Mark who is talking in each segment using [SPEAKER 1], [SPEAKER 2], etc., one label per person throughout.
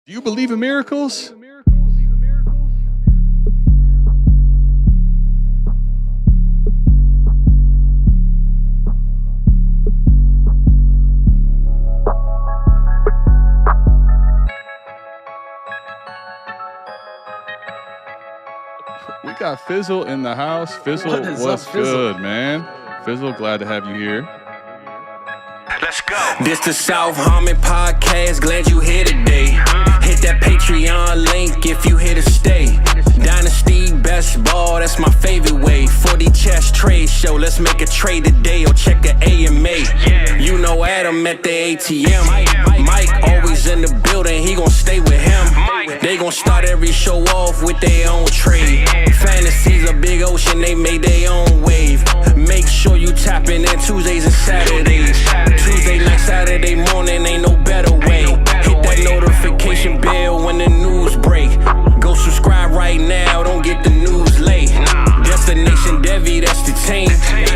[SPEAKER 1] Do you believe in miracles? We got Fizzle in the house. Fizzle, what's good, man? Fizzle, glad to have you here.
[SPEAKER 2] Let's go. This the South Harmon podcast. Glad you here today. Hit that Patreon link if you here to stay. Dynasty, best ball, that's my favorite way. 40 chess trade show, let's make a trade today or check a AMA. You know Adam at the ATM. Mike always in the building, he gon' stay with him. They gon' start every show off with their own trade. Fantasy's a big ocean, they made their own wave. Make sure you tapping in Tuesdays and Saturdays. Tuesday night, Saturday morning, ain't no better way. Hit that notification bell when the news break. Go subscribe right now, don't get the news late. Destination Devy, that's the team.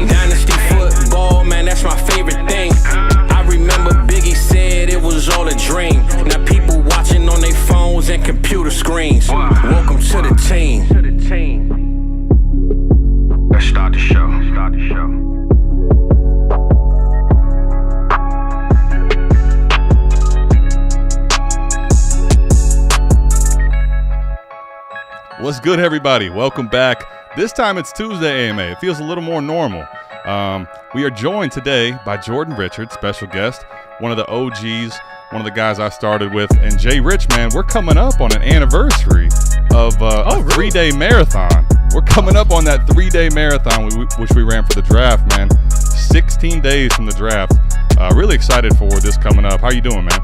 [SPEAKER 2] Dynasty football, man, that's my favorite thing. I remember Biggie said it was all a dream. Now people watching on their phones and computer screens. Welcome to the team. Let's start the show.
[SPEAKER 1] What's good, everybody? Welcome back. This time it's Tuesday AMA. It feels a little more normal. We are joined today by Jordan Richards, special guest, one of the OGs, one of the guys I started with, and JRich, man. We're coming up on an anniversary of a 3-day marathon. We're coming up on that 3-day marathon, which we ran for the draft, man. 16 days from the draft. Really excited for this coming up. How you doing, man?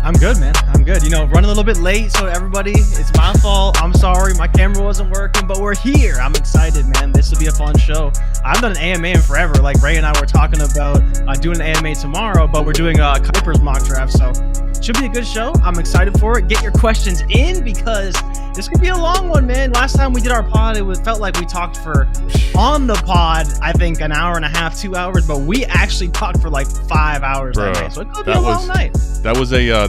[SPEAKER 3] I'm good, man. I'm good. You know, running a little bit late, so everybody, it's my fault. I'm sorry. My camera wasn't working, but we're here. I'm excited, man. This will be a fun show. I've done an AMA in forever. Like, Ray and I were talking about doing an AMA tomorrow, but we're doing Kuiper's mock draft, so should be a good show. I'm excited for it. Get your questions in because this could be a long one, man. Last time we did our pod, it felt like we talked for, on the pod, I think an hour and a half, 2 hours, but we actually talked for like 5 hours that night, so it could be a long night.
[SPEAKER 1] That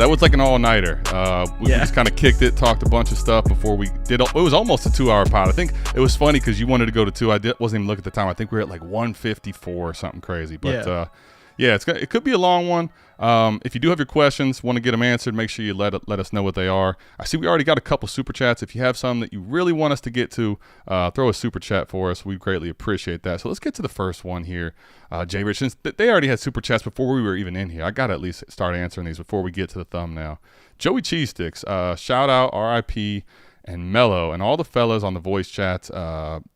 [SPEAKER 1] was like an all-nighter. We just kind of kicked it, talked a bunch of stuff before we did. It was almost a 2-hour pod. I think it was funny because you wanted to go to 2. I wasn't even looking at the time. I think we were at like 1:54 or something crazy. But it could be a long one. If you do have your questions, want to get them answered, make sure you let us know what they are. I see we already got a couple super chats. If you have some that you really want us to get to, throw a super chat for us. We greatly appreciate that. So let's get to the first one here. JRich, since they already had super chats before we were even in here, I got to at least start answering these before we get to the thumbnail. Joey Cheese Sticks, shout out RIP and Mello and all the fellas on the voice chats.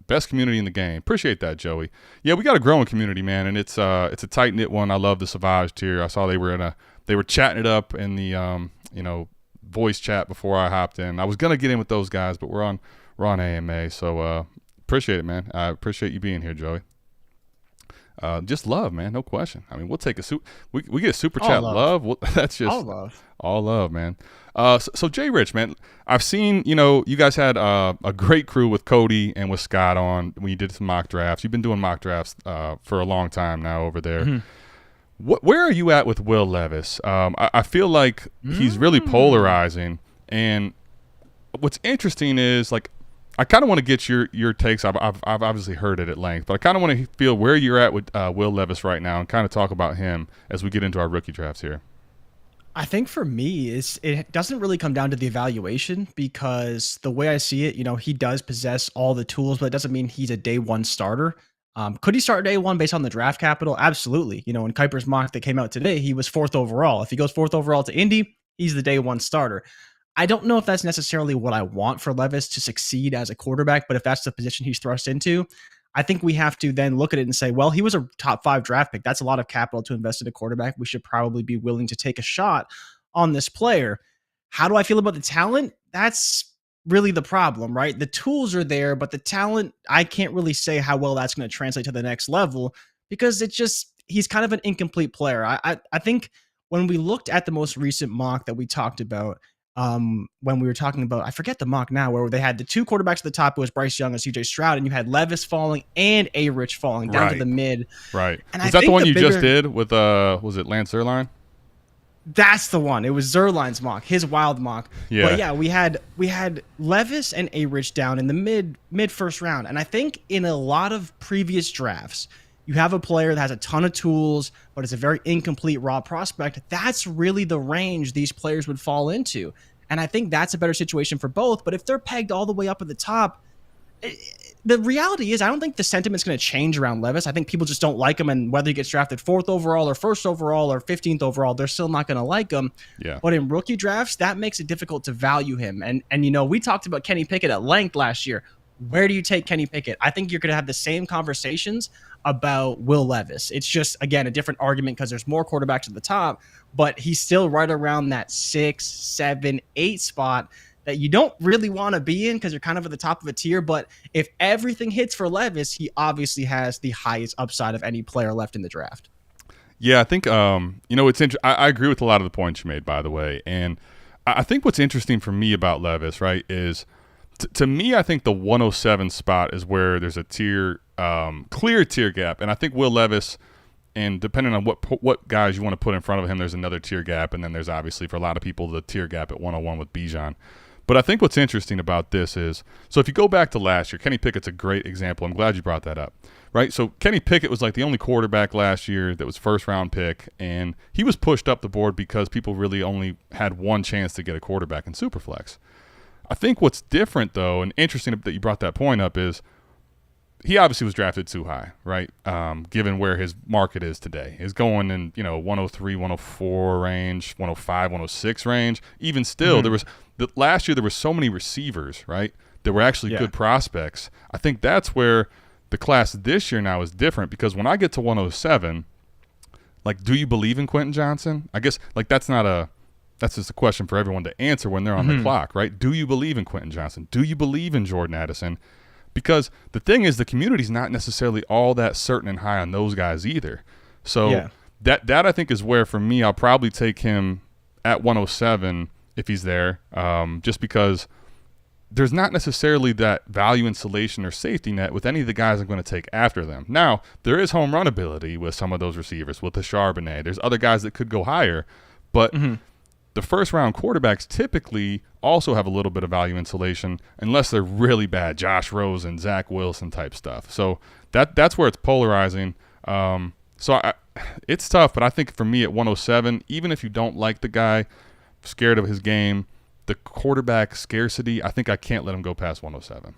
[SPEAKER 1] Best community in the game. Appreciate that, Joey. Yeah, we got a growing community, man, and it's a tight knit one. I love the Savage tier. I saw they were chatting it up in the voice chat before I hopped in. I was gonna get in with those guys, but we're on AMA, so appreciate it, man. I appreciate you being here, Joey. Just love, man, no question. I mean, we'll take we get a super chat love. That's just all love, man. So JRich, man, I've seen, you guys had a great crew with Cody and with Scott on when you did some mock drafts. You've been doing mock drafts for a long time now over there. Mm-hmm. Where are you at with Will Levis? I feel like he's really polarizing, and what's interesting is, like, I kind of want to get your takes. I've obviously heard it at length, but I kind of want to feel where you're at with Will Levis right now and kind of talk about him as we get into our rookie drafts here.
[SPEAKER 3] I think for me, it doesn't really come down to the evaluation, because the way I see it, he does possess all the tools, but it doesn't mean he's a day one starter. Could he start day one based on the draft capital? Absolutely. In Kuiper's mock that came out today, he was 4th overall. If he goes 4th overall to Indy, he's the day one starter. I don't know if that's necessarily what I want for Levis to succeed as a quarterback, but if that's the position he's thrust into, I think we have to then look at it and say, well, he was a top 5 draft pick. That's a lot of capital to invest in a quarterback. We should probably be willing to take a shot on this player. How do I feel about the talent? That's really the problem, right? The tools are there, but the talent, I can't really say how well that's going to translate to the next level, because he's kind of an incomplete player. I think when we looked at the most recent mock that we talked about, when we were talking about, I forget the mock now, where they had the 2 quarterbacks at the top, it was Bryce Young and CJ Stroud, and you had Levis falling and JRich falling down to the mid.
[SPEAKER 1] Right.
[SPEAKER 3] And
[SPEAKER 1] is that the one you just did with, was it Lance Zierlein?
[SPEAKER 3] That's the one. It was Zerline's mock, his wild mock.
[SPEAKER 1] Yeah.
[SPEAKER 3] But yeah, we had Levis and JRich down in the mid first round. And I think in a lot of previous drafts, you have a player that has a ton of tools, but it's a very incomplete raw prospect. That's really the range these players would fall into. And I think that's a better situation for both. But if they're pegged all the way up at the top, the reality is I don't think the sentiment's going to change around Levis. I think people just don't like him, and whether he gets drafted 4th overall or 1st overall or 15th overall, they're still not going to like him.
[SPEAKER 1] Yeah.
[SPEAKER 3] But in rookie drafts, that makes it difficult to value him. And you know, we talked about Kenny Pickett at length last year. Where do you take Kenny Pickett? I think you're going to have the same conversations about Will Levis. It's just, again, a different argument because there's more quarterbacks at the top, but he's still right around that 6, 7, 8 spot that you don't really want to be in because you're kind of at the top of a tier. But if everything hits for Levis, he obviously has the highest upside of any player left in the draft.
[SPEAKER 1] Yeah, I think, it's interesting. I agree with a lot of the points you made, by the way. And I think what's interesting for me about Levis, right, is to me, I think the 107 spot is where there's a clear tier gap. And I think Will Levis, and depending on what guys you want to put in front of him, there's another tier gap. And then there's obviously, for a lot of people, the tier gap at 101 with Bijan. But I think what's interesting about this is, so if you go back to last year, Kenny Pickett's a great example. I'm glad you brought that up, right? So Kenny Pickett was like the only quarterback last year that was first-round pick, and he was pushed up the board because people really only had one chance to get a quarterback in Superflex. I think what's different, though, and interesting that you brought that point up, is he obviously was drafted too high, right? Given where his market is today. He's going in, 103, 104 range, 105, 106 range. Even still, last year there were so many receivers, right, that were actually good prospects. I think that's where the class this year now is different, because when I get to 107, like, do you believe in Quentin Johnson? I guess, like, that's just a question for everyone to answer when they're on the clock, right? Do you believe in Quentin Johnson? Do you believe in Jordan Addison? Because the thing is, the community's not necessarily all that certain and high on those guys either. So that I think is where, for me, I'll probably take him at 107 if he's there, just because there's not necessarily that value insulation or safety net with any of the guys I'm going to take after them. Now, there is home run ability with some of those receivers, with the Charbonnet. There's other guys that could go higher, but the first-round quarterbacks typically also have a little bit of value insulation, unless they're really bad, Josh Rosen, Zach Wilson type stuff. So that's where it's polarizing. It's tough, but I think for me at 107, even if you don't like the guy, scared of his game, the quarterback scarcity, I think I can't let him go past 107.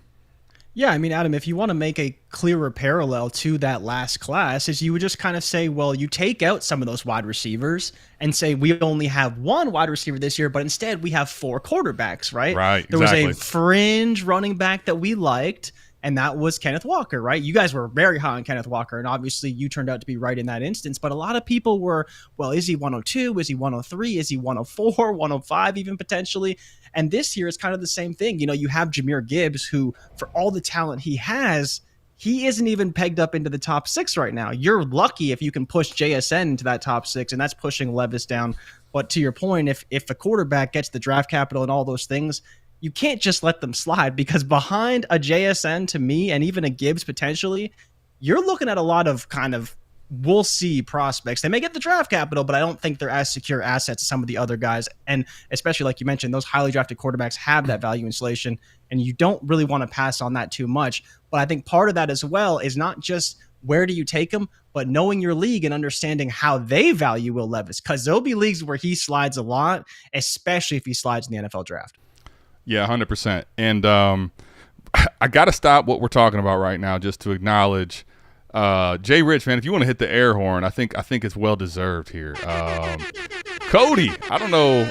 [SPEAKER 3] Yeah, I mean, Adam, if you want to make a clearer parallel to that last class, is you would just kind of say, well, you take out some of those wide receivers and say we only have one wide receiver this year, but instead we have 4 quarterbacks, right?
[SPEAKER 1] Right,
[SPEAKER 3] There was a fringe running back that we liked, and that was Kenneth Walker, right? You guys were very high on Kenneth Walker, and obviously you turned out to be right in that instance, but a lot of people were, well, is he 102? Is he 103? Is he 104, 105 even potentially? And this year is kind of the same thing. You know, you have Jahmyr Gibbs, who, for all the talent he has, he isn't even pegged up into the top 6 right now. You're lucky if you can push JSN into that top 6, and that's pushing Levis down. But to your point, if a quarterback gets the draft capital and all those things, you can't just let them slide, because behind a JSN, to me, and even a Gibbs potentially, you're looking at a lot of kind of we'll see prospects. They may get the draft capital, but I don't think they're as secure assets as some of the other guys. And especially, like you mentioned, those highly drafted quarterbacks have that value insulation, and you don't really want to pass on that too much. But I think part of that as well is not just where do you take them, but knowing your league and understanding how they value Will Levis, because there'll be leagues where he slides a lot, especially if he slides in the NFL draft.
[SPEAKER 1] Yeah, 100%. And I got to stop what we're talking about right now just to acknowledge JRich, man. If you want to hit the air horn, I think it's well deserved here. Cody, I don't know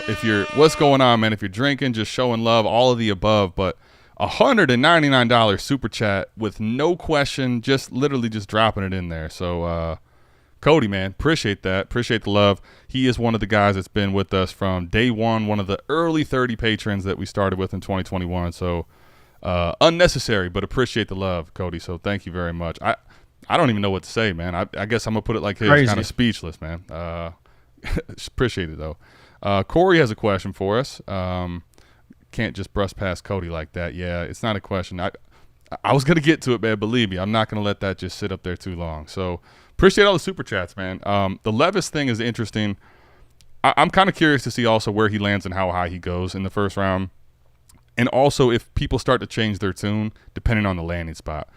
[SPEAKER 1] what's going on, man. If you're drinking, just showing love, all of the above, but $199 super chat with no question, just literally just dropping it in there. So Cody, man, appreciate that. Appreciate the love. He is one of the guys that's been with us from day one, one of the early 30 patrons that we started with in 2021. So unnecessary, but appreciate the love, Cody. So thank you very much. I don't even know what to say, man. I guess I'm going to put it like his, kind of speechless, man. Appreciate it, though. Corey has a question for us. Can't just brush past Cody like that. Yeah, it's not a question. I was going to get to it, man. Believe me, I'm not going to let that just sit up there too long. So appreciate all the super chats, man. The Levis thing is interesting. I'm kind of curious to see also where he lands and how high he goes in the first round. And also if people start to change their tune depending on the landing spot.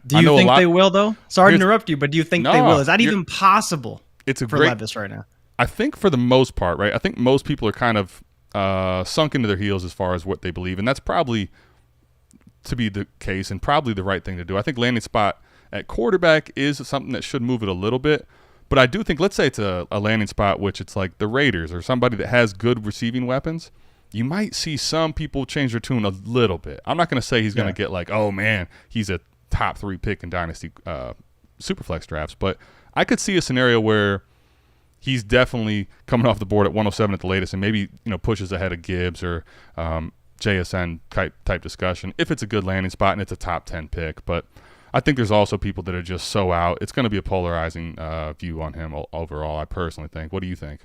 [SPEAKER 3] Do you think they will, though? Sorry to interrupt you, but do you think they will? Is that even possible for Levis right now?
[SPEAKER 1] I think for the most part, right? I think most people are kind of sunk into their heels as far as what they believe, and that's probably to be the case and probably the right thing to do. I think landing spot at quarterback is something that should move it a little bit, but I do think, let's say it's a landing spot which it's like the Raiders or somebody that has good receiving weapons, you might see some people change their tune a little bit. I'm not going to say he's going to get like, oh man, he's a top 3 pick in Dynasty Superflex drafts, but I could see a scenario where he's definitely coming off the board at 107 at the latest, and maybe pushes ahead of Gibbs or JSN type discussion if it's a good landing spot and it's a top 10 pick. But I think there's also people that are just so out. It's going to be a polarizing view on him overall, I personally think. What do you think?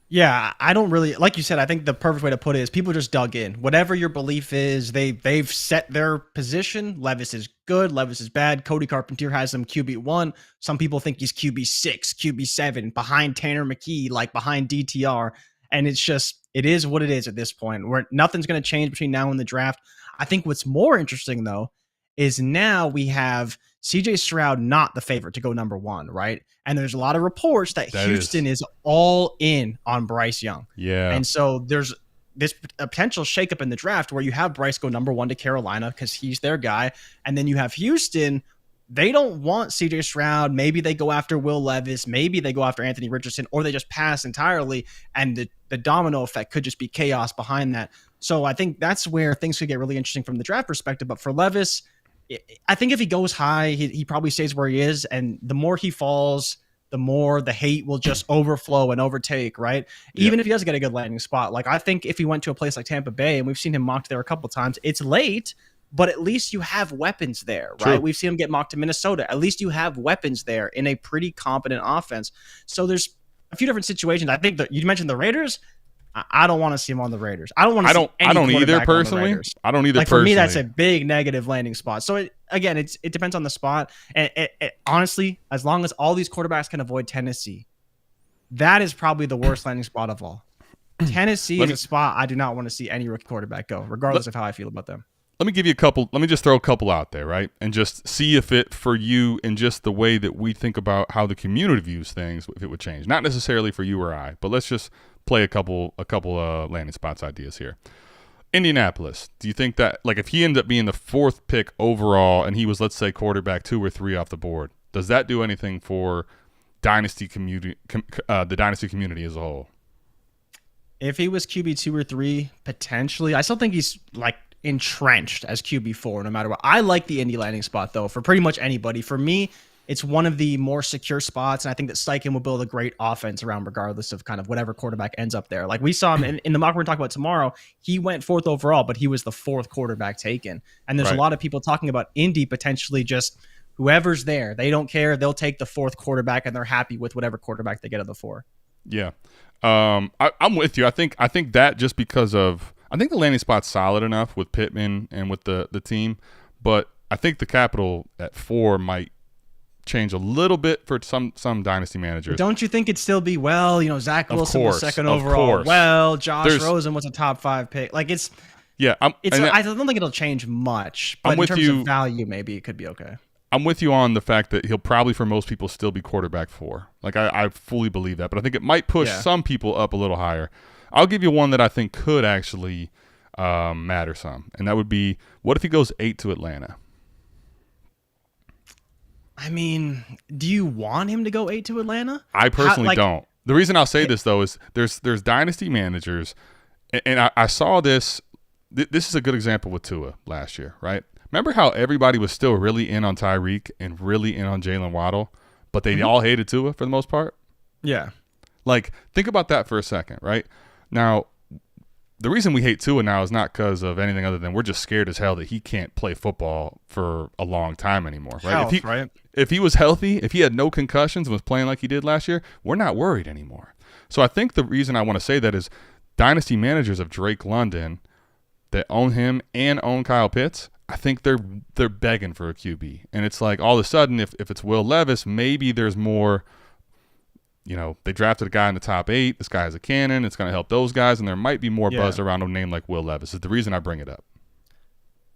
[SPEAKER 3] Yeah, I don't really, like you said, I think the perfect way to put it is people just dug in. Whatever your belief is, they've set their position. Levis is good, Levis is bad. Cody Carpentier has him QB1. Some people think he's QB6, QB7, behind Tanner McKee, like behind DTR. And it is what it is at this point, where nothing's going to change between now and the draft. I think what's more interesting, though, is now we have CJ Stroud not the favorite to go number 1, right? And there's a lot of reports that Houston is all in on Bryce Young.
[SPEAKER 1] Yeah.
[SPEAKER 3] And so there's this potential shakeup in the draft where you have Bryce go number 1 to Carolina because he's their guy. And then you have Houston. They don't want CJ Stroud. Maybe they go after Will Levis. Maybe they go after Anthony Richardson, or they just pass entirely. And the domino effect could just be chaos behind that. So I think that's where things could get really interesting from the draft perspective. But for Levis, I think if he goes high, he probably stays where he is. And the more he falls, the more the hate will just overflow and overtake, right?
[SPEAKER 1] Yep.
[SPEAKER 3] Even if he does get a good landing spot. Like, I think if he went to a place like Tampa Bay, and we've seen him mocked there a couple times, it's late, but at least you have weapons there, right?
[SPEAKER 1] True.
[SPEAKER 3] We've seen him get mocked to Minnesota. At least you have weapons there in a pretty competent offense. So there's a few different situations. I think that you mentioned the Raiders. I don't want to see him on the Raiders. I don't want to see any
[SPEAKER 1] I don't either personally. I don't either personally.
[SPEAKER 3] For me, that's a big negative landing spot. So it depends on the spot. And honestly, as long as all these quarterbacks can avoid Tennessee, that is probably the worst landing spot of all. Tennessee is a spot I do not want to see any rookie quarterback go, regardless of how I feel about them.
[SPEAKER 1] Let me give you a couple. Let me just throw a couple out there, right? And just see if it, for you, and just the way that we think about how the community views things, if it would change. Not necessarily for you or I, but let's just play a couple landing spots ideas here. Indianapolis. Do you think that, like, if he ended up being the 4th pick overall and he was, let's say, quarterback 2 or 3 off the board, does that do anything for dynasty community, the dynasty community as a whole?
[SPEAKER 3] If he was QB 2 or 3, potentially. I still think he's like entrenched as QB 4 no matter what. I like the Indy landing spot though for pretty much anybody. For me, it's one of the more secure spots, and I think that Steichen will build a great offense around regardless of kind of whatever quarterback ends up there. Like we saw him in the mock we're going to talk about tomorrow, he went 4th overall, but he was the 4th quarterback taken. And there's a lot of people talking about Indy potentially just whoever's there. They don't care. They'll take the 4th quarterback, and they're happy with whatever quarterback they get of the 4.
[SPEAKER 1] Yeah. I'm with you. I think that just because of – I think the landing spot's solid enough with Pittman and with the team, but I think the capital at 4 might – change a little bit for some dynasty managers.
[SPEAKER 3] But don't you think it'd still be, Zach Wilson was 2nd overall. Well, Josh Rosen was a top 5 pick. Like I don't think it'll change much. But in terms of value, maybe it could be okay.
[SPEAKER 1] I'm with you on the fact that he'll probably, for most people, still be quarterback 4. Like I fully believe that, but I think it might push some people up a little higher. I'll give you one that I think could actually matter some, and that would be, what if he goes 8 to Atlanta?
[SPEAKER 3] I mean, do you want him to go 8 to Atlanta?
[SPEAKER 1] I personally don't. The reason I'll say this, though, is there's dynasty managers, and I saw this. This is a good example with Tua last year, right? Remember how everybody was still really in on Tyreek and really in on Jalen Waddle, but they all hated Tua for the most part?
[SPEAKER 3] Yeah.
[SPEAKER 1] Like, think about that for a second, right? Now, the reason we hate Tua now is not because of anything other than we're just scared as hell that he can't play football for a long time anymore, right? If he was healthy, if he had no concussions and was playing like he did last year, we're not worried anymore. So I think the reason I want to say that is dynasty managers of Drake London that own him and own Kyle Pitts, I think they're begging for a QB. And it's like all of a sudden, if it's Will Levis, maybe there's more they drafted a guy in the top 8. This guy has a cannon. It's going to help those guys, and there might be more buzz around a name like Will Levis. Is the reason I bring it up.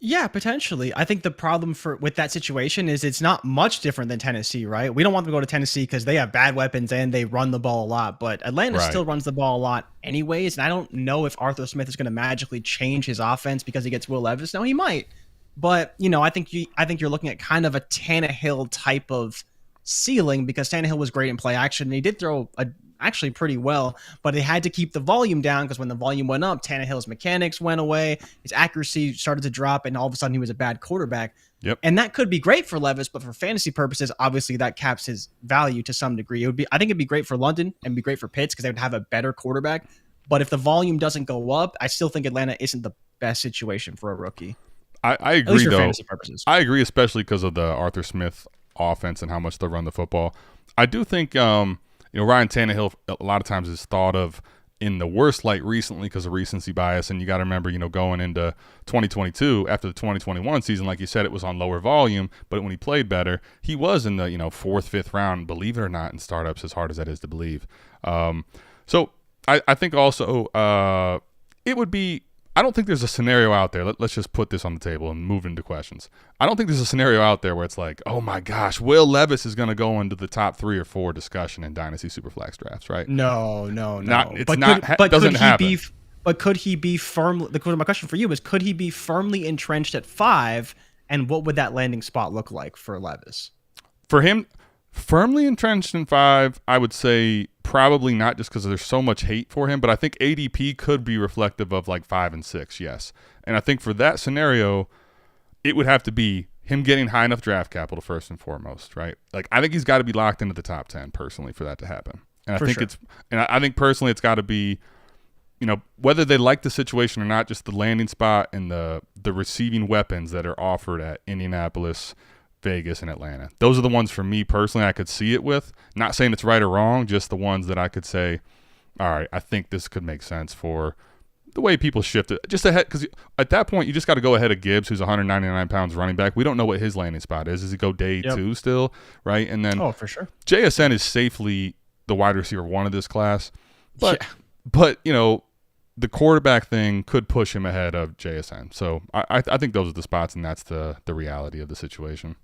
[SPEAKER 3] Yeah, potentially. I think the problem with that situation is it's not much different than Tennessee, right? We don't want them to go to Tennessee because they have bad weapons and they run the ball a lot, but Atlanta still runs the ball a lot anyways, and I don't know if Arthur Smith is going to magically change his offense because he gets Will Levis. No, he might. But, I think you're looking at kind of a Tannehill type of ceiling because Tannehill was great in play action, and he did throw actually pretty well, but they had to keep the volume down because when the volume went up, Tannehill's mechanics went away, his accuracy started to drop, and all of a sudden he was a bad quarterback.
[SPEAKER 1] Yep.
[SPEAKER 3] And that could be great for Levis, but for fantasy purposes, obviously that caps his value to some degree. I think it'd be great for London and be great for Pitts because they would have a better quarterback. But if the volume doesn't go up, I still think Atlanta isn't the best situation for a rookie.
[SPEAKER 1] I agree,
[SPEAKER 3] at least for
[SPEAKER 1] though.
[SPEAKER 3] Fantasy purposes.
[SPEAKER 1] I agree, especially because of the Arthur Smith offense and how much they run the football. I do think Ryan Tannehill a lot of times is thought of in the worst light recently because of recency bias, and you got to remember, going into 2022 after the 2021 season, like you said, it was on lower volume, but when he played better, he was in the 4th, 5th round, believe it or not, in startups, as hard as that is to believe. So I think also it would be. I don't think there's a scenario out there. Let's just put this on the table and move into questions. I don't think there's a scenario out there where it's like, oh my gosh, Will Levis is going to go into the top 3 or 4 discussion in Dynasty Superflex drafts, right?
[SPEAKER 3] No.
[SPEAKER 1] Doesn't happen.
[SPEAKER 3] But could he be firmly? My question for you is: could he be firmly entrenched at 5? And what would that landing spot look like for Levis?
[SPEAKER 1] For him, firmly entrenched in 5, I would say probably not, just because there's so much hate for him. But I think ADP could be reflective of like 5 and 6, yes. And I think for that scenario, it would have to be him getting high enough draft capital first and foremost, right? Like I think he's got to be locked into the top 10 personally for that to happen. And I think personally it's got to be, whether they like the situation or not, just the landing spot and the receiving weapons that are offered at Indianapolis, Vegas, and Atlanta. Those are the ones for me personally I could see it with. Not saying it's right or wrong, just the ones that I could say, all right, I think this could make sense for the way people shift it. Just ahead, because at that point, you just got to go ahead of Gibbs, who's 199 pounds running back. We don't know what his landing spot is. Does he go day 2 still, right? And then
[SPEAKER 3] for sure.
[SPEAKER 1] JSN is safely the wide receiver 1 of this class. But the quarterback thing could push him ahead of JSN. So I think those are the spots, and that's the reality of the situation.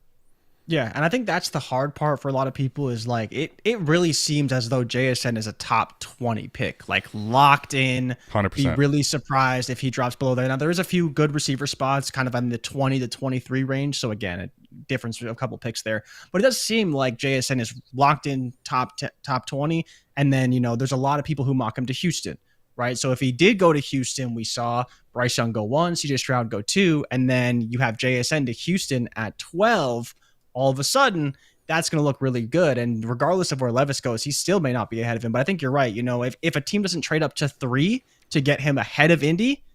[SPEAKER 3] Yeah, and I think that's the hard part for a lot of people is like it really seems as though JSN is a top 20 pick, like locked in.
[SPEAKER 1] 100%.
[SPEAKER 3] Be really surprised if he drops below there. Now, there is a few good receiver spots kind of in the 20 to 23 range. So, again, a difference of a couple picks there. But it does seem like JSN is locked in top 20. And then, there's a lot of people who mock him to Houston, right? So if he did go to Houston, we saw Bryce Young go 1, CJ Stroud go 2, and then you have JSN to Houston at 12. All of a sudden, that's going to look really good. And regardless of where Levis goes, he still may not be ahead of him. But I think you're right. If a team doesn't trade up to 3 to get him ahead of Indy,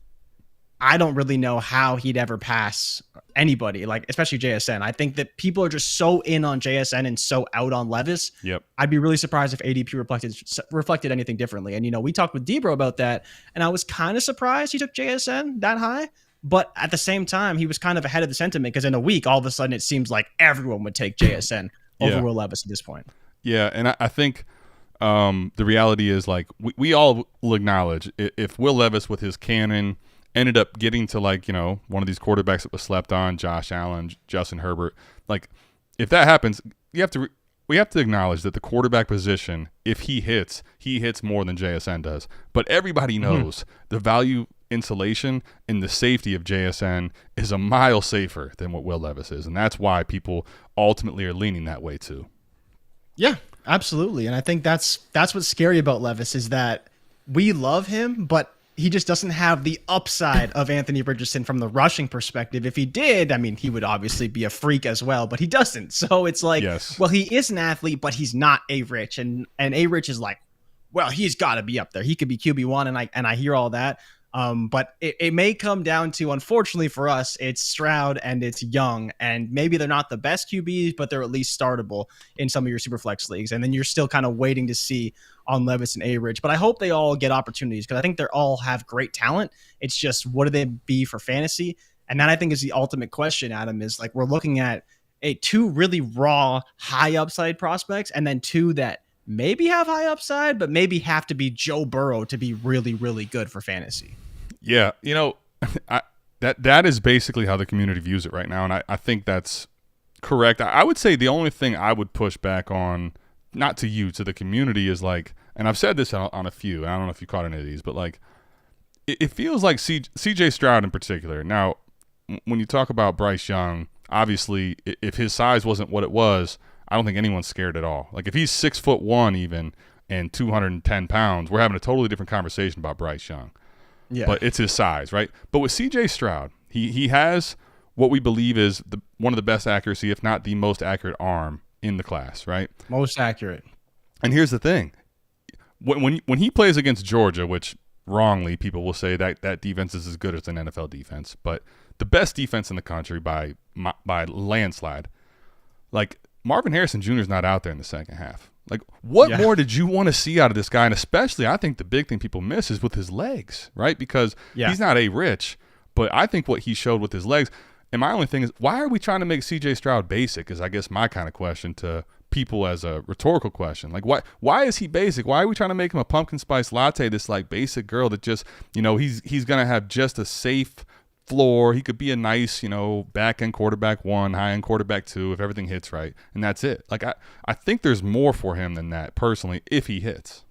[SPEAKER 3] I don't really know how he'd ever pass anybody, like especially JSN. I think that people are just so in on JSN and so out on Levis.
[SPEAKER 1] Yep.
[SPEAKER 3] I'd be really surprised if ADP reflected anything differently. And, we talked with Debro about that, and I was kind of surprised he took JSN that high. But at the same time, he was kind of ahead of the sentiment because in a week, all of a sudden, it seems like everyone would take JSN over Will Levis at this point. Yeah,
[SPEAKER 1] and I think the reality is like we all will acknowledge if Will Levis with his cannon ended up getting to one of these quarterbacks that was slept on, Josh Allen, Justin Herbert, like if that happens, we have to acknowledge that the quarterback position, if he hits more than JSN does. But everybody knows the value insulation and the safety of JSN is a mile safer than what Will Levis is. And that's why people ultimately are leaning that way too.
[SPEAKER 3] Yeah, absolutely. And I think that's what's scary about Levis is that we love him, but he just doesn't have the upside of Anthony Richardson from the rushing perspective. If he did, he would obviously be a freak as well, but he doesn't. So it's like, well, he is an athlete, but he's not A-Rich. And A-Rich is like, well, he's got to be up there. He could be QB1, and I hear all that. But it may come down to, unfortunately for us, it's Stroud and it's Young, and maybe they're not the best QBs, but they're at least startable in some of your Superflex leagues. And then you're still kind of waiting to see on Levis and A-Rich. But I hope they all get opportunities because I think they all have great talent. It's just, what do they be for fantasy? And that I think is the ultimate question, Adam, is like we're looking at 2 really raw, high upside prospects and then 2 that maybe have high upside, but maybe have to be Joe Burrow to be really, really good for fantasy.
[SPEAKER 1] Yeah, that is basically how the community views it right now, and I think that's correct. I would say the only thing I would push back on, not to you, to the community, is like, and I've said this on a few, I don't know if you caught any of these, but like, it feels like CJ Stroud in particular. Now, when you talk about Bryce Young, obviously, if his size wasn't what it was, I don't think anyone's scared at all. Like, if he's 6'1" even and 210 pounds, we're having a totally different conversation about Bryce Young. Yeah. But it's his size, right? But with CJ Stroud, he has what we believe is one of the best accuracy, if not the most accurate arm in the class, right?
[SPEAKER 3] Most accurate.
[SPEAKER 1] And here's the thing. When he plays against Georgia, which wrongly people will say that defense is as good as an NFL defense, but the best defense in the country by landslide, like Marvin Harrison Jr. is not out there in the second half. Like, what more did you want to see out of this guy? And especially, I think the big thing people miss is with his legs, right? Because he's not rich, but I think what he showed with his legs. And my only thing is, why are we trying to make CJ Stroud basic? Is I guess my kind of question to people as a rhetorical question. Like, why is he basic? Why are we trying to make him a pumpkin spice latte, this like basic girl that just, he's going to have just a safe floor. He could be a nice, back end quarterback 1, high end quarterback 2 if everything hits right, and that's it. Like, I think there's more for him than that personally if he hits.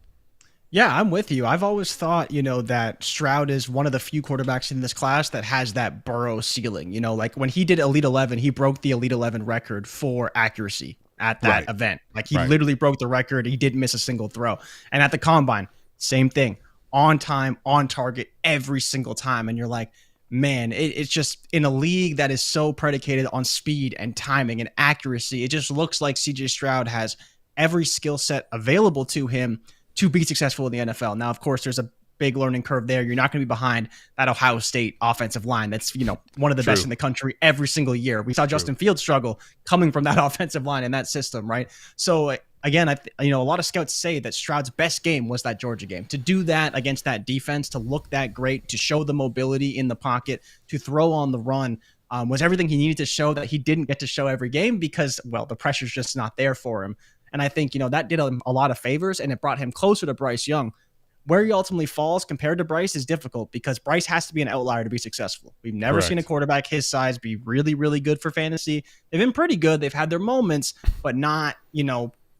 [SPEAKER 3] Yeah, I'm with you. I've always thought, that Stroud is one of the few quarterbacks in this class that has that Burrow ceiling. Like when he did Elite 11, he broke the Elite 11 record for accuracy at that event. Like he literally broke the record. He didn't miss a single throw. And at the combine, same thing, on time, on target every single time. And you're like, man, it's just in a league that is so predicated on speed and timing and accuracy. It just looks like CJ Stroud has every skill set available to him to be successful in the NFL. Now, of course, there's a big learning curve there. You're not going to be behind that Ohio State offensive line. That's, one of the best in the country every single year. We saw Justin Fields struggle coming from that offensive line in that system, right? So again, a lot of scouts say that Stroud's best game was that Georgia game. To do that against that defense, to look that great, to show the mobility in the pocket, to throw on the run, was everything he needed to show that he didn't get to show every game because, well, the pressure's just not there for him. And I think, that did him a lot of favors, and it brought him closer to Bryce Young. Where he ultimately falls compared to Bryce is difficult because Bryce has to be an outlier to be successful. We've never seen a quarterback his size be really, really good for fantasy. They've been pretty good. They've had their moments, but not,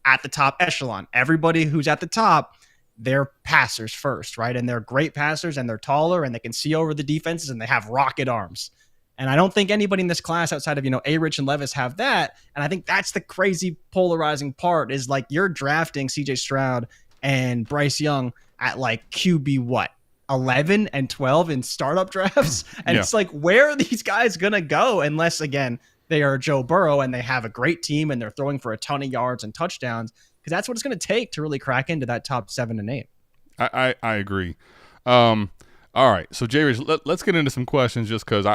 [SPEAKER 3] at the top echelon. Everybody who's at the top, they're passers first, right? And they're great passers, and they're taller, and they can see over the defenses, and they have rocket arms. And I don't think anybody in this class outside of, JRich and Levis have that. And I think that's the crazy polarizing part is like you're drafting CJ Stroud and Bryce Young at like QB 11 and 12 in startup drafts. And it's like, where are these guys going to go? Unless, again, they are Joe Burrow and they have a great team and they're throwing for a ton of yards and touchdowns, because that's what it's going to take to really crack into that top 7 and 8.
[SPEAKER 1] I agree. All right. So JRich, let's get into some questions just because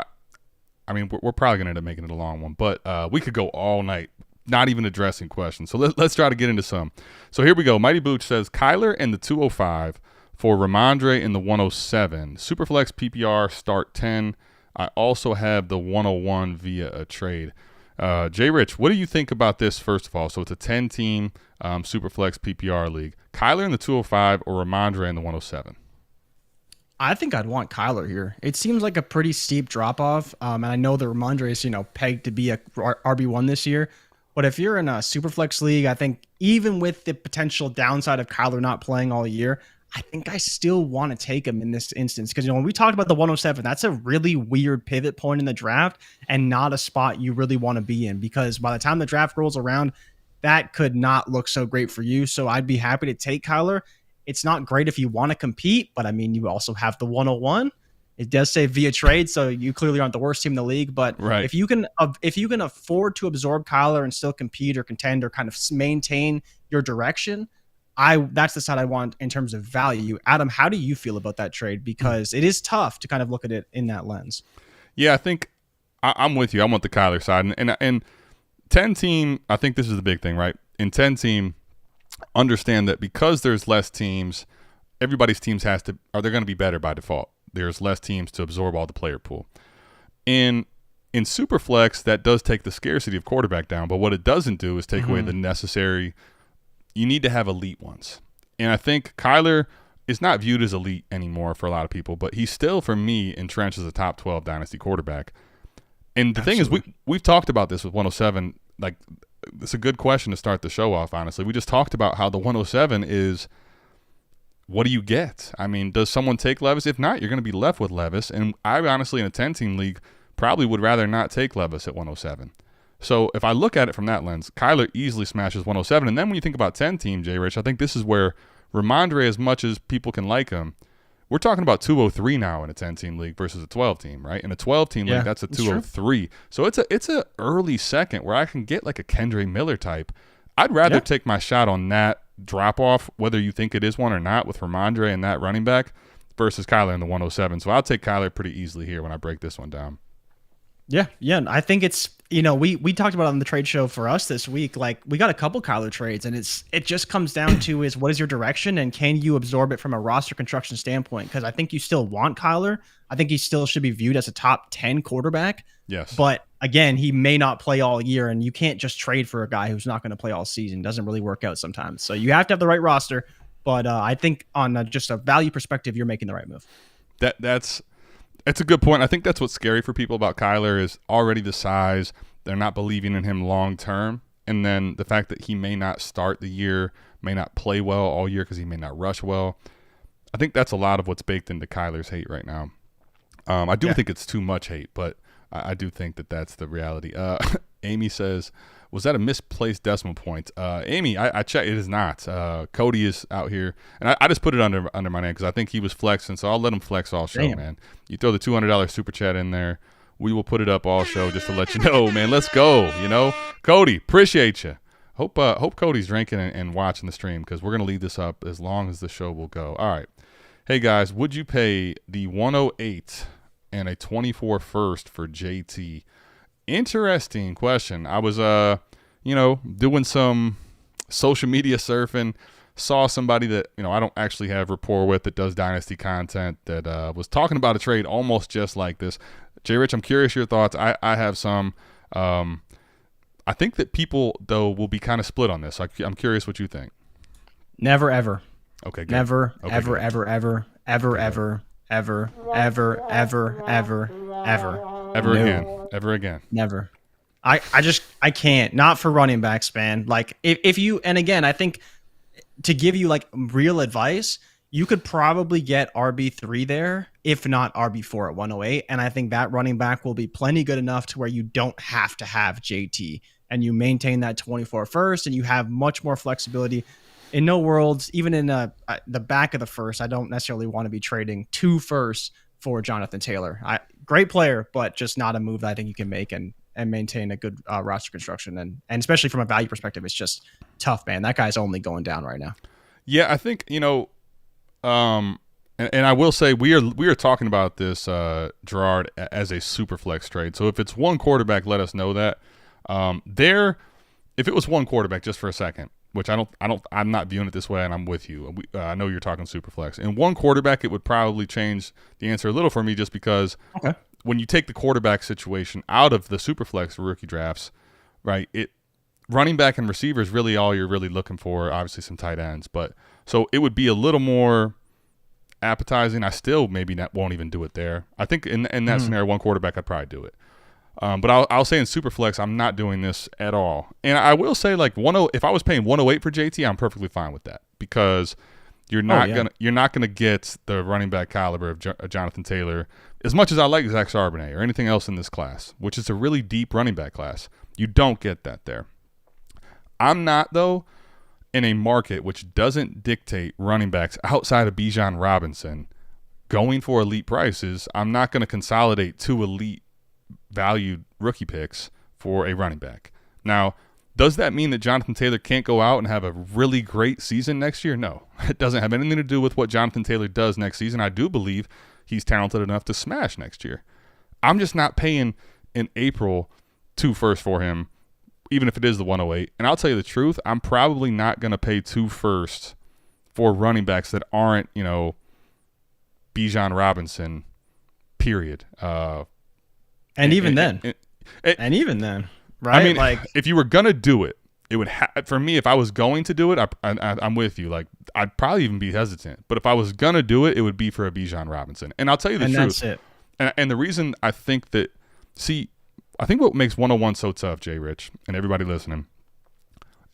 [SPEAKER 1] I mean, we're probably going to end up making it a long one, but we could go all night not even addressing questions. So let's try to get into some. So here we go. Mighty Booch says, Kyler and the 205 for Ramondre in the 107. Superflex PPR start 10. I also have the 101 via a trade. JRich, what do you think about this, first of all? So it's a 10-team Superflex PPR league. Kyler in the 205 or Ramondre in the 107?
[SPEAKER 3] I think I'd want Kyler here. It seems like a pretty steep drop-off, and I know that Ramondre is, pegged to be a RB1 this year. But if you're in a Superflex league, I think even with the potential downside of Kyler not playing all year, I think I still want to take him in this instance. Because, when we talked about the 107, that's a really weird pivot point in the draft and not a spot you really want to be in. Because by the time the draft rolls around, that could not look so great for you. So I'd be happy to take Kyler. It's not great if you want to compete, but I mean, you also have the 101. It does say via trade, so you clearly aren't the worst team in the league. But if you can afford to absorb Kyler and still compete or contend or kind of maintain your direction, that's the side I want in terms of value. Adam, how do you feel about that trade? Because it is tough to kind of look at it in that lens.
[SPEAKER 1] Yeah, I think I'm with you. I want the Kyler side, and 10 team. I think this is the big thing, right? In 10 team. Understand that because there's less teams, everybody's teams they're going to be better by default. There's less teams to absorb all the player pool. In Superflex, that does take the scarcity of quarterback down, but what it doesn't do is take away the necessary you need to have elite ones. And I think Kyler is not viewed as elite anymore for a lot of people, but he's still, for me, entrenched as a top 12 dynasty quarterback. And the thing is, we've talked about this with 107. Like, it's a good question to start the show off, honestly. We just talked about how the 107 is, what do you get? I mean, does someone take Levis? If not, you're going to be left with Levis. And I honestly, in a 10-team league, probably would rather not take Levis at 107. So if I look at it from that lens, Kyler easily smashes 107. And then when you think about 10-team, JRich, I think this is where Ramondre, as much as people can like him, we're talking about 203 now in a 10-team league versus a 12-team, right? In a 12-team league, that's a 203. So it's a early second where I can get like a Kendre Miller type. I'd rather take my shot on that drop-off, whether you think it is one or not, with Ramondre and that running back versus Kyler in the 107. So I'll take Kyler pretty easily here when I break this one down.
[SPEAKER 3] Yeah. I think it's, we talked about it on the trade show for us this week. Like, we got a couple Kyler trades, and it just comes down to is what is your direction and can you absorb it from a roster construction standpoint? Because I think you still want Kyler. I think he still should be viewed as a top 10 quarterback.
[SPEAKER 1] Yes.
[SPEAKER 3] But again, he may not play all year, and you can't just trade for a guy who's not going to play all season. It doesn't really work out sometimes. So you have to have the right roster. But I think on just a value perspective, you're making the right move.
[SPEAKER 1] It's a good point. I think that's what's scary for people about Kyler is already the size. They're not believing in him long term. And then the fact that he may not start the year, may not play well all year because he may not rush well. I think that's a lot of what's baked into Kyler's hate right now. I do think it's too much hate, but I do think that that's the reality. Amy says, was that a misplaced decimal point? Amy, I checked. It is not. Cody is out here. And I just put it under my name because I think he was flexing, so I'll let him flex all show, man. You throw the $200 super chat in there. We will put it up all show just to let you know, man. Let's go, Cody, appreciate you. Hope Cody's drinking and watching the stream because we're going to leave this up as long as the show will go. All right. Hey, guys, would you pay the 108 and a 24 first for JT? Interesting question. I was, doing some social media surfing, saw somebody that, I don't actually have rapport with that does Dynasty content that was talking about a trade almost just like this. JRich, I'm curious your thoughts. I have some. I think that people, though, will be kind of split on this. I'm curious what you think.
[SPEAKER 3] Never, ever.
[SPEAKER 1] Okay, good.
[SPEAKER 3] Never,
[SPEAKER 1] okay,
[SPEAKER 3] ever,
[SPEAKER 1] good.
[SPEAKER 3] ever, ever, ever, ever, ever, ever, ever, ever,
[SPEAKER 1] ever again.
[SPEAKER 3] Never. I can't. Not for running backs, man. Like, if you, and again, I think to give you like real advice, you could probably get RB3 there, if not RB4 at 108. And I think that running back will be plenty good enough to where you don't have to have JT and you maintain that 24 first and you have much more flexibility. In no worlds, even in the back of the first, I don't necessarily want to be trading 2 firsts for Jonathan Taylor. Great player, but just not a move that I think you can make and maintain a good roster construction. And especially from a value perspective, it's just tough, man. That guy's only going down right now.
[SPEAKER 1] Yeah, I think, and I will say we are talking about this, Gerard, as a super flex trade. So if it's one quarterback, let us know that. If it was one quarterback, just for a second, which I'm not viewing it this way, and I'm with you. I know you're talking super flex. In one quarterback, it would probably change the answer a little for me, just because when you take the quarterback situation out of the super flex rookie drafts, right? Running back and receiver is really all you're really looking for. Obviously, some tight ends, but so it would be a little more appetizing. I still maybe won't even do it there. I think in that scenario, one quarterback, I'd probably do it. But I'll say in Superflex, I'm not doing this at all. And I will say, like, if I was paying 108 for JT, I'm perfectly fine with that because you're not gonna get the running back caliber of Jonathan Taylor as much as I like Zach Charbonnet or anything else in this class, which is a really deep running back class. You don't get that there. I'm not, though, in a market which doesn't dictate running backs outside of Bijan Robinson going for elite prices. I'm not going to consolidate 2 elite valued rookie picks for a running back. Now, does that mean that Jonathan Taylor can't go out and have a really great season next year? No, it doesn't have anything to do with what Jonathan Taylor does next season. I do believe he's talented enough to smash next year. I'm just not paying in April 2 firsts for him, even if it is the 108. And I'll tell you the truth, I'm probably not going to pay 2 firsts for running backs that aren't, Bijan Robinson, period.
[SPEAKER 3] And even then, right?
[SPEAKER 1] I mean, like, if you were gonna do it, it would for me, if I was going to do it, I'm with you. Like, I'd probably even be hesitant. But if I was gonna do it, it would be for a Bijan Robinson. And I'll tell you the truth.
[SPEAKER 3] That's it.
[SPEAKER 1] And the reason I think that, I think what makes 101 so tough, JRich, and everybody listening,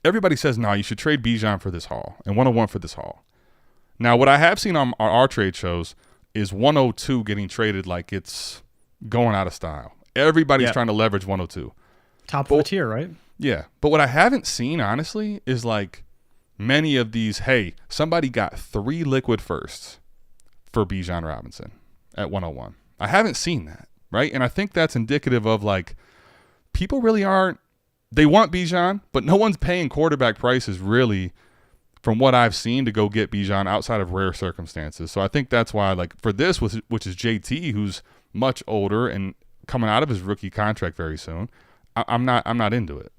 [SPEAKER 1] everybody says, no, you should trade Bijan for this haul and 101 for this haul. Now, what I have seen on our trade shows is 102 getting traded like it's going out of style. Everybody's trying to leverage 102.
[SPEAKER 3] Top of the tier, right?
[SPEAKER 1] Yeah. But what I haven't seen, honestly, is like many of these, hey, somebody got 3 liquid firsts for Bijan Robinson at 101. I haven't seen that, right? And I think that's indicative of like people really aren't, they want Bijan, but no one's paying quarterback prices really from what I've seen to go get Bijan outside of rare circumstances. So I think that's why, like for this, which is JT, who's much older and coming out of his rookie contract very soon, I'm not into it.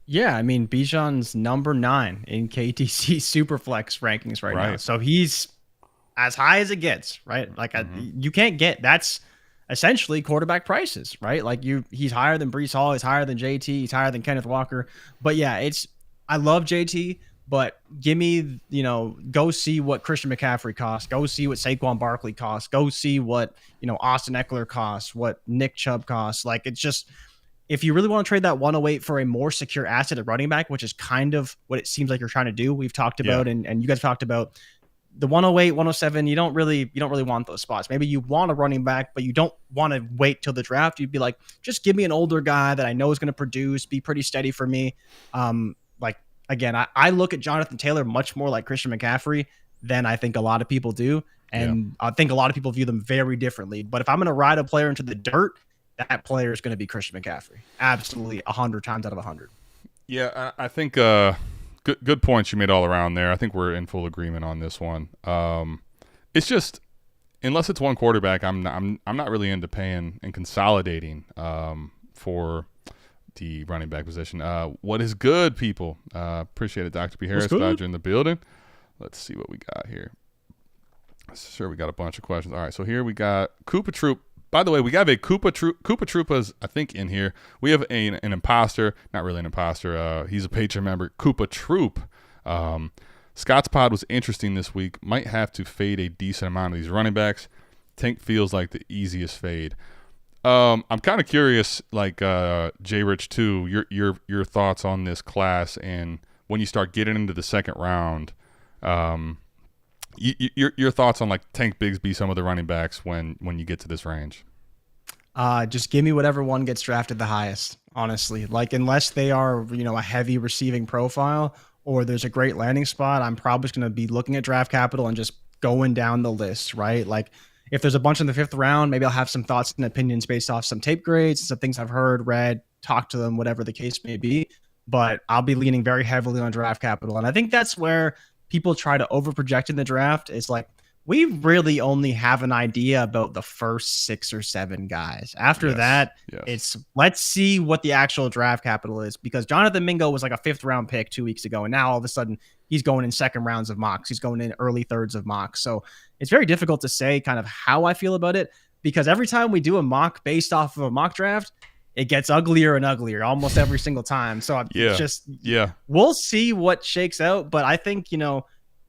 [SPEAKER 3] Yeah, I mean, Bijan's number 9 in KTC Superflex rankings right now. So he's as high as it gets, right? Like you can't get, that's essentially quarterback prices, right? Like he's higher than Breece Hall, he's higher than JT, he's higher than Kenneth Walker. But yeah, I love JT, but give me, go see what Christian McCaffrey costs, go see what Saquon Barkley costs, go see what, Austin Eckler costs, what Nick Chubb costs. Like it's just, if you really want to trade that 108 for a more secure asset at running back, which is kind of what it seems like you're trying to do, we've talked about, and you guys talked about the 108, 107, you don't really want those spots. Maybe you want a running back, but you don't want to wait till the draft. You'd be like, just give me an older guy that I know is going to produce, be pretty steady for me. Like again, I look at Jonathan Taylor much more like Christian McCaffrey than I think a lot of people do. And I think a lot of people view them very differently. But if I'm going to ride a player into the dirt, that player is going to be Christian McCaffrey. Absolutely 100 times out of 100. Yeah,
[SPEAKER 1] I think good points you made all around there. I think we're in full agreement on this one. It's just, unless it's one quarterback, I'm not really into paying and consolidating for the running back position. What is good, people? Appreciate it, Dr. P. Harris. Glad you're in the building. Let's see what we got here. Sure, we got a bunch of questions. All right, so here we got Koopa Troop. By the way, we have a Koopa Troopas, I think, in here. We have an imposter, not really an imposter. He's a Patreon member, Koopa Troop. Scott's pod was interesting this week. Might have to fade a decent amount of these running backs. Tank feels like the easiest fade. I'm kind of curious, like JRich too, your thoughts on this class, and when you start getting into the second round, your thoughts on like Tank Bigsby, some of the running backs when you get to this range.
[SPEAKER 3] Just give me whatever one gets drafted the highest, honestly. Like unless they are, a heavy receiving profile or there's a great landing spot, I'm probably just going to be looking at draft capital and just going down the list, right? Like if there's a bunch in the 5th round, maybe I'll have some thoughts and opinions based off some tape grades, some things I've heard, read, talked to them, whatever the case may be. But I'll be leaning very heavily on draft capital. And I think that's where people try to overproject in the draft. It's like, we really only have an idea about the first 6 or 7 guys. After that, it's let's see what the actual draft capital is, because Jonathan Mingo was like a 5th round pick 2 weeks ago. And now all of a sudden he's going in 2nd rounds of mocks. He's going in early 3rds of mocks. So it's very difficult to say kind of how I feel about it, because every time we do a mock based off of a mock draft, it gets uglier and uglier almost every single time. So we'll see what shakes out. But I think,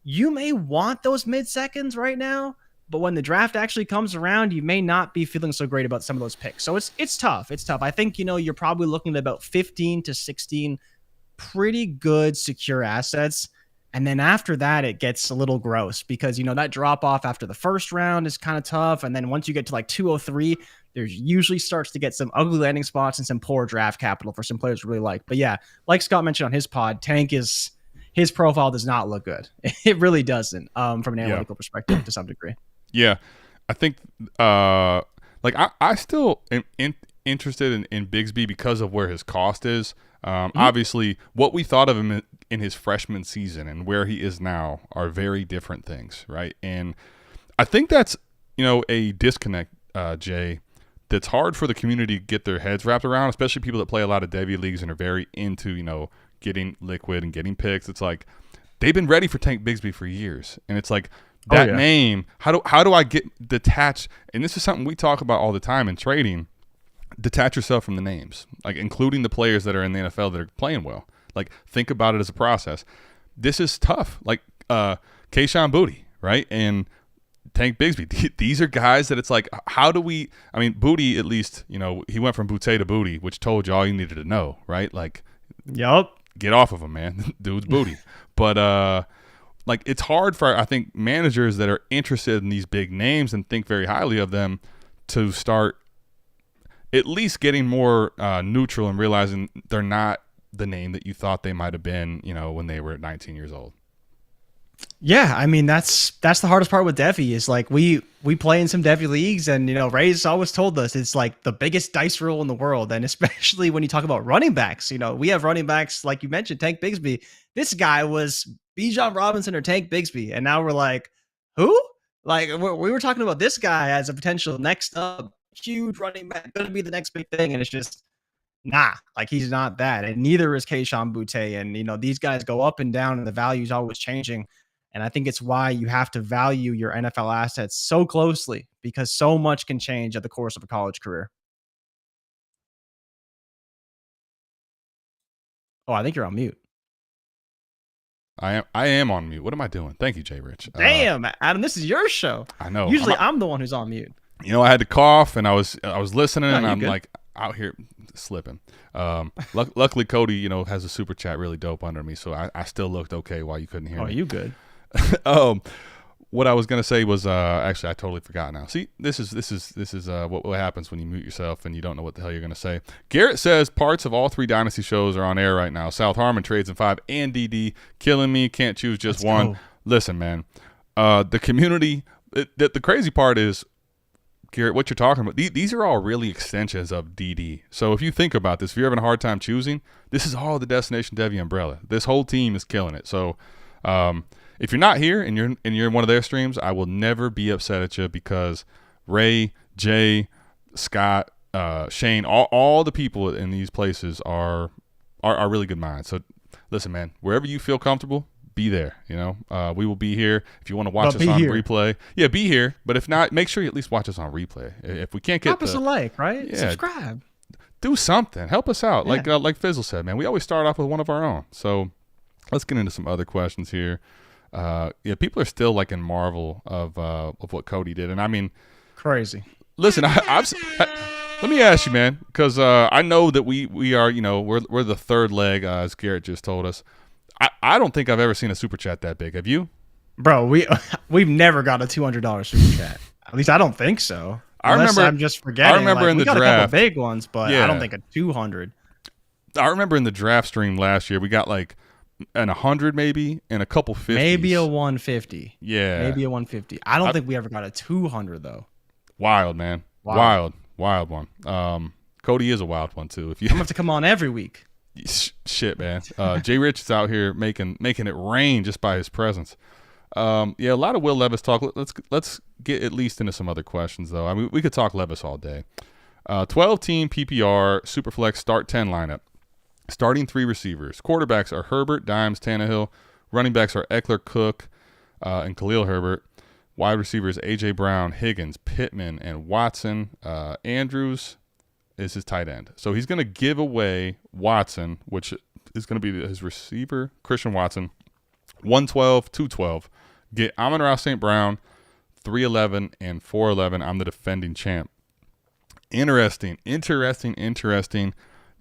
[SPEAKER 3] you may want those mid-seconds right now, but when the draft actually comes around, you may not be feeling so great about some of those picks. So it's tough. It's tough. I think, you're probably looking at about 15 to 16 pretty good secure assets. And then after that, it gets a little gross because, that drop off after the 1st round is kind of tough. And then once you get to like 203, there's usually starts to get some ugly landing spots and some poor draft capital for some players to really like. But yeah, like Scott mentioned on his pod, his profile does not look good. It really doesn't, from an analytical perspective to some degree. Yeah,
[SPEAKER 1] I think I still am interested in Bigsby because of where his cost is. Obviously, what we thought of him in his freshman season and where he is now are very different things, right? And I think that's a disconnect, Jay, that's hard for the community to get their heads wrapped around, especially people that play a lot of Devy leagues and are very into getting liquid and getting picks. It's like they've been ready for Tank Bigsby for years, and it's like that name. How do I get detached? And this is something we talk about all the time in trading. Detach yourself from the names, like including the players that are in the NFL that are playing well. Like, think about it as a process. This is tough. Like Kayshon Boutte, right? And Tank Bigsby. These are guys that it's like, how do we – I mean, Boutte at least, you know, he went from Boutte to Boutte, which told you all you needed to know, right? Like,
[SPEAKER 3] yup.
[SPEAKER 1] Get off of him, man. Dude's Boutte. But like, it's hard for, I think, managers that are interested in these big names and think very highly of them to start at least getting more neutral and realizing they're not the name that you thought they might have been, you know, when they were 19 years old.
[SPEAKER 3] Yeah, I mean that's the hardest part with Devy is like we play in some Devy leagues, and you know Ray's always told us it's like the biggest dice roll in the world, and especially when you talk about running backs, you know we have running backs like you mentioned, Tank Bigsby. This guy was Bijan Robinson or Tank Bigsby, and now we're like, who? Like we were talking about this guy as a potential next up huge running back, going to be the next big thing, and it's just nah, like he's not that, and neither is Kayshon Boutte, and you know these guys go up and down, and the value's always changing. And I think it's why you have to value your NFL assets so closely because so much can change at the course of a college career. Oh, I think you're on mute.
[SPEAKER 1] I am on mute. What am I doing? Thank you, JRich.
[SPEAKER 3] Damn, Adam, this is your show.
[SPEAKER 1] I know.
[SPEAKER 3] Usually I'm the one who's on mute.
[SPEAKER 1] You know, I had to cough, and I was listening,
[SPEAKER 3] No,
[SPEAKER 1] and I'm
[SPEAKER 3] good.
[SPEAKER 1] like out here slipping. Luckily, Cody, you know, has a super chat really dope under me, so I still looked okay while you couldn't hear me.
[SPEAKER 3] Oh, you good?
[SPEAKER 1] What I was gonna say was actually I totally forgot now. See, this is what happens when you mute yourself and you don't know what the hell you're gonna say. Garrett says parts of all 3 Dynasty shows are on air right now. South Harmon trades in 5 and DD killing me. Can't choose just
[SPEAKER 3] Let's
[SPEAKER 1] one.
[SPEAKER 3] go.
[SPEAKER 1] Listen, man, the community. The crazy part is, Garrett, what you're talking about. These are all really extensions of DD. So if you think about this, if you're having a hard time choosing, this is all the Destination Devy umbrella. This whole team is killing it. So. If you're not here and you're in one of their streams, I will never be upset at you because Ray, Jay, Scott, Shane, all the people in these places are really good minds. So listen, man, wherever you feel comfortable, be there. You know, we will be here. If you want to watch us on replay, yeah, be here. But if not, make sure you at least watch us on replay. If we can't get
[SPEAKER 3] Drop us a like, right?
[SPEAKER 1] Yeah,
[SPEAKER 3] Subscribe.
[SPEAKER 1] Do something. Help us out.
[SPEAKER 3] Yeah.
[SPEAKER 1] Like Fizzle said, man, we always start off with one of our own. So let's get into some other questions here. Yeah, people are still like in marvel of what Cody did, and I mean,
[SPEAKER 3] Crazy.
[SPEAKER 1] listen, let me ask you, man, because I know that we are, you know, we're the third leg, as Garrett just told us. I don't think I've ever seen a super chat that big. Have you?
[SPEAKER 3] Bro, we've never got a $200 super chat. At least I don't think so. Unless I'm just forgetting.
[SPEAKER 1] I remember in the
[SPEAKER 3] we got
[SPEAKER 1] draft,
[SPEAKER 3] a couple big ones, but
[SPEAKER 1] yeah.
[SPEAKER 3] I don't think a 200.
[SPEAKER 1] I remember in the draft stream last year, we got like an 100 maybe and a couple 50s.
[SPEAKER 3] Maybe a 150.
[SPEAKER 1] Yeah.
[SPEAKER 3] Maybe a 150. I don't think we ever got a 200 though.
[SPEAKER 1] Wild, man. Wild one. Cody is a wild one too. If you
[SPEAKER 3] I'm gonna have to come on every week.
[SPEAKER 1] Shit, man. JRich is out here making it rain just by his presence. Yeah, a lot of Will Levis talk. Let's get at least into some other questions though. I mean, we could talk Levis all day. 12-team PPR Superflex start 10 lineup. Starting 3 receivers. Quarterbacks are Herbert, Dimes, Tannehill. Running backs are Eckler, Cook, and Khalil Herbert. Wide receivers A.J. Brown, Higgins, Pittman, and Watson. Andrews is his tight end. So he's going to give away Watson, which is going to be his receiver, Christian Watson. 112, 212. Get Amon-Ra St. Brown, 311, and 411. I'm the defending champ. Interesting.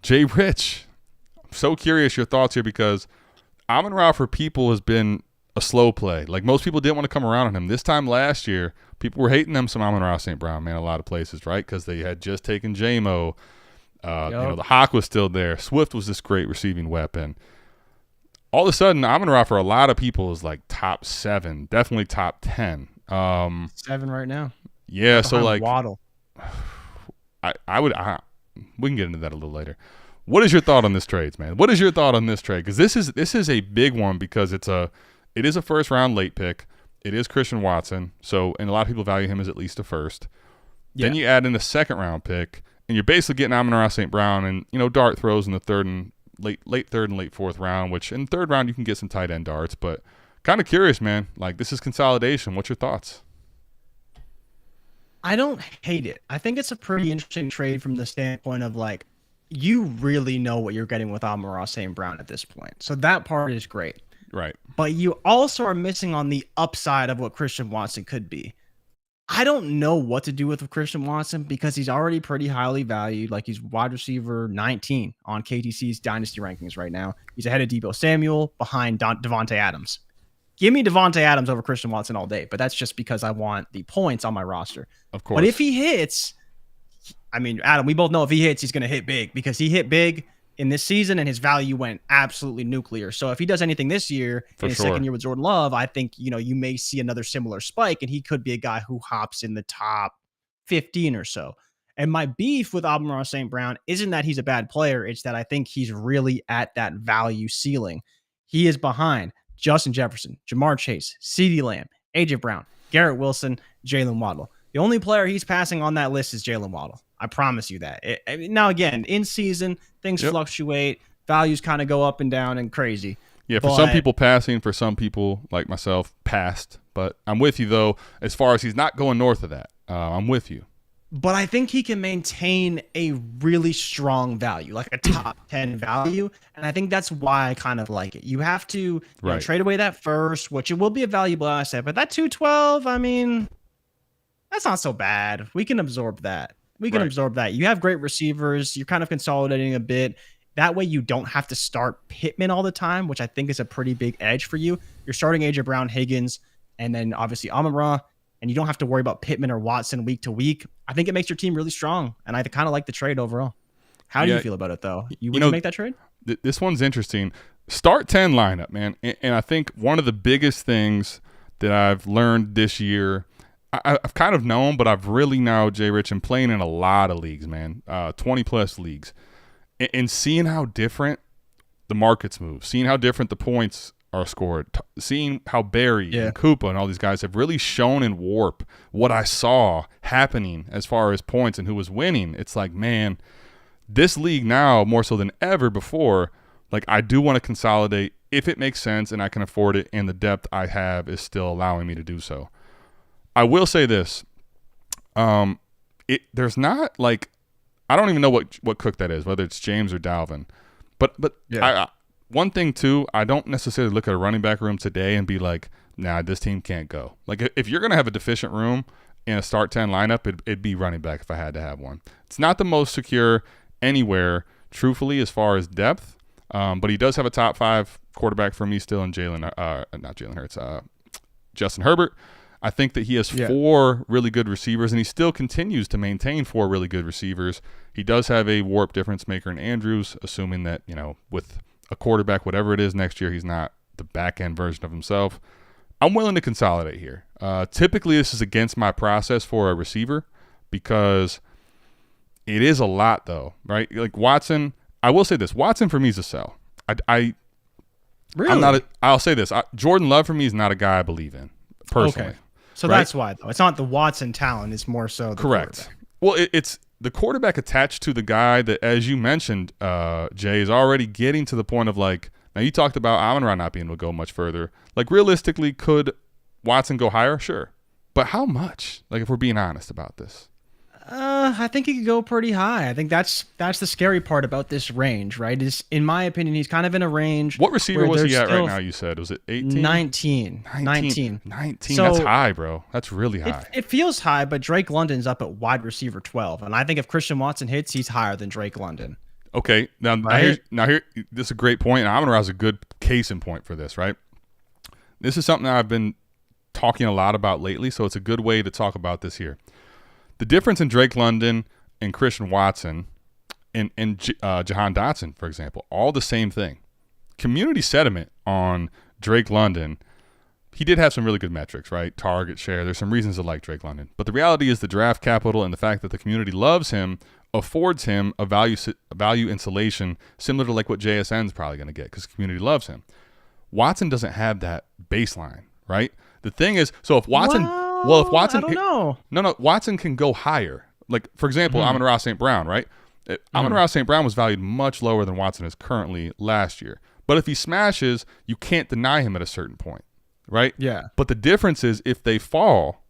[SPEAKER 1] JRich. So curious your thoughts here because Amon-Ra for people has been a slow play. Like most people didn't want to come around on him. This time last year, people were hating them some Amon-Ra St. Brown, man, a lot of places, right? Because they had just taken J-Mo. You know, the Hawk was still there. Swift was this great receiving weapon. All of a sudden, Amon-Ra for a lot of people is like top 7, definitely top 10.
[SPEAKER 3] 7 right now.
[SPEAKER 1] Yeah, so like
[SPEAKER 3] Waddle.
[SPEAKER 1] I would we can get into that a little later. What is your thought on this trade, man? What is your thought on this trade? Because this is a big one because it is a first round late pick. It is Christian Watson, so and a lot of people value him as at least a first. Yeah. Then you add in the second round pick, and you're basically getting Amon-Ra St. Brown and dart throws in the third and late third and late fourth round. Which in third round you can get some tight end darts, but kind of curious, man. Like this is consolidation. What's your thoughts?
[SPEAKER 3] I don't hate it. I think it's a pretty interesting trade from the standpoint of like, you really know what you're getting with Amon-Ra St. Brown at this point. So that part is great.
[SPEAKER 1] Right.
[SPEAKER 3] But you also are missing on the upside of what Christian Watson could be. I don't know what to do with Christian Watson because he's already pretty highly valued. Like he's wide receiver 19 on KTC's Dynasty rankings right now. He's ahead of Deebo Samuel, behind Devontae Adams. Give me Devontae Adams over Christian Watson all day, but that's just because I want the points on my roster.
[SPEAKER 1] Of course.
[SPEAKER 3] But if he hits, I mean, Adam, we both know if he hits, he's going to hit big because he hit big in this season and his value went absolutely nuclear. So if he does anything this year in his second year with Jordan Love, I think, you may see another similar spike and he could be a guy who hops in the top 15 or so. And my beef with Amon-Ra St. Brown isn't that he's a bad player. It's that I think he's really at that value ceiling. He is behind Justin Jefferson, Jamar Chase, CeeDee Lamb, AJ Brown, Garrett Wilson, Jalen Waddle. The only player he's passing on that list is Jalen Waddle. I promise you that. Now, again, in season, things fluctuate. Values kind of go up and down and crazy.
[SPEAKER 1] Yeah, for some people passing, for some people like myself, passed. But I'm with you, though, as far as he's not going north of that. I'm with you.
[SPEAKER 3] But I think he can maintain a really strong value, like a top 10 value. And I think that's why I kind of like it. You have to trade away that first, which it will be a valuable asset. But that 212, I mean, that's not so bad. We can absorb that. Absorb that. You have great receivers. You're kind of consolidating a bit. That way you don't have to start Pittman all the time, which I think is a pretty big edge for you. You're starting AJ Brown, Higgins, and then obviously Amon-Ra, and you don't have to worry about Pittman or Watson week to week. I think it makes your team really strong, and I kind of like the trade overall. How do you feel about it, though? Would you make that trade?
[SPEAKER 1] This one's interesting. Start 10 lineup, man. And I think one of the biggest things that I've learned this year, I've kind of known, but I've really now, JRich, am playing in a lot of leagues, man, 20-plus leagues, and seeing how different the markets move, seeing how different the points are scored, seeing how Barry and Koopa and all these guys have really shown in warp what I saw happening as far as points and who was winning. It's like, man, this league now, more so than ever before, like I do want to consolidate if it makes sense and I can afford it, and the depth I have is still allowing me to do so. I will say this. There's not like, I don't even know what cook that is, whether it's James or Dalvin. But one thing too, I don't necessarily look at a running back room today and be like, nah, this team can't go. Like if you're gonna have a deficient room in a start 10 lineup, it'd be running back if I had to have one. It's not the most secure anywhere, truthfully, as far as depth. But he does have a top 5 quarterback for me still in not Jalen Hurts, Justin Herbert. I think that he has 4 really good receivers, and he still continues to maintain 4 really good receivers. He does have a warp difference maker in Andrews, assuming that, with a quarterback, whatever it is next year, he's not the back-end version of himself. I'm willing to consolidate here. Typically, this is against my process for a receiver because it is a lot, though, right? Like Watson, I will say this. Watson, for me, is a sell.
[SPEAKER 3] Really?
[SPEAKER 1] I'll say this. Jordan Love, for me, is not a guy I believe in, personally. Okay.
[SPEAKER 3] So that's why, though. It's not the Watson talent. It's more so the
[SPEAKER 1] correct. Well, it's the quarterback attached to the guy that, as you mentioned, Jay, is already getting to the point of like, now you talked about Amon-Ra not being able to go much further. Like, realistically, could Watson go higher? Sure. But how much? Like, if we're being honest about this.
[SPEAKER 3] I think he could go pretty high. I think that's the scary part about this range, right? Is in my opinion, he's kind of in a range.
[SPEAKER 1] What receiver was he at right now, you said? Was it 18?
[SPEAKER 3] 19. 19.
[SPEAKER 1] So that's high, bro. That's really high.
[SPEAKER 3] It feels high, but Drake London's up at wide receiver 12. And I think if Christian Watson hits, he's higher than Drake London.
[SPEAKER 1] Okay. Now here, this is a great point. And Amon-Ra is a good case in point for this, right? This is something I've been talking a lot about lately, so it's a good way to talk about this here. The difference in Drake London and Christian Watson and Jahan Dotson, for example, all the same thing. Community sentiment on Drake London, he did have some really good metrics, right? Target share. There's some reasons to like Drake London. But the reality is the draft capital and the fact that the community loves him affords him a value insulation similar to like what JSN is probably going to get because the community loves him. Watson doesn't have that baseline, right? The thing is, so if Watson... Well, if Watson,
[SPEAKER 3] I don't know.
[SPEAKER 1] No, Watson can go higher. Like, for example, Amon-Ra St. Brown, right? Amon-Ra St. Brown was valued much lower than Watson is currently last year. But if he smashes, you can't deny him at a certain point, right?
[SPEAKER 3] Yeah.
[SPEAKER 1] But the difference is if they fall,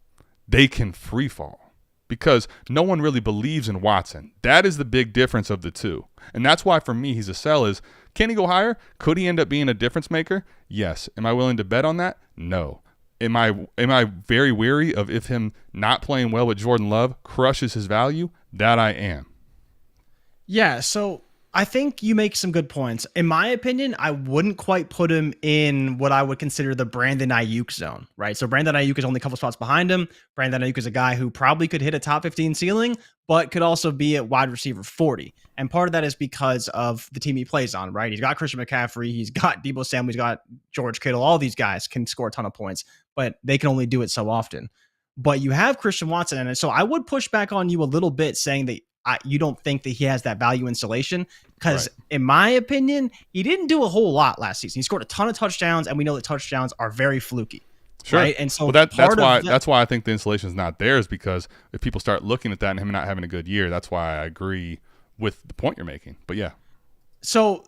[SPEAKER 1] they can free fall because no one really believes in Watson. That is the big difference of the two. And that's why for me he's a sell. Is can he go higher? Could he end up being a difference maker? Yes. Am I willing to bet on that? No. Am I very weary of if him not playing well with Jordan Love crushes his value? That I am.
[SPEAKER 3] Yeah, so I think you make some good points. In my opinion, I wouldn't quite put him in what I would consider the Brandon Ayuk zone, right? So Brandon Ayuk is only a couple spots behind him. Brandon Ayuk is a guy who probably could hit a top 15 ceiling, but could also be at wide receiver 40. And part of that is because of the team he plays on, right? He's got Christian McCaffrey, he's got Deebo Samuel, he's got George Kittle. All these guys can score a ton of points, but they can only do it so often. But you have Christian Watson, and so I would push back on you a little bit saying that you don't think that he has that value installation because, in my opinion, he didn't do a whole lot last season. He scored a ton of touchdowns, and we know that touchdowns are very fluky.
[SPEAKER 1] Sure.
[SPEAKER 3] Right? And so
[SPEAKER 1] that's why I think the installation is not there, is because if people start looking at that and him not having a good year, that's why I agree with the point you're making. But yeah.
[SPEAKER 3] So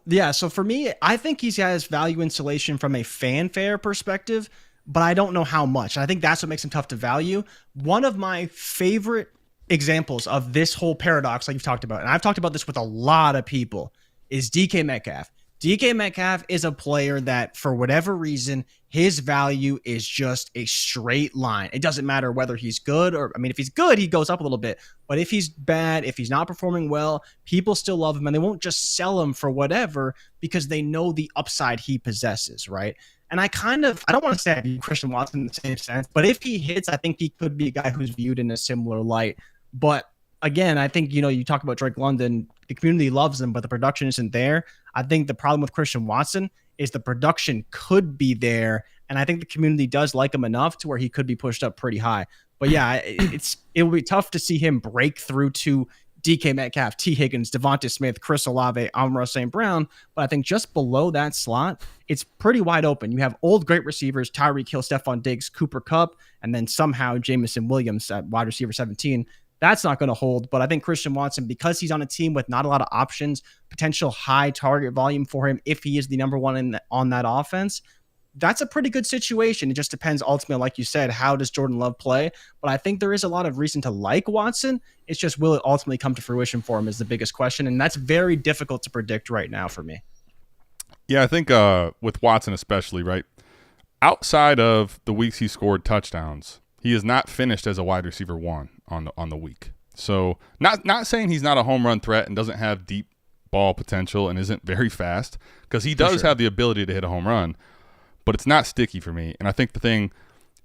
[SPEAKER 3] for me, I think he has value installation from a fanfare perspective, but I don't know how much. And I think that's what makes him tough to value. One of my favorite examples of this whole paradox, like you've talked about, and I've talked about this with a lot of people, is DK Metcalf. DK Metcalf is a player that, for whatever reason, his value is just a straight line. It doesn't matter whether he's good or, I mean, if he's good, he goes up a little bit. But if he's bad, if he's not performing well, people still love him and they won't just sell him for whatever because they know the upside he possesses, right? And I don't want to say I view Christian Watson in the same sense, but if he hits, I think he could be a guy who's viewed in a similar light. But again, I think, you talk about Drake London, the community loves him, but the production isn't there. I think the problem with Christian Watson is the production could be there, and I think the community does like him enough to where he could be pushed up pretty high. But yeah, it will be tough to see him break through to DK Metcalf, T. Higgins, Devonta Smith, Chris Olave, Amon-Ra St. Brown. But I think just below that slot, it's pretty wide open. You have old great receivers, Tyreek Hill, Stephon Diggs, Cooper Kupp, and then somehow Jamison Williams at wide receiver 17. That's not going to hold. But I think Christian Watson, because he's on a team with not a lot of options, potential high target volume for him if he is the number one on that offense, that's a pretty good situation. It just depends ultimately, like you said, how does Jordan Love play? But I think there is a lot of reason to like Watson. It's just, will it ultimately come to fruition for him is the biggest question. And that's very difficult to predict right now for me.
[SPEAKER 1] Yeah, I think with Watson especially, right? Outside of the weeks he scored touchdowns, he has not finished as a wide receiver 1 on the week. So not saying he's not a home run threat and doesn't have deep ball potential and isn't very fast, because he does have the ability to hit a home run, but it's not sticky for me. And I think the thing,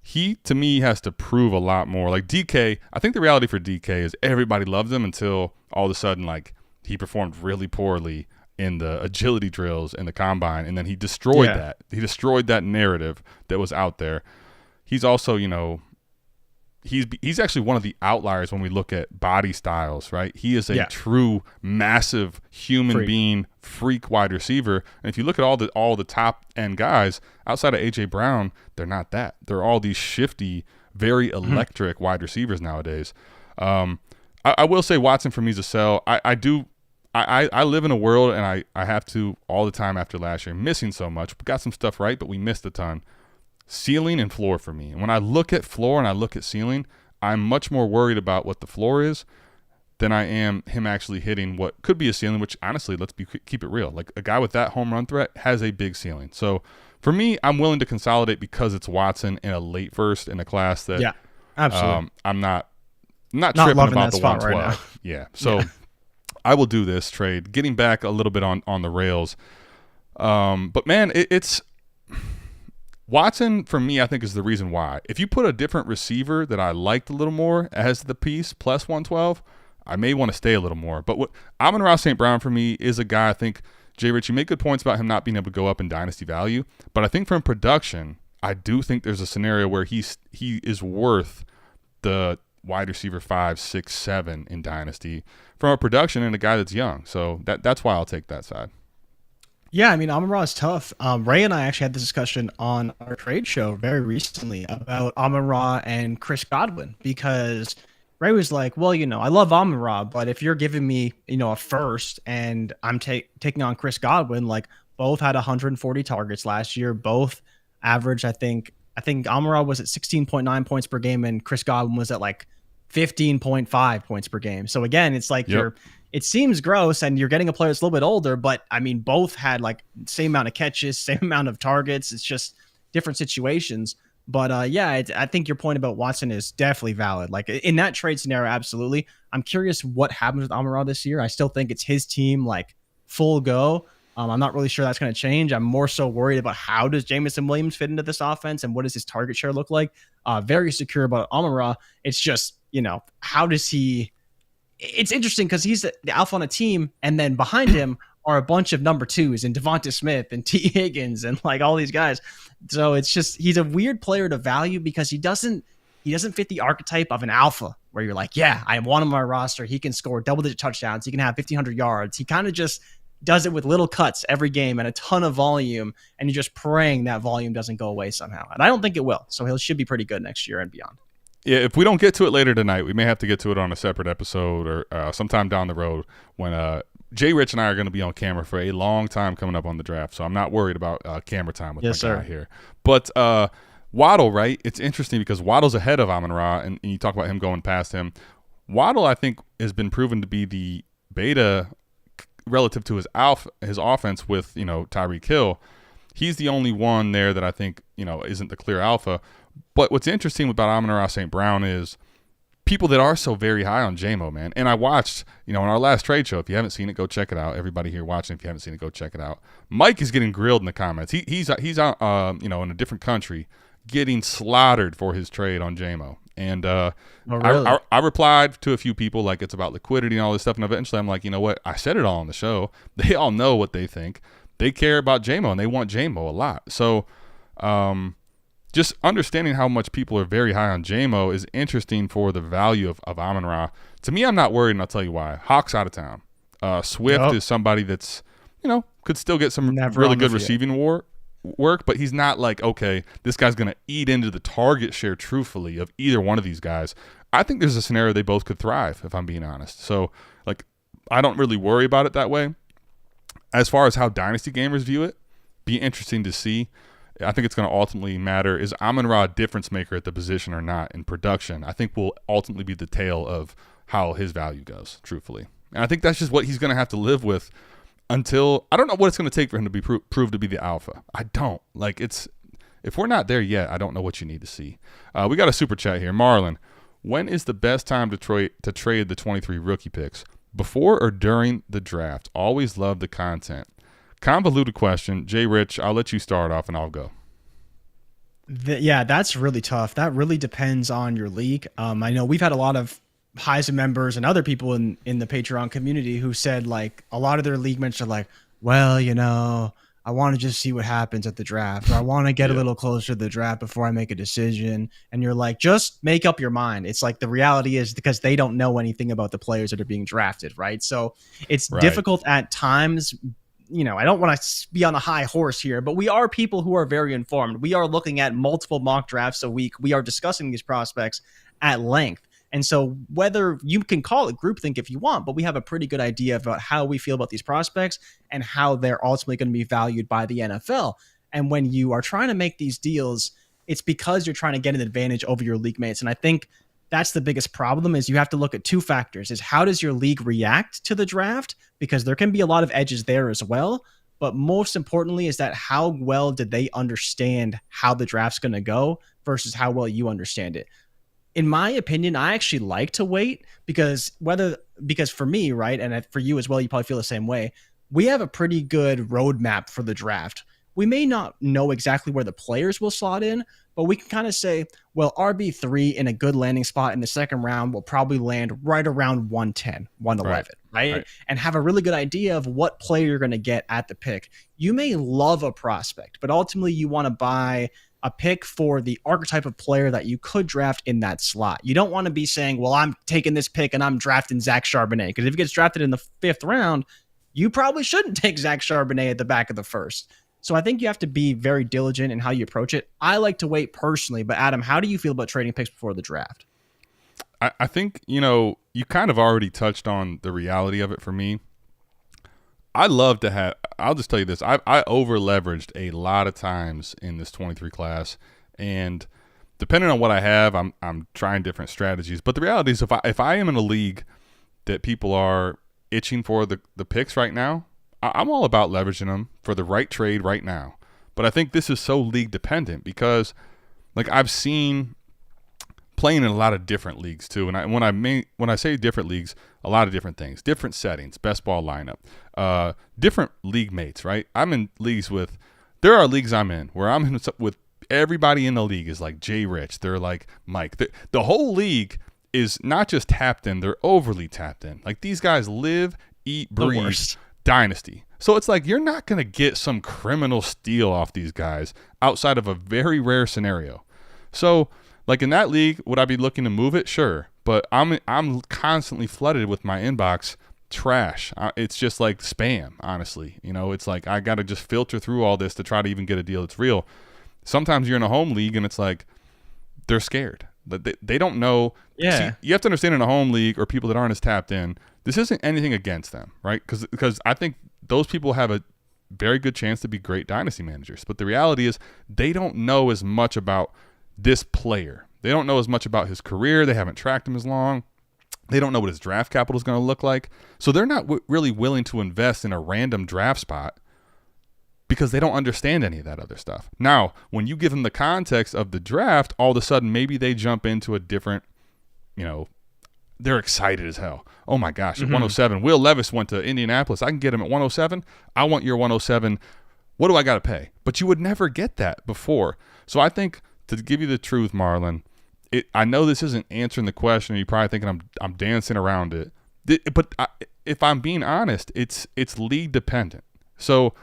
[SPEAKER 1] he to me has to prove a lot more. Like DK, I think the reality for DK is everybody loved him until all of a sudden, like, he performed really poorly in the agility drills and the combine, and then he destroyed that. He destroyed that narrative that was out there. He's also, he's actually one of the outliers when we look at body styles, right? He is a true massive human being freak wide receiver. And if you look at all the top end guys outside of AJ Brown, they're not that. They're all these shifty, very electric wide receivers nowadays. I will say Watson for me is a sell. I live in a world, and I have to all the time after last year, missing so much. We got some stuff right, but we missed a ton. Ceiling and floor for me. And when I look at floor and I look at ceiling, I'm much more worried about what the floor is than I am him actually hitting what could be a ceiling, which honestly, keep it real. Like, a guy with that home run threat has a big ceiling. So for me, I'm willing to consolidate because it's Watson in a late first in a class that
[SPEAKER 3] absolutely.
[SPEAKER 1] I'm not tripping about the 112.
[SPEAKER 3] Right
[SPEAKER 1] now. So I will do this trade, getting back a little bit on the rails. But man, it's Watson, for me, I think is the reason why. If you put a different receiver that I liked a little more as the piece plus 112, I may want to stay a little more. But Amon-Ra St. Brown for me is a guy, I think, JRich, you make good points about him not being able to go up in dynasty value. But I think from production, I do think there's a scenario where he is worth the wide receiver 5, 6, 7 in dynasty from a production and a guy that's young. So that's why I'll take that side.
[SPEAKER 3] Yeah, I mean, Amon-Ra is tough. Ray and I actually had this discussion on our trade show very recently about Amon-Ra and Chris Godwin, because Ray was like, well, I love Amon-Ra, but if you're giving me, a first and I'm taking on Chris Godwin, like, both had 140 targets last year, both averaged, I think Amon-Ra was at 16.9 points per game and Chris Godwin was at like 15.5 points per game. So again, it's like it seems gross and you're getting a player that's a little bit older, but I mean, both had like same amount of catches, same amount of targets. It's just different situations. But I think your point about Watson is definitely valid. Like in that trade scenario, absolutely. I'm curious what happens with Amon-Ra this year. I still think it's his team, like full go. I'm not really sure that's going to change. I'm more so worried about how does Jameson Williams fit into this offense and what does his target share look like? Very secure about Amon-Ra. It's just, how does he? It's interesting because he's the alpha on a team, and then behind him are a bunch of number twos and Devonta Smith and T. Higgins and like all these guys. So it's just he's a weird player to value because he doesn't fit the archetype of an alpha where you're like, yeah, I want him on my roster. He can score double-digit touchdowns. He can have 1,500 yards. He kind of just does it with little cuts every game and a ton of volume, and you're just praying that volume doesn't go away somehow. And I don't think it will. So he should be pretty good next year and beyond.
[SPEAKER 1] Yeah, if we don't get to it later tonight, we may have to get to it on a separate episode or sometime down the road when JRich and I are going to be on camera for a long time coming up on the draft. So I'm not worried about camera time with my guy here. But Waddle, right? It's interesting because Waddle's ahead of Amon-Ra, and you talk about him going past him. Waddle, I think, has been proven to be the beta relative to his offense with, Tyreek Hill. He's the only one there that I think, isn't the clear alpha. But what's interesting about Amon-Ra St. Brown is people that are so very high on JMO, man. And I watched, in our last trade show, if you haven't seen it, go check it out. Everybody here watching, if you haven't seen it, go check it out. Mike is getting grilled in the comments. He's out, in a different country getting slaughtered for his trade on JMO. And
[SPEAKER 3] really?
[SPEAKER 1] I replied to a few people like it's about liquidity and all this stuff. And eventually I'm like, you know what? I said it all on the show. They all know what they think. They care about JMO and they want JMO a lot. So just understanding how much people are very high on JMO is interesting for the value of Amon-Ra. To me, I'm not worried, and I'll tell you why. Hawk's out of town. Swift is somebody that's, could still get some really good receiving work, but he's not like, okay, this guy's going to eat into the target share truthfully of either one of these guys. I think there's a scenario they both could thrive, if I'm being honest. So, I don't really worry about it that way. As far as how Dynasty gamers view it, be interesting to see. I think it's going to ultimately matter, is Amon-Ra a difference maker at the position or not in production? I think will ultimately be the tale of how his value goes, truthfully. And I think that's just what he's going to have to live with until – I don't know what it's going to take for him to be proved to be the alpha. I don't. If we're not there yet, I don't know what you need to see. We got a super chat here. Marlon, when is the best time to trade the 23 rookie picks? Before or during the draft? Always love the content. Convoluted question. JRich, I'll let you start off and I'll go.
[SPEAKER 3] Yeah, that's really tough. That really depends on your league. I know we've had a lot of Heisman members and other people in the Patreon community who said a lot of their league mates are like, well, I want to just see what happens at the draft, or I want to get a little closer to the draft before I make a decision. And you're like, just make up your mind. It's like the reality is because they don't know anything about the players that are being drafted, right? So it's difficult at times. I don't want to be on a high horse here, but we are people who are very informed. We are looking at multiple mock drafts a week. We are discussing these prospects at length. And so whether you can call it groupthink if you want, but we have a pretty good idea about how we feel about these prospects and how they're ultimately going to be valued by the NFL. And when you are trying to make these deals, it's because you're trying to get an advantage over your league mates. And I think that's the biggest problem is you have to look at two factors, is how does your league react to the draft? Because there can be a lot of edges there as well. But most importantly is that how well did they understand how the draft's going to go versus how well you understand it. In my opinion, I actually like to wait because for me, right, and for you as well, you probably feel the same way, we have a pretty good roadmap for the draft. We may not know exactly where the players will slot in, but we can kind of say, well, RB3 in a good landing spot in the second round will probably land right around 110, 111, right? And have a really good idea of what player you're going to get at the pick. You may love a prospect, but ultimately you want to buy a pick for the archetype of player that you could draft in that slot. You don't want to be saying, well, I'm taking this pick and I'm drafting Zach Charbonnet, because if he gets drafted in the 5th round, you probably shouldn't take Zach Charbonnet at the back of the 1st. So I think you have to be very diligent in how you approach it. I like to wait personally, but Adam, how do you feel about trading picks before the draft?
[SPEAKER 1] I think, you kind of already touched on the reality of it for me. I love to have – I'll just tell you this. I over-leveraged a lot of times in this 23 class, and depending on what I have, I'm trying different strategies. But the reality is, if I am in a league that people are itching for the picks right now, I'm all about leveraging them for the right trade right now. But I think this is so league dependent because, like, I've seen playing in a lot of different leagues too. And when I say different leagues, a lot of different things, different settings, best ball lineup, different league mates. Right? I'm in leagues with. There are leagues I'm in where I'm in with everybody in the league is like JRich. They're like Mike. The whole league is not just tapped in; they're overly tapped in. Like, these guys live, eat, breathe Dynasty. So it's like you're not going to get some criminal steal off these guys outside of a very rare scenario. So, like, in that league, would I be looking to move it? Sure, but I'm constantly flooded with my inbox trash. It's just like spam, honestly. It's like I got to just filter through all this to try to even get a deal that's real. Sometimes you're in a home league and it's like they're scared. They don't know.
[SPEAKER 3] Yeah.
[SPEAKER 1] See, you have to understand, in a home league or people that aren't as tapped in, this isn't anything against them, right? Because I think those people have a very good chance to be great dynasty managers. But the reality is they don't know as much about this player. They don't know as much about his career. They haven't tracked him as long. They don't know what his draft capital is going to look like. So they're not really willing to invest in a random draft spot because they don't understand any of that other stuff. Now, when you give them the context of the draft, all of a sudden maybe they jump into a different, they're excited as hell. Oh my gosh, at 107, Will Levis went to Indianapolis. I can get him at 107. I want your 107. What do I got to pay? But you would never get that before. So I think, to give you the truth, Marlon, I know this isn't answering the question. You're probably thinking I'm dancing around it. But if I'm being honest, it's league dependent. So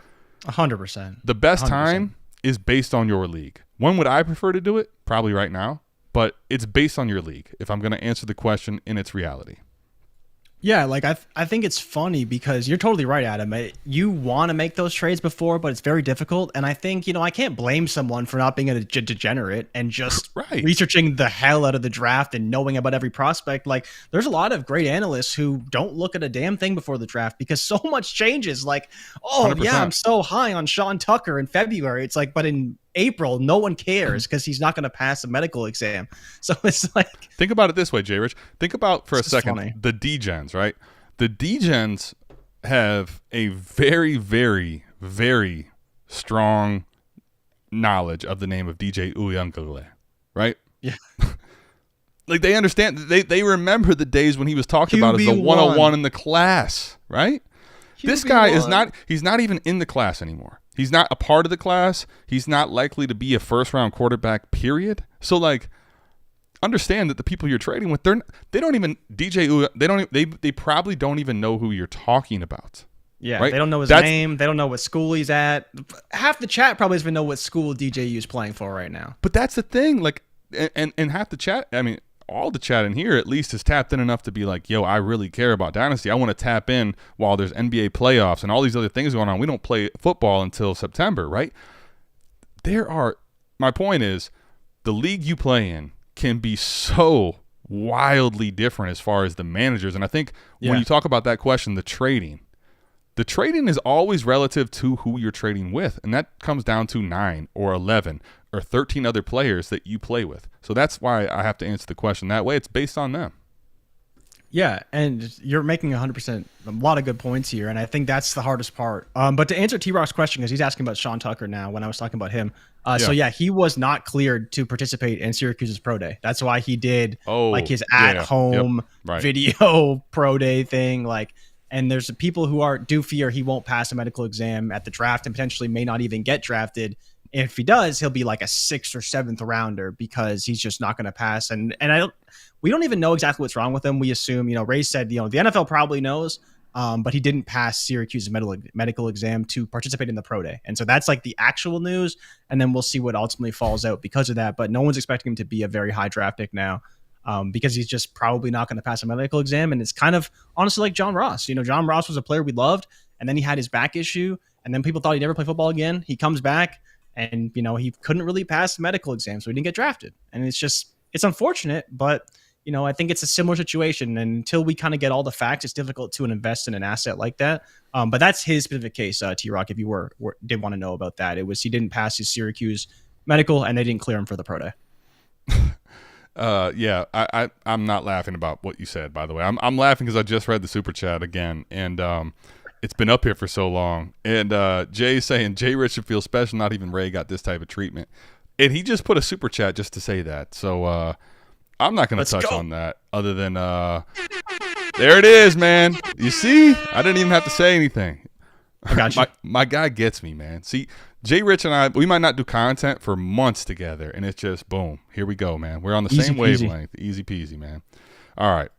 [SPEAKER 3] 100%.
[SPEAKER 1] The best
[SPEAKER 3] 100%.
[SPEAKER 1] time is based on your league. When would I prefer to do it? Probably right now. But it's based on your league, if I'm going to answer the question in its reality.
[SPEAKER 3] Yeah, like I think it's funny because you're totally right, Adam. You want to make those trades before, but it's very difficult. And I think, I can't blame someone for not being a degenerate and just researching the hell out of the draft and knowing about every prospect. Like, there's a lot of great analysts who don't look at a damn thing before the draft because so much changes. Like, 100%. Yeah, I'm so high on Sean Tucker in February. It's like, but in April, no one cares because he's not going to pass a medical exam. So it's like,
[SPEAKER 1] think about it this way, JRich. Think about for a second
[SPEAKER 3] funny.
[SPEAKER 1] The D-Gens, right? The D-Gens have a very, very, very strong knowledge of the name of DJ Uyunglele, right?
[SPEAKER 3] Yeah.
[SPEAKER 1] Like, they understand. They remember the days when he was talked about as the 101 in the class, right? This guy is not. He's not even in the class anymore. He's not a part of the class. He's not likely to be a first-round quarterback, period. So, like, understand that the people you're trading with, they don't even they probably don't even know who you're talking about.
[SPEAKER 3] Yeah,
[SPEAKER 1] right?
[SPEAKER 3] They don't know his name. They don't know what school he's at. Half the chat probably doesn't even know what school DJU is playing for right now.
[SPEAKER 1] But that's the thing. Like, and half the chat, I mean, all the chat in here at least is tapped in enough to be like, yo, I really care about Dynasty. I want to tap in while there's NBA playoffs and all these other things going on. We don't play football until September, right? My point is, the league you play in can be so wildly different as far as the managers. And I think when you talk about that question, the trading is always relative to who you're trading with. And that comes down to 9 or 11 or 13 other players that you play with. So that's why I have to answer the question that way. It's based on them.
[SPEAKER 3] Yeah, and you're making 100% a lot of good points here, and I think that's the hardest part. But to answer T-Rock's question, because he's asking about Sean Tucker now when I was talking about him. So yeah, he was not cleared to participate in Syracuse's pro day. That's why he did his at-home video pro day thing. Like, and there's people who do fear he won't pass a medical exam at the draft and potentially may not even get drafted. If he does, he'll be like a 6th or 7th rounder because he's just not going to pass. And we don't even know exactly what's wrong with him. We assume, Ray said, the NFL probably knows, but he didn't pass Syracuse's medical exam to participate in the pro day. And so that's like the actual news. And then we'll see what ultimately falls out because of that. But no one's expecting him to be a very high draft pick now because he's just probably not going to pass a medical exam. And it's kind of honestly like John Ross. John Ross was a player we loved, and then he had his back issue, and then people thought he'd never play football again. He comes back. And, he couldn't really pass the medical exam, so he didn't get drafted. And it's unfortunate, but, I think it's a similar situation. And until we kind of get all the facts, it's difficult to invest in an asset like that. But that's his specific case, T-Rock, if you did want to know about that. It was he didn't pass his Syracuse medical, and they didn't clear him for the pro day.
[SPEAKER 1] Yeah, I'm not laughing about what you said, by the way. I'm laughing because I just read the super chat again, and it's been up here for so long. And Jay's saying JRich should feel special. Not even Ray got this type of treatment, and he just put a super chat just to say that. So I'm not going to touch on that, other than there it is, man. You see, I didn't even have to say anything.
[SPEAKER 3] I got you.
[SPEAKER 1] My guy gets me, man. See, JRich and I, we might not do content for months together, and it's just boom. Here we go, man. We're on the same wavelength. Easy peasy, man. All right.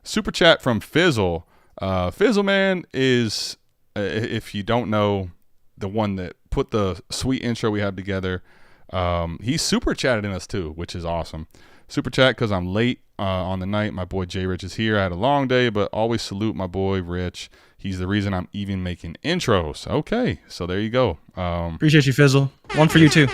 [SPEAKER 1] Super chat from Fizzle. Fizzle, man, is, if you don't know, the one that put the sweet intro we have together. He's super chatted in us too, which is awesome. Super chat because I'm late on the night. My boy JRich is here. I had a long day, but always salute my boy Rich. He's the reason I'm even making intros. Okay, so there you go.
[SPEAKER 3] Appreciate you, Fizzle. One for you too.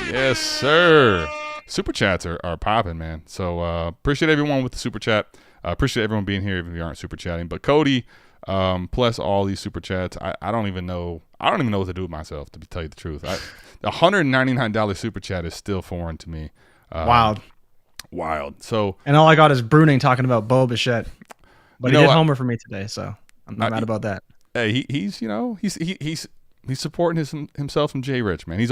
[SPEAKER 1] Yes, sir. Super chats are popping, man. So appreciate everyone with the super chat. Appreciate everyone being here if you aren't super chatting. But Cody, plus all these super chats, I don't even know. I don't even know what to do with myself, to tell you the truth. The $199 super chat is still foreign to me. Wild. So,
[SPEAKER 3] and all I got is Bruning talking about Bo Bichette, but he did homer for me today, so I'm not mad about that.
[SPEAKER 1] Hey, he's supporting himself from JRich, man. He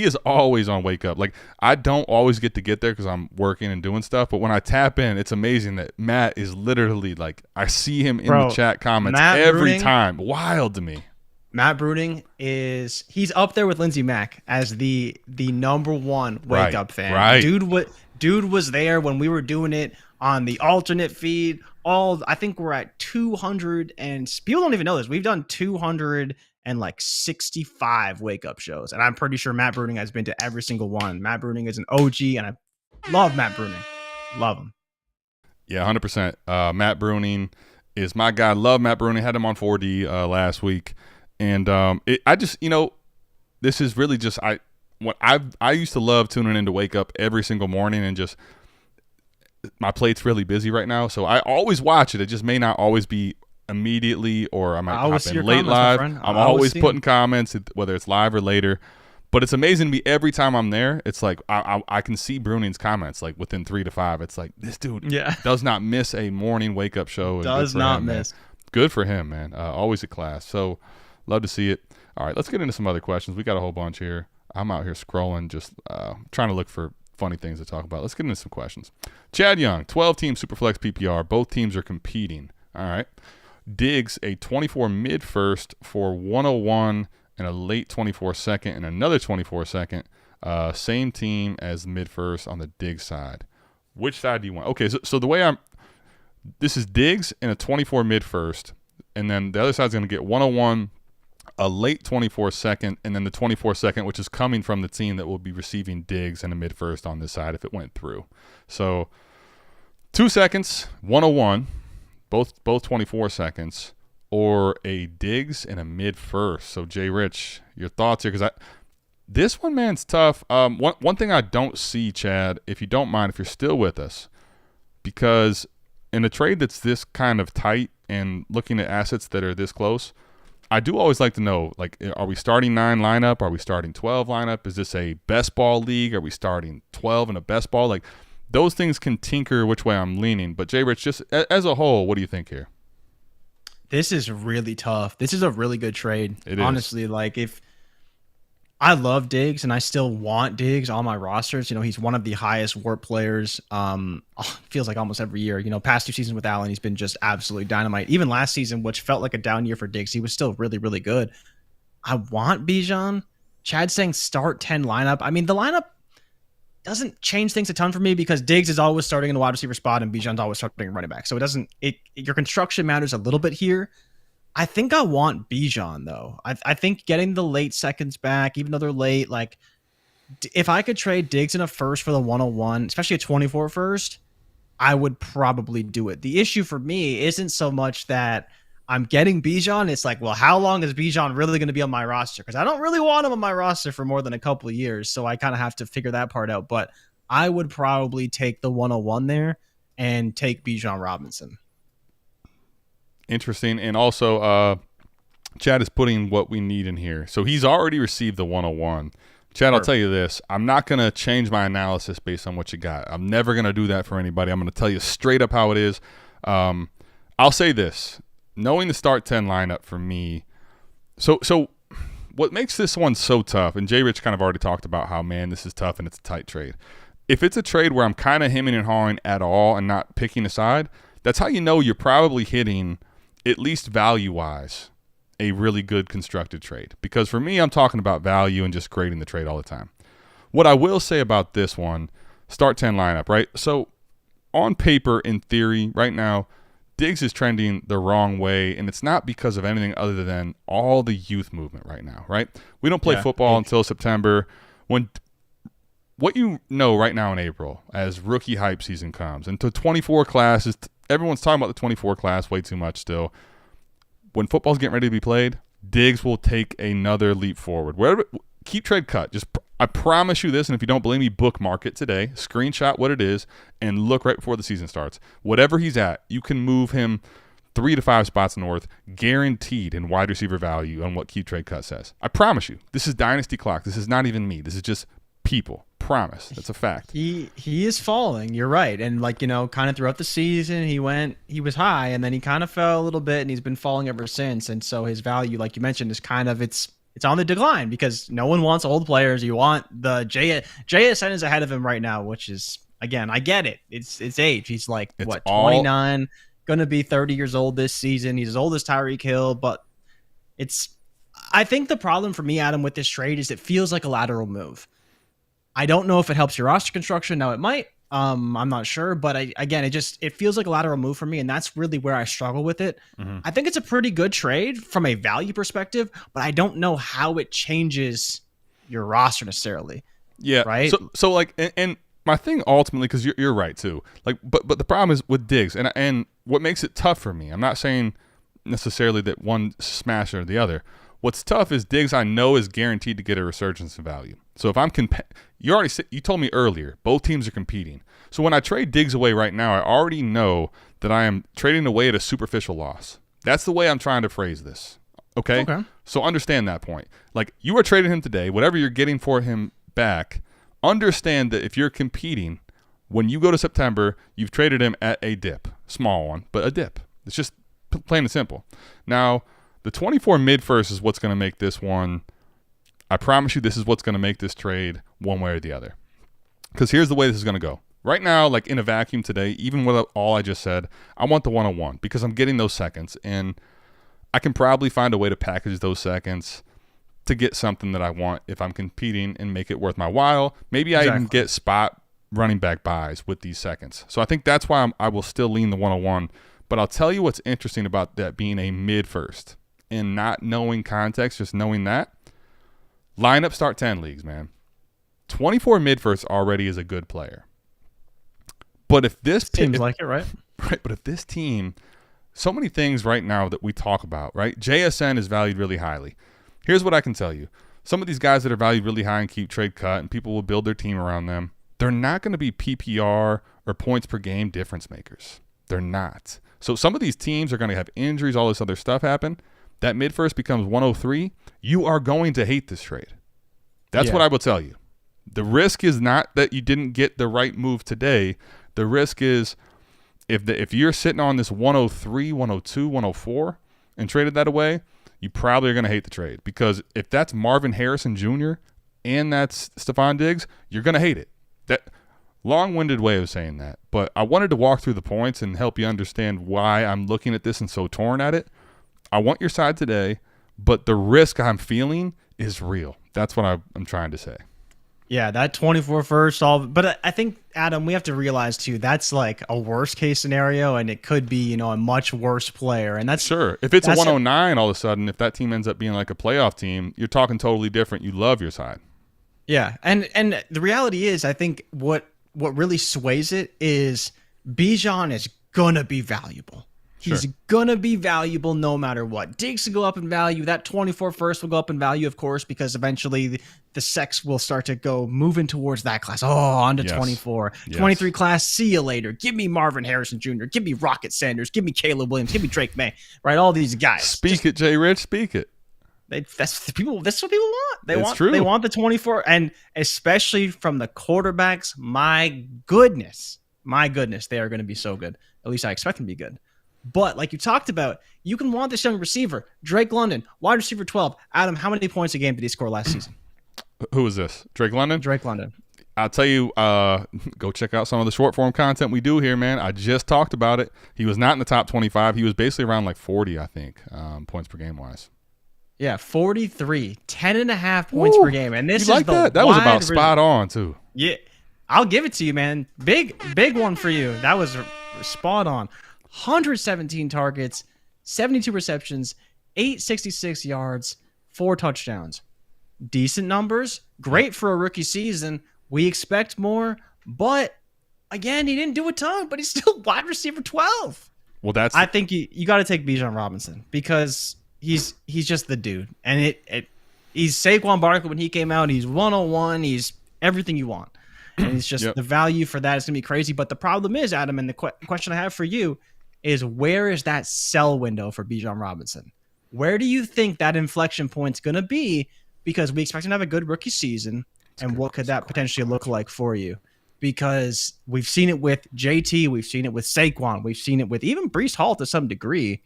[SPEAKER 1] is always on Wake Up. Like, I don't always get there because I'm working and doing stuff, but when I tap in, it's amazing that Matt is literally like, I see him in the chat comments every time. Wild to me.
[SPEAKER 3] Matt Bruning he's up there with Lindsey Mack as the number one Wake Up fan.
[SPEAKER 1] Right.
[SPEAKER 3] Dude was there when we were doing it on the alternate feed. I think we're at 200, and people don't even know this. We've done 265 Wake Up shows, and I'm pretty sure Matt Bruning has been to every single one. Matt Bruning is an OG, and I love Matt Bruning. Love him.
[SPEAKER 1] Yeah, 100%. Matt Bruning is my guy. Love Matt Bruning. Had him on 4D last week. And this is really just I used to love tuning into Wake Up every single morning, and just my plate's really busy right now, so I always watch it. It just may not always be immediately, or I might hop in late live. I'm always putting comments, whether it's live or later. But it's amazing to me every time I'm there. It's like I can see Bruning's comments like within 3 to 5. It's like, this dude does not miss a morning Wake Up show.
[SPEAKER 3] Does not miss.
[SPEAKER 1] Good for him, man. Always a class. So love to see it. All right, let's get into some other questions. We got a whole bunch here. I'm out here scrolling, just trying to look for funny things to talk about. Let's get into some questions. Chad Young, 12-team Superflex PPR. Both teams are competing. All right. Diggs, a 24 mid-first for 101 and a late 24 second and another 24 second. Same team as mid-first on the Diggs side. Which side do you want? Okay, so the way this is Diggs and a 24 mid-first, and then the other side's going to get 101, a late 24 second, and then the 24 second, which is coming from the team that will be receiving Diggs and a mid-first on this side if it went through. So 2 seconds, 101, both 24 seconds, or a Diggs and a mid-first. So JRich, your thoughts here? Because this one, man, it's tough. One thing I don't see, Chad, if you don't mind, if you're still with us, because in a trade that's this kind of tight and looking at assets that are this close, I do always like to know, like, are we starting 9 lineup? Are we starting 12 lineup? Is this a best ball league? Are we starting 12 in a best ball? Like, those things can tinker which way I'm leaning. But JRich, just as a whole, what do you think here?
[SPEAKER 3] This is really tough. This is a really good trade.
[SPEAKER 1] It
[SPEAKER 3] honestly
[SPEAKER 1] is.
[SPEAKER 3] Like, if I love Diggs and I still want Diggs on my rosters, he's one of the highest WARP players. Feels like almost every year. Past 2 seasons with Allen, he's been just absolutely dynamite. Even last season, which felt like a down year for Diggs, he was still really, really good. I want Bijan. Chad's saying start 10 lineup. I mean, the lineup doesn't change things a ton for me because Diggs is always starting in the wide receiver spot and Bijan's always starting running back. So your construction matters a little bit here. I think I want Bijan, though. I think getting the late seconds back, even though they're late, like, if I could trade Diggs in a first for the 101, especially a 24 first, I would probably do it. The issue for me isn't so much that I'm getting Bijan. It's like, well, how long is Bijan really going to be on my roster? Because I don't really want him on my roster for more than a couple of years. So I kind of have to figure that part out. But I would probably take the 101 there and take Bijan Robinson.
[SPEAKER 1] Interesting. And also, Chad is putting what we need in here. So he's already received the 101. Chad, I'll tell you this. I'm not going to change my analysis based on what you got. I'm never going to do that for anybody. I'm going to tell you straight up how it is. I'll say this. Knowing the start 10 lineup for me, so what makes this one so tough, and JRich kind of already talked about how, man, this is tough and it's a tight trade. If it's a trade where I'm kind of hemming and hawing at all and not picking a side, that's how you know you're probably hitting, at least value-wise, a really good constructed trade. Because for me, I'm talking about value and just grading the trade all the time. What I will say about this one, start 10 lineup, right? So on paper, in theory, right now, Diggs is trending the wrong way, and it's not because of anything other than all the youth movement right now, right? We don't play football until September. What you know right now in April as rookie hype season comes, and to 24 classes, everyone's talking about the 24 class way too much still. When football's getting ready to be played, Diggs will take another leap forward. Wherever, keep trade cut. I promise you this, and if you don't believe me, bookmark it today. Screenshot what it is, and look right before the season starts. Whatever he's at, you can move him 3 to 5 spots north, guaranteed in wide receiver value on what keep trade cut says. I promise you. This is Dynasty clock. This is not even me. This is just people. Promise. That's a fact.
[SPEAKER 3] He is falling. You're right. And kind of throughout the season, he was high, and then he kind of fell a little bit, and he's been falling ever since. And so his value, like you mentioned, is kind of it's on the decline because no one wants old players. You want the JSN is ahead of him right now, which is, again, I get it. It's age. He's like 29, going to be 30 years old this season. He's as old as Tyreek Hill, but I think the problem for me, Adam, with this trade is it feels like a lateral move. I don't know if it helps your roster construction. Now it might. I'm not sure, but it feels like a lateral move for me, and that's really where I struggle with it. Mm-hmm. I think it's a pretty good trade from a value perspective, but I don't know how it changes your roster necessarily.
[SPEAKER 1] Yeah,
[SPEAKER 3] right.
[SPEAKER 1] So like, and my thing ultimately, because you're right too. Like, but the problem is with Diggs, and what makes it tough for me. I'm not saying necessarily that one smash or the other. What's tough is Diggs, I know, is guaranteed to get a resurgence in value. So if I'm you told me earlier, both teams are competing. So when I trade Diggs away right now, I already know that I am trading away at a superficial loss. That's the way I'm trying to phrase this. Okay? So understand that point. Like, you are trading him today, whatever you're getting for him back, understand that if you're competing, when you go to September, you've traded him at a dip. Small one, but a dip. It's just plain and simple. Now, the 24 mid-first is what's going to make this one. I promise you this is what's going to make this trade one way or the other. Because here's the way this is going to go. Right now, like in a vacuum today, even with all I just said, I want the 101 because I'm getting those seconds. And I can probably find a way to package those seconds to get something that I want if I'm competing and make it worth my while. Maybe I even get spot running back buys with these seconds. So I think that's why I will still lean the 101. But I'll tell you what's interesting about that being a mid-first and not knowing context, just knowing that. Lineup start 10 leagues, man. 24 mid-first already is a good player. But if this
[SPEAKER 3] seems like it, right?
[SPEAKER 1] Right, but if this team, so many things right now that we talk about, right? JSN is valued really highly. Here's what I can tell you. Some of these guys that are valued really high and keep trade cut and people will build their team around them, they're not going to be PPR or points per game difference makers. They're not. So some of these teams are going to have injuries, all this other stuff happen. That mid-first becomes 103, you are going to hate this trade. That's what I will tell you. The risk is not that you didn't get the right move today. The risk is if you're sitting on this 103, 102, 104 and traded that away, you probably are going to hate the trade. Because if that's Marvin Harrison Jr. and that's Stephon Diggs, you're going to hate it. That long-winded way of saying that. But I wanted to walk through the points and help you understand why I'm looking at this and so torn at it. I want your side today, but the risk I'm is real. That's what I'm trying to say.
[SPEAKER 3] Yeah, that 24 first, but I think, Adam, we have to realize too, that's like a worst case scenario, and it could be, a much worse player. And that's
[SPEAKER 1] sure. If it's a 109 all of a sudden, if that team ends up being like a playoff team, you're talking totally different. You love your side.
[SPEAKER 3] Yeah. And the reality is, I think what really sways it is Bijan is gonna be valuable. He's going to be valuable no matter what. Diggs will go up in value. That 24 first will go up in value, of course, because eventually the sex will start to go moving towards that class. Oh, on to 24. 23 class, see you later. Give me Marvin Harrison Jr. Give me Rocket Sanders. Give me Caleb Williams. Give me Drake May. Right? All these guys.
[SPEAKER 1] Speak it, JRich. Speak it.
[SPEAKER 3] That's what people want.
[SPEAKER 1] True.
[SPEAKER 3] They want the 24, and especially from the quarterbacks. My goodness, they are going to be so good. At least I expect them to be good. But like you talked about, you can want this young receiver, Drake London, wide receiver 12. Adam, how many points a game did he score last season?
[SPEAKER 1] Who is this? Drake London?
[SPEAKER 3] Drake London.
[SPEAKER 1] I'll tell you, go check out some of the short form content we do here, man. I just talked about it. He was not in the top 25. He was basically around like 40, I think, points per game wise.
[SPEAKER 3] Yeah, 43, 10.5 points per game. And this is
[SPEAKER 1] like
[SPEAKER 3] the
[SPEAKER 1] that was about spot on, too.
[SPEAKER 3] Yeah, I'll give it to you, man. Big one for you. That was spot on. 117 targets, 72 receptions, 866 yards, 4 touchdowns. Decent numbers. Great for a rookie season. We expect more, but again, he didn't do a ton, but he's still wide receiver 12.
[SPEAKER 1] Well,
[SPEAKER 3] I think you got to take Bijan Robinson because he's just the dude. And he's Saquon Barkley when he came out. He's 101. He's everything you want. And it's just the value for that is going to be crazy. But the problem is, Adam, and the question I have for you is, where is that sell window for Bijan Robinson? Where do you think that inflection point's going to be? Because we expect him to have a good rookie season. And what could that potentially look like for you? Because we've seen it with JT. We've seen it with Saquon. We've seen it with even Breece Hall to some degree.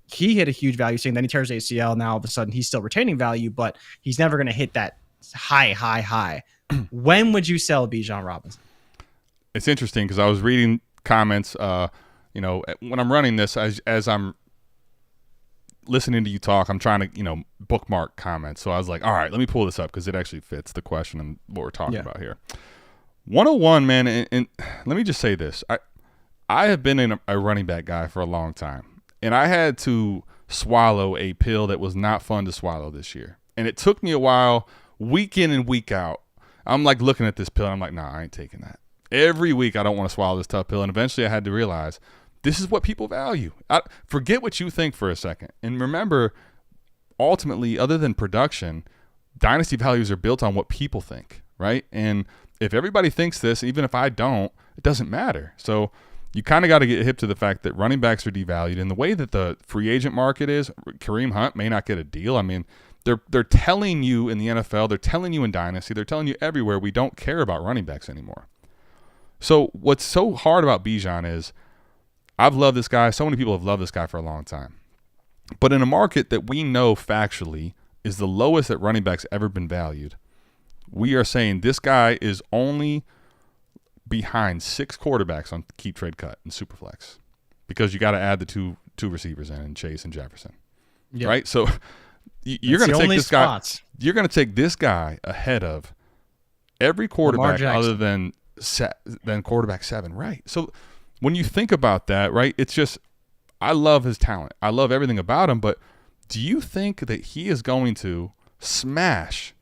[SPEAKER 3] He hit a huge value saying then he tears ACL. Now all of a sudden he's still retaining value, but he's never going to hit that high. When would you sell Bijan Robinson?
[SPEAKER 1] It's interesting because I was reading comments, when I'm running this, as I'm listening to you talk, I'm trying to, bookmark comments. So I was like, all right, let me pull this up because it actually fits the question and what we're talking about here. 101, man, and let me just say this. I have been a running back guy for a long time, and I had to swallow a pill that was not fun to swallow this year. And it took me a while, week in and week out. I'm like looking at this pill, and I'm like, nah, I ain't taking that. Every week I don't want to swallow this tough pill, and eventually I had to realize this is what people value. Forget what you think for a second. And remember, ultimately, other than production, dynasty values are built on what people think, right? And if everybody thinks this, even if I don't, it doesn't matter. So you kind of got to get hip to the fact that running backs are devalued. And the way that the free agent market is, Kareem Hunt may not get a deal. I mean, they're telling you in the NFL, they're telling you in Dynasty, they're telling you everywhere, we don't care about running backs anymore. So what's so hard about Bijan is, I've loved this guy. So many people have loved this guy for a long time. But in a market that we know factually is the lowest that running backs ever been valued, we are saying this guy is only behind 6 quarterbacks on keep trade cut and Superflex, because you got to add the two receivers in Chase and Jefferson, right? So you're going to take this guy. You're going to take this guy ahead of every quarterback other than quarterback 7, right? So when you think about that, right, it's just, I love his talent. I love everything about him, but do you think that he is going to smash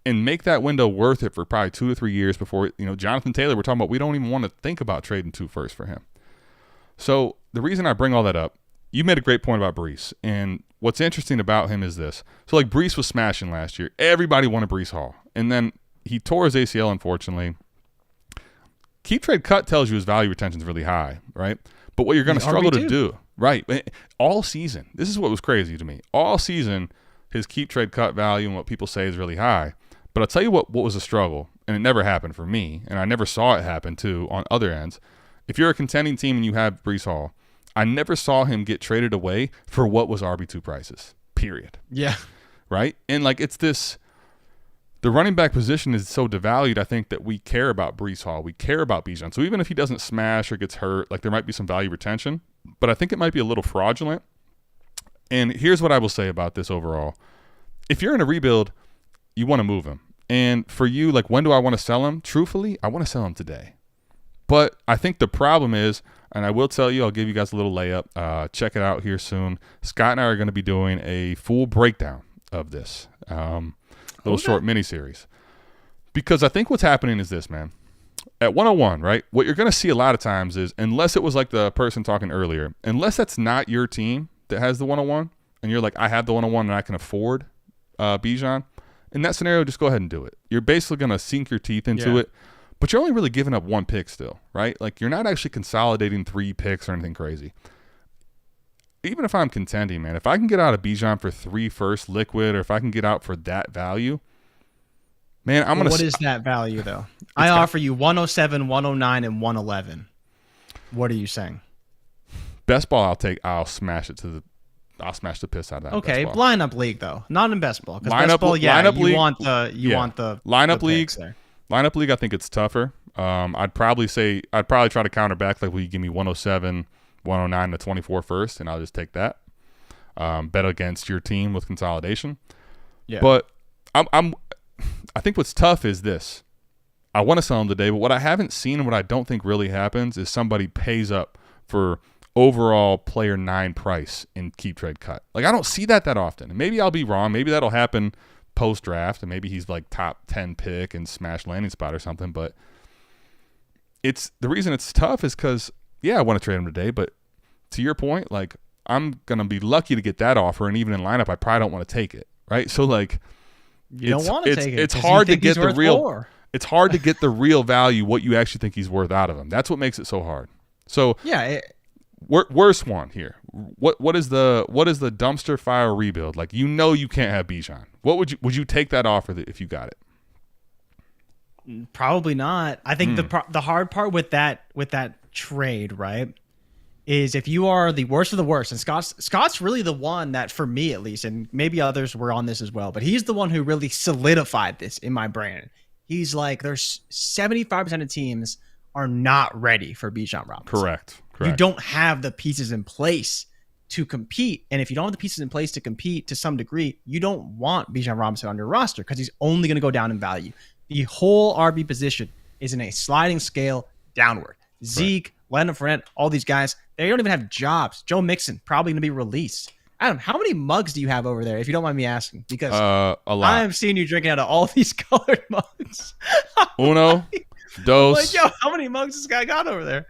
[SPEAKER 1] and make that window worth it for probably 2 to 3 years before, Jonathan Taylor, we're talking about, we don't even want to think about trading 2 firsts for him. So the reason I bring all that up, you made a great point about Breece, and what's interesting about him is this. So like Breece was smashing last year. Everybody wanted Breece Hall, and then he tore his ACL, unfortunately. Keep trade cut tells you his value retention is really high, right? But what you're going to struggle to do, right? All season, this is what was crazy to me. All season, his keep trade cut value and what people say is really high. But I'll tell you what was a struggle, and it never happened for me, and I never saw it happen too on other ends. If you're a contending team and you have Breece Hall, I never saw him get traded away for what was RB2 prices, period.
[SPEAKER 3] Yeah.
[SPEAKER 1] Right? And it's this. The running back position is so devalued, I think, that we care about Breece Hall. We care about Bijan. So even if he doesn't smash or gets hurt, there might be some value retention, but I think it might be a little fraudulent. And here's what I will say about this overall. If you're in a rebuild, you want to move him. And for you, when do I want to sell him? Truthfully, I want to sell him today. But I think the problem is, and I will tell you, I'll give you guys a little layup. Check it out here soon. Scott and I are going to be doing a full breakdown of this. Little short mini-series. Because I think what's happening is this, man. At 101, right, what you're going to see a lot of times is, unless it was like the person talking earlier, unless that's not your team that has the 101, and you're like, I have the 101 and I can afford Bijan, in that scenario, just go ahead and do it. You're basically going to sink your teeth into it, but you're only really giving up 1 pick still, right? You're not actually consolidating 3 picks or anything crazy. contending, man, if I can get out of Bijan for 3 first liquid, or if I can get out for that value, man, I'm gonna.
[SPEAKER 3] What is that value though? I offer you 107, 109, and 111. What are you saying?
[SPEAKER 1] Best ball, I'll smash the piss out of that.
[SPEAKER 3] Okay, lineup league though, not in best ball. Because
[SPEAKER 1] best ball,
[SPEAKER 3] lineup
[SPEAKER 1] league,
[SPEAKER 3] want the
[SPEAKER 1] lineup
[SPEAKER 3] the
[SPEAKER 1] league.
[SPEAKER 3] there.
[SPEAKER 1] Lineup league, I think it's tougher. I'd probably try to counter back, like, will you give me 107, 109 to 24 first, and I'll just take that. Bet against your team with consolidation.
[SPEAKER 3] Yeah.
[SPEAKER 1] But I think what's tough is this. I want to sell them today, but what I haven't seen and what I don't think really happens is somebody pays up for overall player 9 price in keep trade cut. Like, I don't see that often. And maybe I'll be wrong. Maybe that'll happen post draft, and maybe he's like top 10 pick and smash landing spot or something. But it's the reason it's tough is because, yeah, I want to trade him today, but to your point, like, I'm gonna be lucky to get that offer, and even in lineup, I probably don't want to take it, right? So, like,
[SPEAKER 3] you don't want to take it.
[SPEAKER 1] It's hard to get the real.
[SPEAKER 3] More.
[SPEAKER 1] It's hard to get the real value, what you actually think he's worth out of him. That's what makes it so hard. So
[SPEAKER 3] yeah,
[SPEAKER 1] worst one here. What is the dumpster fire rebuild? Like, you can't have Bijan. What would you take that offer if you got it?
[SPEAKER 3] Probably not. I think the hard part with that trade, right, is if you are the worst of the worst, and Scott's really the one that, for me at least, and maybe others were on this as well, but he's the one who really solidified this in my brain. He's like, there's 75% of teams are not ready for Bijan Robinson.
[SPEAKER 1] Correct.
[SPEAKER 3] You don't have the pieces in place to compete. And if you don't have the pieces in place to compete to some degree, you don't want Bijan Robinson on your roster because he's only going to go down in value. The whole RB position is in a sliding scale downward. Zeke, Leonard Fournette, all these guys, they don't even have jobs. Joe Mixon, probably going to be released. Adam, how many mugs do you have over there, if you don't mind me asking? Because
[SPEAKER 1] a lot.
[SPEAKER 3] I'm seeing you drinking out of all these colored mugs.
[SPEAKER 1] Uno, dos.
[SPEAKER 3] Like, yo, how many mugs this guy got over there?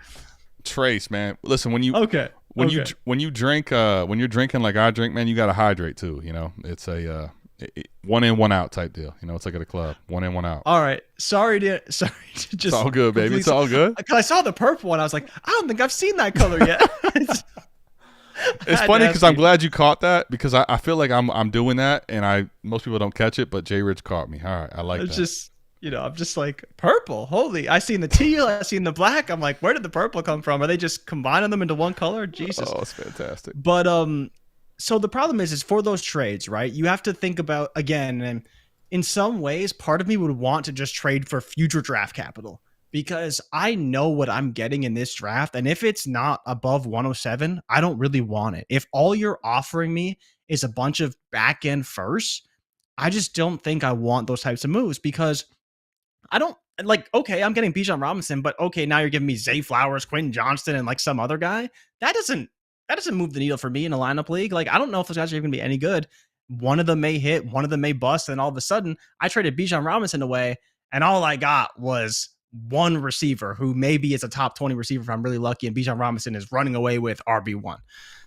[SPEAKER 1] Trace, man. Listen, when you drink, when you're drinking like I drink, man, you got to hydrate too. You know, it's a one in, one out type deal. You know, it's like at a club, 1 in, 1 out.
[SPEAKER 3] All right, sorry to just.
[SPEAKER 1] It's all good, baby. It's all good.
[SPEAKER 3] Because I saw the purple one, I was like, I don't think I've seen that color yet.
[SPEAKER 1] It's funny because I'm glad you caught that, because I feel like I'm doing that, and most people don't catch it, but JRich caught me. All right, I like that.
[SPEAKER 3] Just, I'm just like, purple. Holy, I seen the teal, I seen the black. I'm like, where did the purple come from? Are they just combining them into one color? Jesus.
[SPEAKER 1] Oh, it's fantastic.
[SPEAKER 3] But so the problem is for those trades, right? You have to think about, again, and in some ways, part of me would want to just trade for future draft capital, because I know what I'm getting in this draft. And if it's not above 107, I don't really want it. If all you're offering me is a bunch of back end firsts, I just don't think I want those types of moves, because I don't like, okay, I'm getting Bijan Robinson, but okay, now you're giving me Zay Flowers, Quentin Johnston, and like some other guy. That doesn't move the needle for me in a lineup league. Like, I don't know if those guys are even gonna be any good. One of them may hit, one of them may bust, and all of a sudden I traded Bijan Robinson away, and all I got was one receiver who maybe is a top 20 receiver if I'm really lucky, and Bijan Robinson is running away with RB1.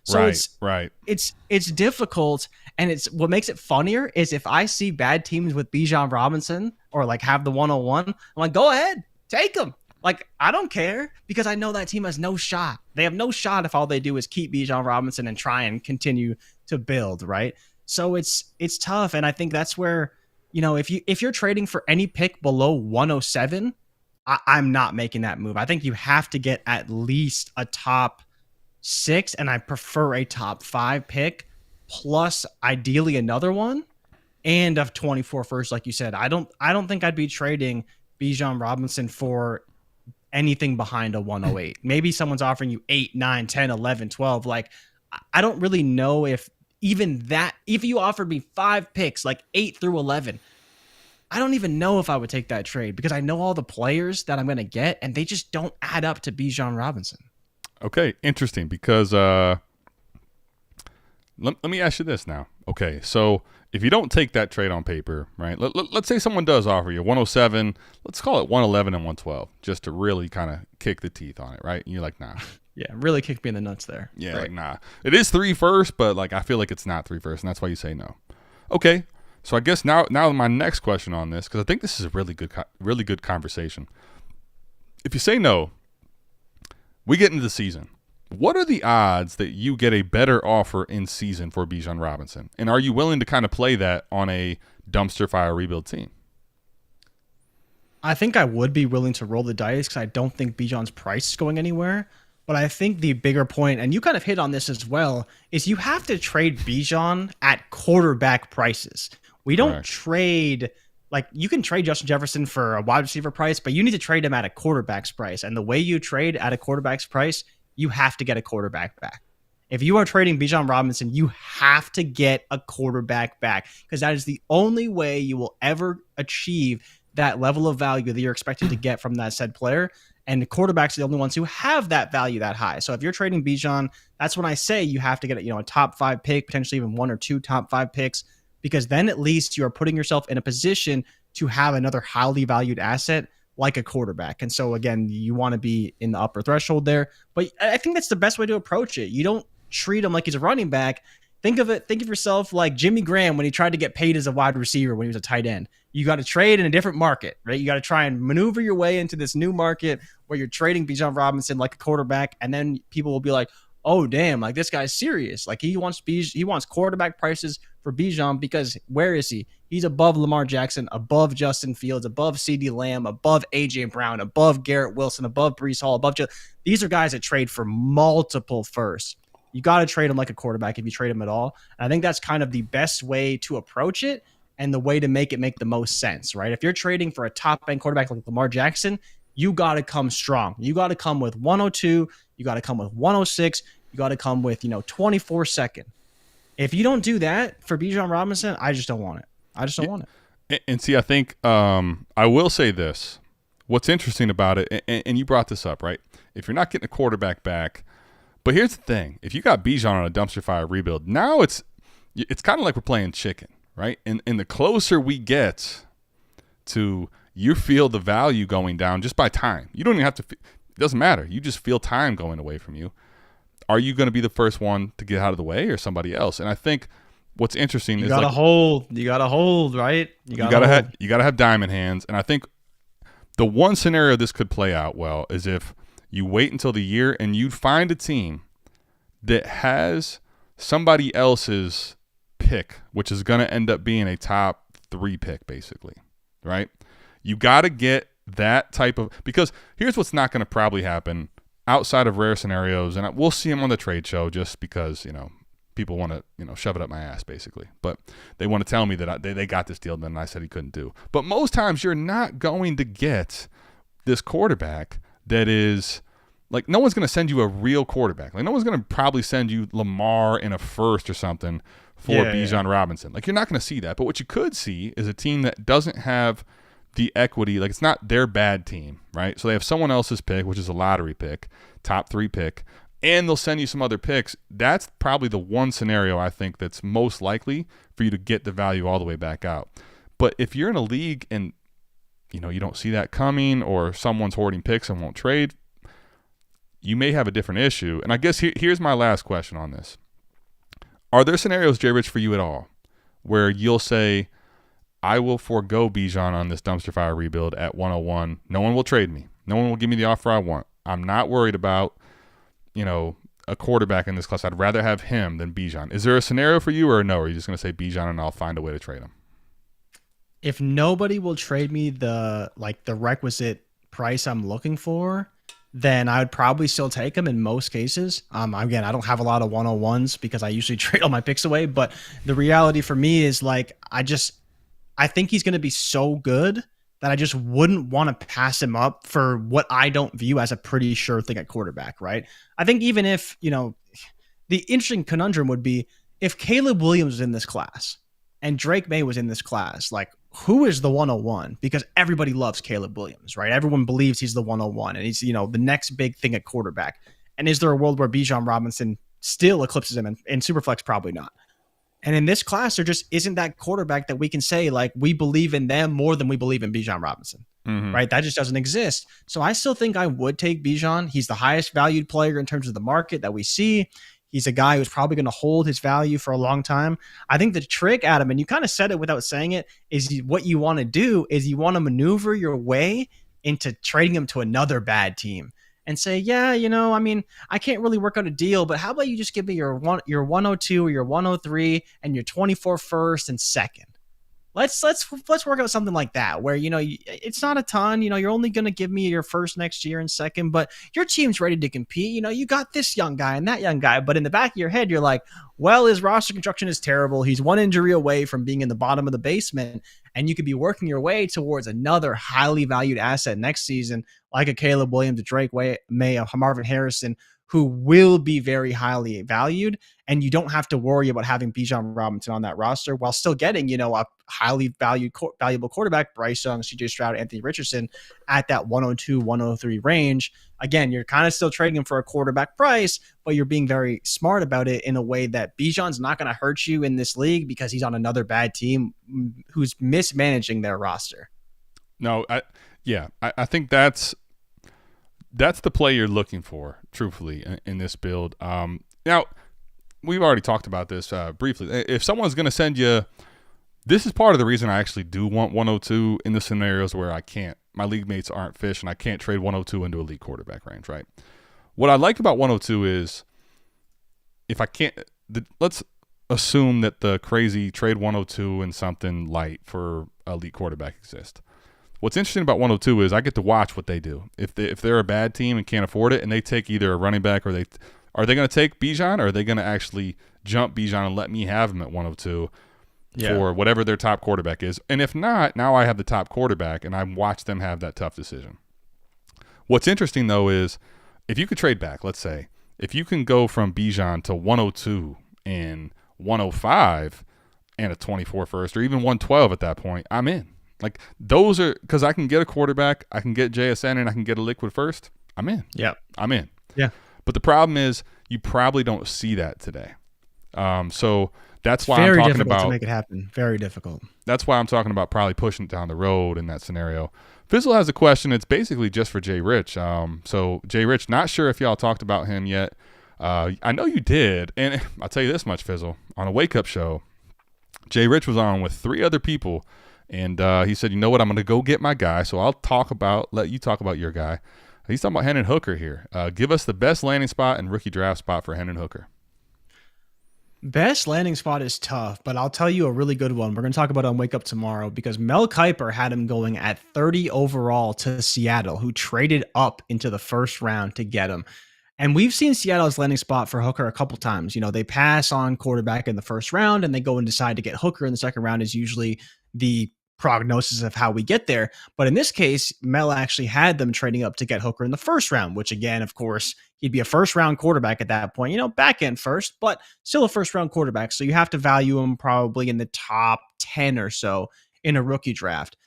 [SPEAKER 3] So it's difficult, and it's what makes it funnier is if I see bad teams with Bijan Robinson or like have the 101, I'm like, go ahead, take him. Like, I don't care, because I know that team has no shot. They have no shot if all they do is keep Bijan Robinson and try and continue to build, right? So it's tough, and I think that's where, if you're trading for any pick below 107, I'm not making that move. I think you have to get at least a top 6, and I prefer a top 5 pick, plus ideally another one, and of 24 first, like you said. I don't think I'd be trading Bijan Robinson for anything behind a 108. Maybe someone's offering you 8, 9, 10, 11, 12. Like, I don't really know if even that, if you offered me 5 picks, like 8 through 11, I don't even know if I would take that trade, because I know all the players that I'm going to get, and they just don't add up to Bijan Robinson.
[SPEAKER 1] Okay, interesting, because let me ask you this now. Okay, so if you don't take that trade on paper, right, let's say someone does offer you 107, let's call it 111 and 112, just to really kind of kick the teeth on it, right? And you're like, nah.
[SPEAKER 3] Yeah, really kicked me in the nuts there.
[SPEAKER 1] Yeah,
[SPEAKER 3] right.
[SPEAKER 1] Like, nah. It is 3 first, but like I feel like it's not 3 first, and that's why you say no. Okay, so I guess now my next question on this, because I think this is a really good conversation. If you say no, we get into the season. What are the odds that you get a better offer in season for Bijan Robinson? And are you willing to kind of play that on a dumpster fire rebuild team?
[SPEAKER 3] I think I would be willing to roll the dice because I don't think Bijan's price is going anywhere. But I think the bigger point, and you kind of hit on this as well, is you have to trade Bijan at quarterback prices. We don't trade, like, you can trade Justin Jefferson for a wide receiver price, but you need to trade him at a quarterback's price. And the way you trade at a quarterback's price, you have to get a quarterback back. If you are trading Bijan Robinson, you have to get a quarterback back because that is the only way you will ever achieve that level of value that you're expected to get from that said player. And the quarterbacks are the only ones who have that value that high. So if you're trading Bijan, that's when I say you have to get a top 5 pick, potentially even 1 or 2 top 5 picks, because then at least you are putting yourself in a position to have another highly valued asset like a quarterback. And so again, you want to be in the upper threshold there. But I think that's the best way to approach it. You don't treat him like he's a running back. Think of yourself like Jimmy Graham when he tried to get paid as a wide receiver when he was a tight end. You got to trade in a different market, right? You got to try and maneuver your way into this new market where you're trading Bijan Robinson like a quarterback, and then people will be like, "Oh, damn! Like this guy's serious. Like he wants quarterback prices for Bijan because where is he? He's above Lamar Jackson, above Justin Fields, above CeeDee Lamb, above AJ Brown, above Garrett Wilson, above Breece Hall, these are guys that trade for multiple firsts. You got to trade him like a quarterback if you trade him at all. And I think that's kind of the best way to approach it and the way to make the most sense, right? If you're trading for a top-end quarterback like Lamar Jackson, you got to come strong. You got to come with 102. You got to come with 106. You got to come with, 24 second. If you don't do that for Bijan Robinson, I just don't want it. I just don't want it.
[SPEAKER 1] And see, I think I will say this. What's interesting about it, and you brought this up, right? If you're not getting a quarterback back, but here's the thing. If you got Bijan on a dumpster fire rebuild, now it's kind of like we're playing chicken, right? And the closer we get to you feel the value going down just by time. You don't even have to – it doesn't matter. You just feel time going away from you. Are you going to be the first one to get out of the way or somebody else? And I think what's interesting is
[SPEAKER 3] you gotta hold, right? You
[SPEAKER 1] gotta have diamond hands. And I think the one scenario this could play out well is if you wait until the year and you find a team that has somebody else's pick, which is going to end up being a top 3 pick, basically, right? You got to get that type of – because here's what's not going to probably happen outside of rare scenarios, and we'll see them on the trade show just because, people want to, shove it up my ass, basically. But they want to tell me that they got this deal done and I said he couldn't do. But most times you're not going to get this quarterback that is like no one's going to send you a real quarterback. Like no one's going to probably send you Lamar in a first or something for Bijan Robinson. Like you're not going to see that. But what you could see is a team that doesn't have the equity. Like it's not their bad team, right? So they have someone else's pick, which is a lottery pick, top 3 pick, and they'll send you some other picks. That's probably the one scenario I think that's most likely for you to get the value all the way back out. But if you're in a league and you don't see that coming, or someone's hoarding picks and won't trade, you may have a different issue. And I guess here's my last question on this. Are there scenarios, JRich, for you at all where you'll say, I will forego Bijan on this dumpster fire rebuild at 101. No one will trade me. No one will give me the offer I want. I'm not worried about, a quarterback in this class. I'd rather have him than Bijan. Is there a scenario for you or no? Or are you just going to say Bijan and I'll find a way to trade him?
[SPEAKER 3] If nobody will trade me the requisite price I'm looking for, then I would probably still take him in most cases. Again, I don't have a lot of 101s because I usually trade all my picks away. But the reality for me is I think he's going to be so good that I just wouldn't want to pass him up for what I don't view as a pretty sure thing at quarterback, right? I think even if, the interesting conundrum would be if Caleb Williams was in this class and Drake May was in this class, who is the 101? Because everybody loves Caleb Williams, right? Everyone believes he's the 101 and he's, the next big thing at quarterback. And is there a world where Bijan Robinson still eclipses him? In Superflex, probably not. And in this class, there just isn't that quarterback that we can say, we believe in them more than we believe in Bijan Robinson, right? That just doesn't exist. So I still think I would take Bijan. He's the highest valued player in terms of the market that we see. He's a guy who's probably going to hold his value for a long time. I think the trick, Adam, and you kind of said it without saying it, is what you want to do is you want to maneuver your way into trading him to another bad team. and say, yeah, I mean, I can't really work out a deal, but how about you just give me your 102 or your 103 and your 24 first and second? Let's work out something like that where it's not a ton. You're only going to give me your first next year and second, but your team's ready to compete. You got this young guy and that young guy, but in the back of your head, you're like, well, his roster construction is terrible. He's one injury away from being in the bottom of the basement, and you could be working your way towards another highly valued asset next season, like a Caleb Williams, a Drake May, a Marvin Harrison, who will be very highly valued, and you don't have to worry about having Bijan Robinson on that roster while still getting, a highly valuable quarterback, Bryce Young, CJ Stroud, Anthony Richardson at that 102, 103 range. Again, you're kind of still trading him for a quarterback price, but you're being very smart about it in a way that Bijan's not going to hurt you in this league because he's on another bad team who's mismanaging their roster.
[SPEAKER 1] No, I think that's the play you're looking for, truthfully, in this build. Now, we've already talked about this briefly. If someone's going to send you, this is part of the reason I actually do want 102 in the scenarios where my league mates aren't fish and I can't trade 102 into elite quarterback range, right? What I like about 102 is if I can't, let's assume that the crazy trade 102 and something light for elite quarterback exists. What's interesting about 102 is I get to watch what they do. If they're a bad team and can't afford it, and they take either a running back or are they going to take Bijan, or are they going to actually jump Bijan and let me have him at 102 for whatever their top quarterback is? And if not, now I have the top quarterback, and I watch them have that tough decision. What's interesting, though, is if you could trade back, let's say, if you can go from Bijan to 102 and 105 and a 24 first, or even 112 at that point, I'm in. Like, those are, because I can get a quarterback, I can get JSN, and I can get a liquid first. I'm in.
[SPEAKER 3] Yeah.
[SPEAKER 1] I'm in.
[SPEAKER 3] Yeah.
[SPEAKER 1] But the problem is you probably don't see that today. So that's why
[SPEAKER 3] I'm
[SPEAKER 1] talking
[SPEAKER 3] difficult
[SPEAKER 1] about
[SPEAKER 3] to make it happen. Very difficult.
[SPEAKER 1] That's why I'm talking about probably pushing it down the road in that scenario. Fizzle has a question. It's basically just for JRich. So JRich, not sure if y'all talked about him yet. I know you did. And I'll tell you this much, Fizzle. On a wake-up show, JRich was on with 3 other people. And he said, you know what, I'm going to go get my guy. So I'll let you talk about your guy. He's talking about Hendon Hooker here. Give us the best landing spot and rookie draft spot for Hendon Hooker.
[SPEAKER 3] Best landing spot is tough, but I'll tell you a really good one. We're going to talk about it on Wake Up tomorrow because Mel Kiper had him going at 30 overall to Seattle, who traded up into the first round to get him. And we've seen Seattle's landing spot for Hooker a couple times. They pass on quarterback in the first round and they go and decide to get Hooker in the second round is usually the prognosis of how we get there. But in this case, Mel actually had them trading up to get Hooker in the first round, which again, of course, he'd be a first round quarterback at that point, back end first, but still a first round quarterback. So you have to value him probably in the top 10 or so in a rookie draft.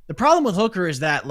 [SPEAKER 3] The problem with Hooker is that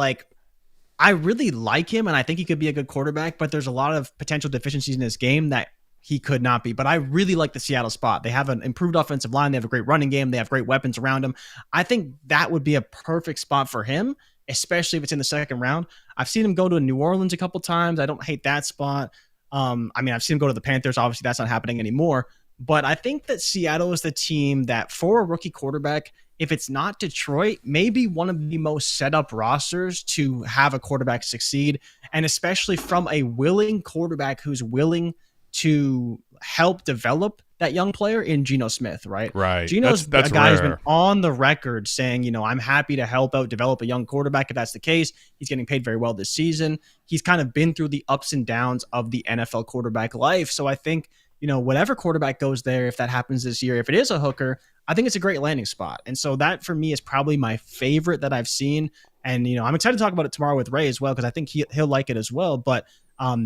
[SPEAKER 3] I really like him and I think he could be a good quarterback, but there's a lot of potential deficiencies in his game that he could not be. But I really like the Seattle spot. They have an improved offensive line. They have a great running game. They have great weapons around him. I think that would be a perfect spot for him, especially if it's in the second round. I've seen him go to New Orleans a couple times. I don't hate that spot. I've seen him go to the Panthers. Obviously, that's not happening anymore. But I think that Seattle is the team that for a rookie quarterback, if it's not Detroit, maybe one of the most set up rosters to have a quarterback succeed. And especially from a willing quarterback who's willing to help develop that young player in Geno Smith, right?
[SPEAKER 1] Right.
[SPEAKER 3] Geno's
[SPEAKER 1] that's
[SPEAKER 3] a guy who's
[SPEAKER 1] rare.
[SPEAKER 3] been on the record saying, I'm happy to help out develop a young quarterback. If that's the case, he's getting paid very well this season. He's kind of been through the ups and downs of the NFL quarterback life. So I think, whatever quarterback goes there, if that happens this year, if it is a Hooker, I think it's a great landing spot. And so that for me is probably my favorite that I've seen. And, I'm excited to talk about it tomorrow with Ray as well, because I think he'll like it as well. But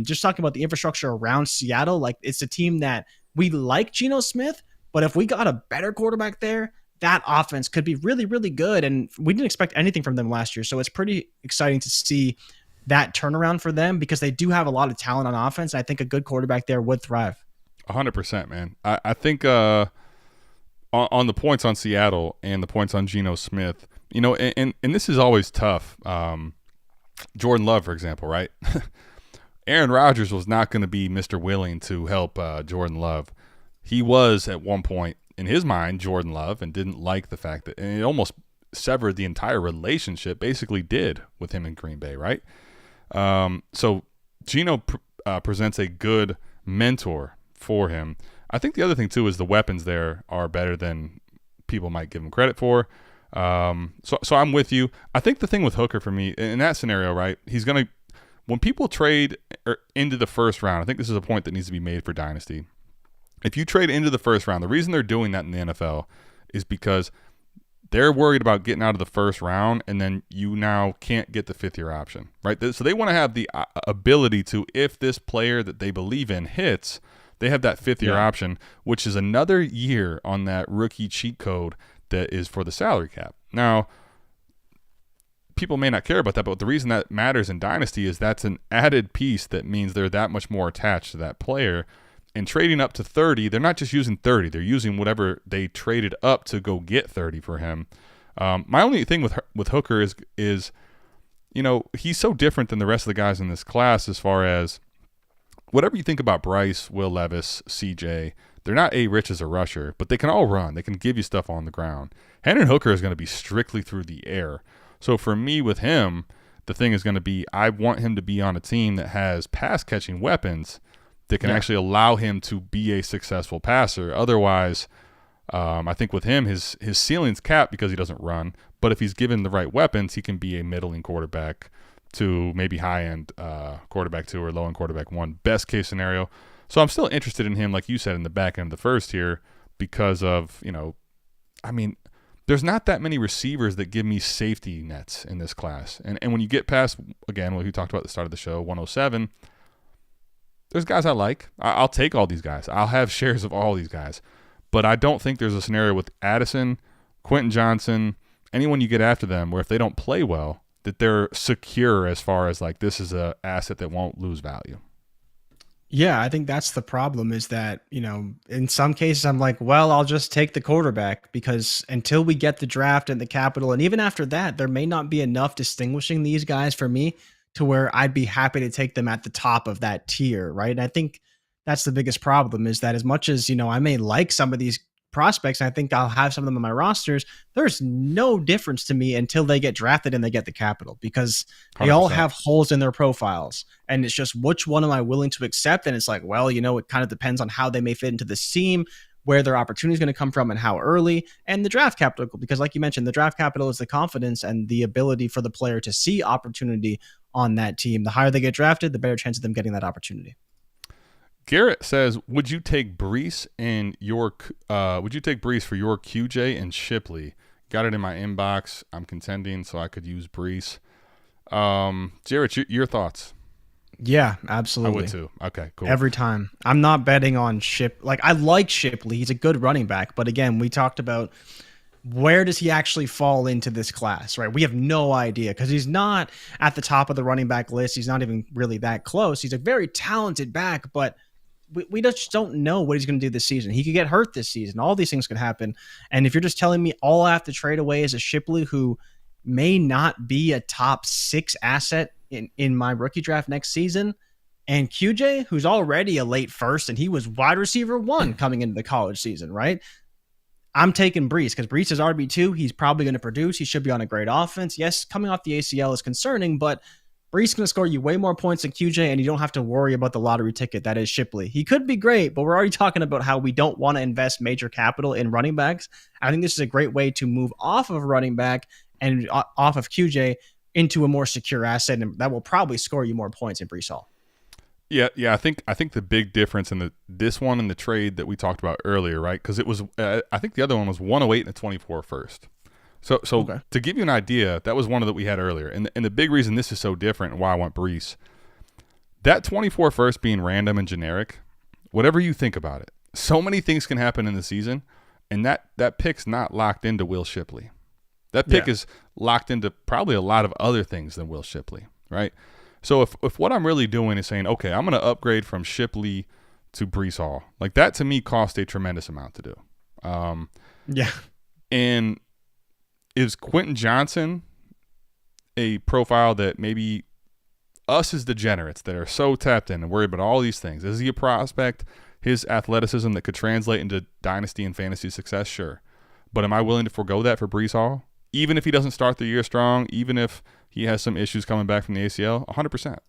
[SPEAKER 3] just talking about the infrastructure around Seattle, it's a team that we like Geno Smith, but if we got a better quarterback there, that offense could be really, really good. And we didn't expect anything from them last year. So it's pretty exciting to see that turnaround for them because they do have a lot of talent on offense. I think a good quarterback there would thrive.
[SPEAKER 1] 100%, man. I think on the points on Seattle and the points on Geno Smith, and this is always tough. Jordan Love, for example, right? Aaron Rodgers was not going to be Mr. Willing to help Jordan Love. He was at one point, in his mind, Jordan Love, and didn't like the fact that, and it almost severed the entire relationship, basically did, with him in Green Bay, right? So Geno presents a good mentor for him. I think the other thing too is the weapons there are better than people might give him credit for. So I'm with you. I think the thing with Hooker for me in that scenario, right? He's going to, when people trade into the first round, I think this is a point that needs to be made for Dynasty. If you trade into the first round, the reason they're doing that in the NFL is because they're worried about getting out of the first round, and then you now can't get the fifth-year option, right? So they want to have the ability to, if this player that they believe in hits, they have that fifth-year option, which is another year on that rookie cheat code that is for the salary cap. Now, people may not care about that, but the reason that matters in Dynasty is that's an added piece that means they're that much more attached to that player. And trading up to 30, they're not just using 30. They're using whatever they traded up to go get 30 for him. My only thing with Hooker is, you know, he's so different than the rest of the guys in this class as far as whatever you think about Bryce, Will Levis, CJ, they're not rich as a rusher, but they can all run. They can give you stuff on the ground. Hendon Hooker is going to be strictly through the air. So for me with him, the thing is going to be I want him to be on a team that has pass-catching weapons that can actually allow him to be a successful passer. Otherwise, I think with him, his ceiling's capped because he doesn't run. But if he's given the right weapons, he can be a middling quarterback to maybe high-end quarterback 2 or low-end quarterback 1, best case scenario. So I'm still interested in him, like you said, in the back end of the first here because of, you know, I mean, there's not that many receivers that give me safety nets in this class. And when you get past, again, what we talked about at the start of the show, 107, there's guys I like. I'll take all these guys. I'll have shares of all these guys. But I don't think there's a scenario with Addison, Quentin Johnson, anyone you get after them where if they don't play well, that they're secure as far as like this is an asset that won't lose value.
[SPEAKER 3] Yeah, I think that's the problem is that, you know, in some cases I'm like, well, I'll just take the quarterback because until we get the draft and the capital, and even after that, there may not be enough distinguishing these guys for me to where I'd be happy to take them at the top of that tier, right? And I think that's the biggest problem is that as much as, you know, I may like some of these prospects, and I think I'll have some of them on my rosters, there's no difference to me until they get drafted and they get the capital because they
[SPEAKER 1] 100%.
[SPEAKER 3] all have holes in their profiles. And it's just which one am I willing to accept? And it's like, well, you know, it kind of depends on how they may fit into this team, where their opportunity is going to come from and how early, and the draft capital, because like you mentioned, the draft capital is the confidence and the ability for the player to see opportunity on that team. The higher they get drafted, the better chance of them getting that opportunity.
[SPEAKER 1] Garrett says, would you take Brees for your QJ and Shipley? Got it in my inbox. I'm contending, so I could use Brees. JRich, your thoughts?
[SPEAKER 3] Yeah, absolutely.
[SPEAKER 1] I would too. Okay, cool.
[SPEAKER 3] Every time. I'm not betting on I like Shipley. He's a good running back. But again, we talked about where does he actually fall into this class, right? We have no idea because he's not at the top of the running back list. He's not even really that close. He's a very talented back, but we just don't know what he's going to do this season. He could get hurt this season. All these things could happen. And if you're just telling me all I have to trade away is a Shipley who may not be a top 6 asset in my rookie draft next season, and QJ, who's already a late first, and he was wide receiver 1 coming into the college season, right? I'm taking Brees because Brees is RB2. He's probably going to produce. He should be on a great offense. Yes, coming off the ACL is concerning, but Brees is going to score you way more points than QJ, and you don't have to worry about the lottery ticket that is Shipley. He could be great, but we're already talking about how we don't want to invest major capital in running backs. I think this is a great way to move off of running back and off of QJ into a more secure asset, and that will probably score you more points in Brees Hall.
[SPEAKER 1] Yeah. I think the big difference in this one and the trade that we talked about earlier, right? Because it was, I think the other one was 108 and a 24 first. So okay. To give you an idea, that was one that we had earlier. And the big reason this is so different and why I want Brees, that 24 first being random and generic, whatever you think about it, so many things can happen in the season, and that pick's not locked into Will Shipley. That pick is locked into probably a lot of other things than Will Shipley, right? So if what I'm really doing is saying, okay, I'm going to upgrade from Shipley to Brees Hall, like that to me cost a tremendous amount to do. And is Quentin Johnson a profile that maybe us as degenerates that are so tapped in and worried about all these things? Is he a prospect, his athleticism that could translate into dynasty and fantasy success? Sure. But am I willing to forego that for Brees Hall? Even if he doesn't start the year strong, even if he has some issues coming back from the ACL? 100%.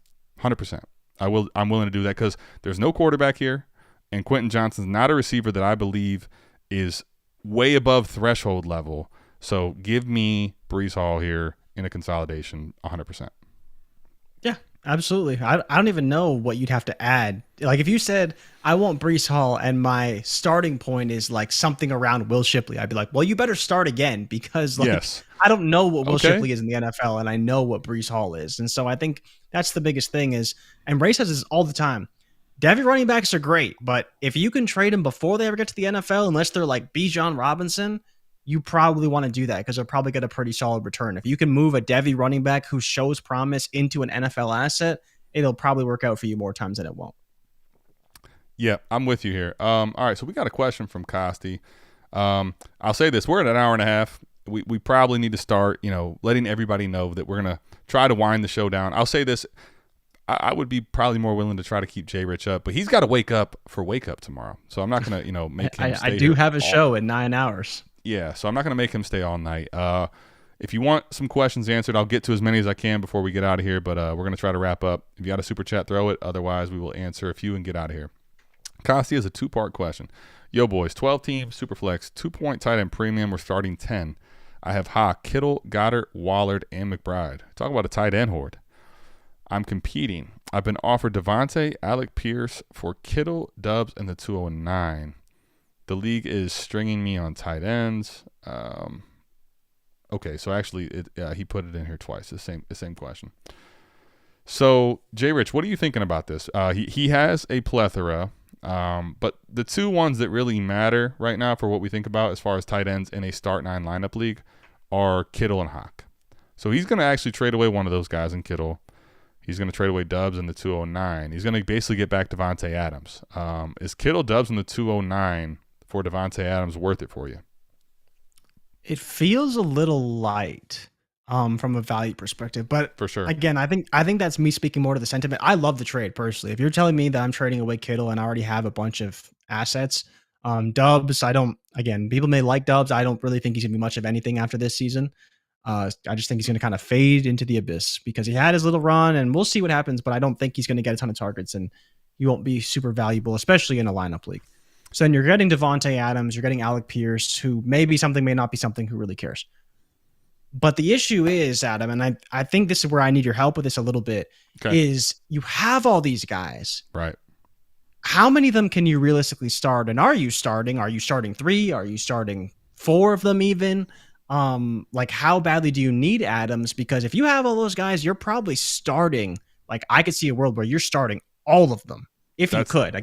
[SPEAKER 1] 100%. I'm willing to do that because there's no quarterback here, and Quentin Johnston's not a receiver that I believe is way above threshold level. So give me Breece Hall here in a consolidation 100%.
[SPEAKER 3] Yeah, absolutely. I don't even know what you'd have to add. Like if you said, I want Breece Hall and my starting point is like something around Will Shipley, I'd be like, well, you better start again because like
[SPEAKER 1] yes.
[SPEAKER 3] I don't know what Will Shipley is in the NFL and I know what Breece Hall is. And so I think that's the biggest thing is, and Ray says this all the time, Devy running backs are great, but if you can trade them before they ever get to the NFL, unless they're like Bijan Robinson, you probably want to do that because they'll probably get a pretty solid return. If you can move a Devy running back who shows promise into an NFL asset, it'll probably work out for you more times than it won't.
[SPEAKER 1] Yeah, I'm with you here. All right, so we got a question from Costi. I'll say this. We're at an hour and a half. We probably need to start, letting everybody know that we're going to try to wind the show down. I'll say this. I would be probably more willing to try to keep JRich up, but he's got to wake up for wake up tomorrow. So I'm not going to, make him stay
[SPEAKER 3] I do have a show in 9 hours.
[SPEAKER 1] Yeah, so I'm not going to make him stay all night. If you want some questions answered, I'll get to as many as I can before we get out of here, but we're going to try to wrap up. If you got a super chat, throw it. Otherwise, we will answer a few and get out of here. Costi has a 2-part question. Yo, boys, 12-team, Superflex, 2-point tight end premium. We're starting 10. I have Hawk, Kittle, Goddard, Wallard, and McBride. Talk about a tight end horde. I'm competing. I've been offered Devontae, Alec Pierce for Kittle, Dubs, and the 209. The league is stringing me on tight ends. Okay, so actually, he put it in here twice. The same question. So, JRich, what are you thinking about this? He has a plethora, but the two ones that really matter right now for what we think about as far as tight ends in a start 9 lineup league are Kittle and Hawk. So he's going to actually trade away one of those guys in Kittle. He's going to trade away Dubs in the 209. He's going to basically get back Devontae Adams. Is Kittle, Dubs in the 209 for Devontae Adams worth it for you?
[SPEAKER 3] It feels a little light from a value perspective, but
[SPEAKER 1] for sure.
[SPEAKER 3] Again, I think that's me speaking more to the sentiment. I love the trade personally. If you're telling me that I'm trading away Kittle and I already have a bunch of assets, Dubs, people may like Dubs. I don't really think he's gonna be much of anything after this season. I just think he's going to kind of fade into the abyss because he had his little run and we'll see what happens, but I don't think he's going to get a ton of targets and he won't be super valuable, especially in a lineup league. So then you're getting Devontae Adams, you're getting Alec Pierce, who may be something, may not be something, who really cares. But the issue is, Adam, and I think this is where I need your help with this a little bit, is you have all these guys.
[SPEAKER 1] Right.
[SPEAKER 3] How many of them can you realistically start? And are you starting? Are you starting 3? Are you starting 4 of them even? Like how badly do you need Adams? Because if you have all those guys, you're probably starting, like I could see a world where you're starting all of them. If you could,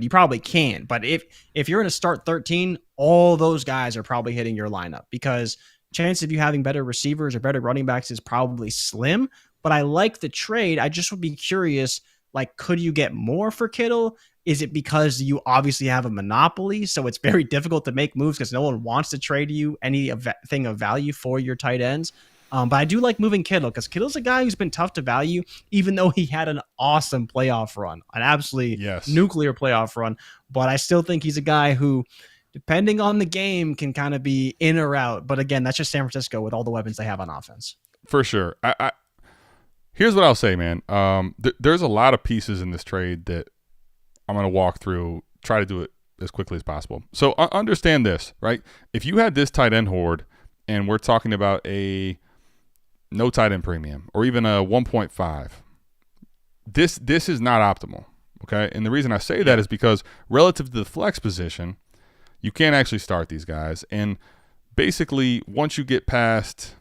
[SPEAKER 3] you probably can. But if you're going to start 13, all those guys are probably hitting your lineup because chance of you having better receivers or better running backs is probably slim. But I like the trade. I just would be curious, like, could you get more for Kittle? Is it because you obviously have a monopoly, so it's very difficult to make moves because no one wants to trade you anything of value for your tight ends? But I do like moving Kittle because Kittle's a guy who's been tough to value, even though he had an awesome playoff run, an absolutely nuclear playoff run. But I still think he's a guy who, depending on the game, can kind of be in or out. But again, that's just San Francisco with all the weapons they have on offense.
[SPEAKER 1] For sure. Here's what I'll say, man. There's a lot of pieces in this trade that I'm going to walk through, try to do it as quickly as possible. So understand this, right? If you had this tight end horde and we're talking about a no tight end premium or even a 1.5, this is not optimal, okay? And the reason I say that is because relative to the flex position, you can't actually start these guys. And basically, once you get past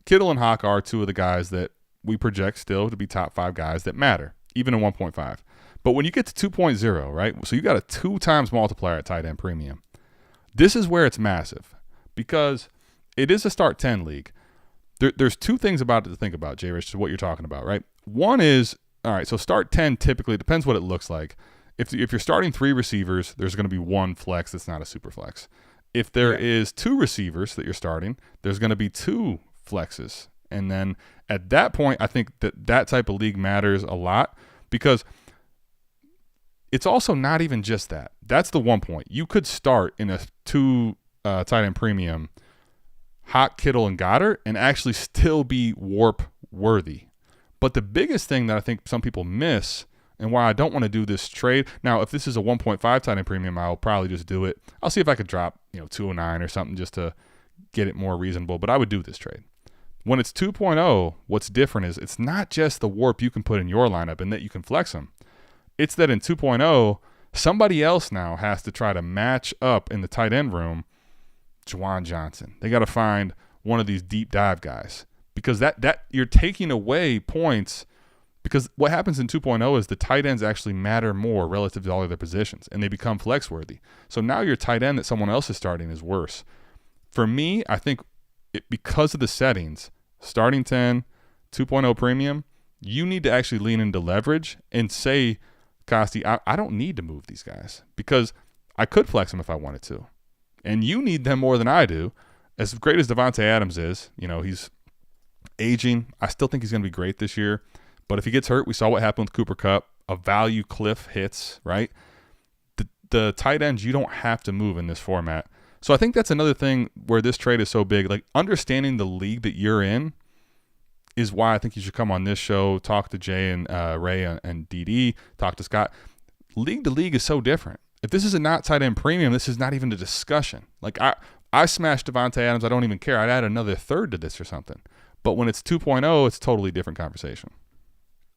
[SPEAKER 1] Kittle and Hawk are two of the guys that we project still to be top 5 guys that matter, even in 1.5. But when you get to 2.0, right, so you got a 2 times multiplier at tight end premium. This is where it's massive because it is a start 10 league. There's 2 things about it to think about, JRich, to what you're talking about, right? One is, all right, so start 10 typically, depends what it looks like. If you're starting 3 receivers, there's going to be 1 flex that's not a super flex. If there is 2 receivers that you're starting, there's going to be 2 flexes. And then at that point, I think that type of league matters a lot because it's also not even just that. That's the one point. You could start in a 2 tight end premium, Hawk, Kittle, and Goddard, and actually still be warp worthy. But the biggest thing that I think some people miss and why I don't want to do this trade. Now, if this is a 1.5 tight end premium, I'll probably just do it. I'll see if I could drop, 209 or something just to get it more reasonable. But I would do this trade. When it's 2.0, what's different is it's not just the warp you can put in your lineup and that you can flex them. It's that in 2.0, somebody else now has to try to match up in the tight end room Juwan Johnson. They got to find one of these deep dive guys because that you're taking away points. Because what happens in 2.0 is the tight ends actually matter more relative to all other positions, and they become flex-worthy. So now your tight end that someone else is starting is worse. For me, I think because of the settings, starting 10, 2.0 premium, you need to actually lean into leverage and say, Costi, I don't need to move these guys because I could flex them if I wanted to. And you need them more than I do. As great as Devontae Adams is, he's aging. I still think he's going to be great this year. But if he gets hurt, we saw what happened with Cooper Kupp. A value cliff hits, right? The tight ends, you don't have to move in this format. So I think that's another thing where this trade is so big. Like understanding the league that you're in is why I think you should come on this show, talk to Jay and Ray and DD, talk to Scott. League to league is so different. If this is a not tight end premium, this is not even a discussion. Like I smashed Devontae Adams. I don't even care. I'd add another third to this or something. But when it's 2.0, it's a totally different conversation.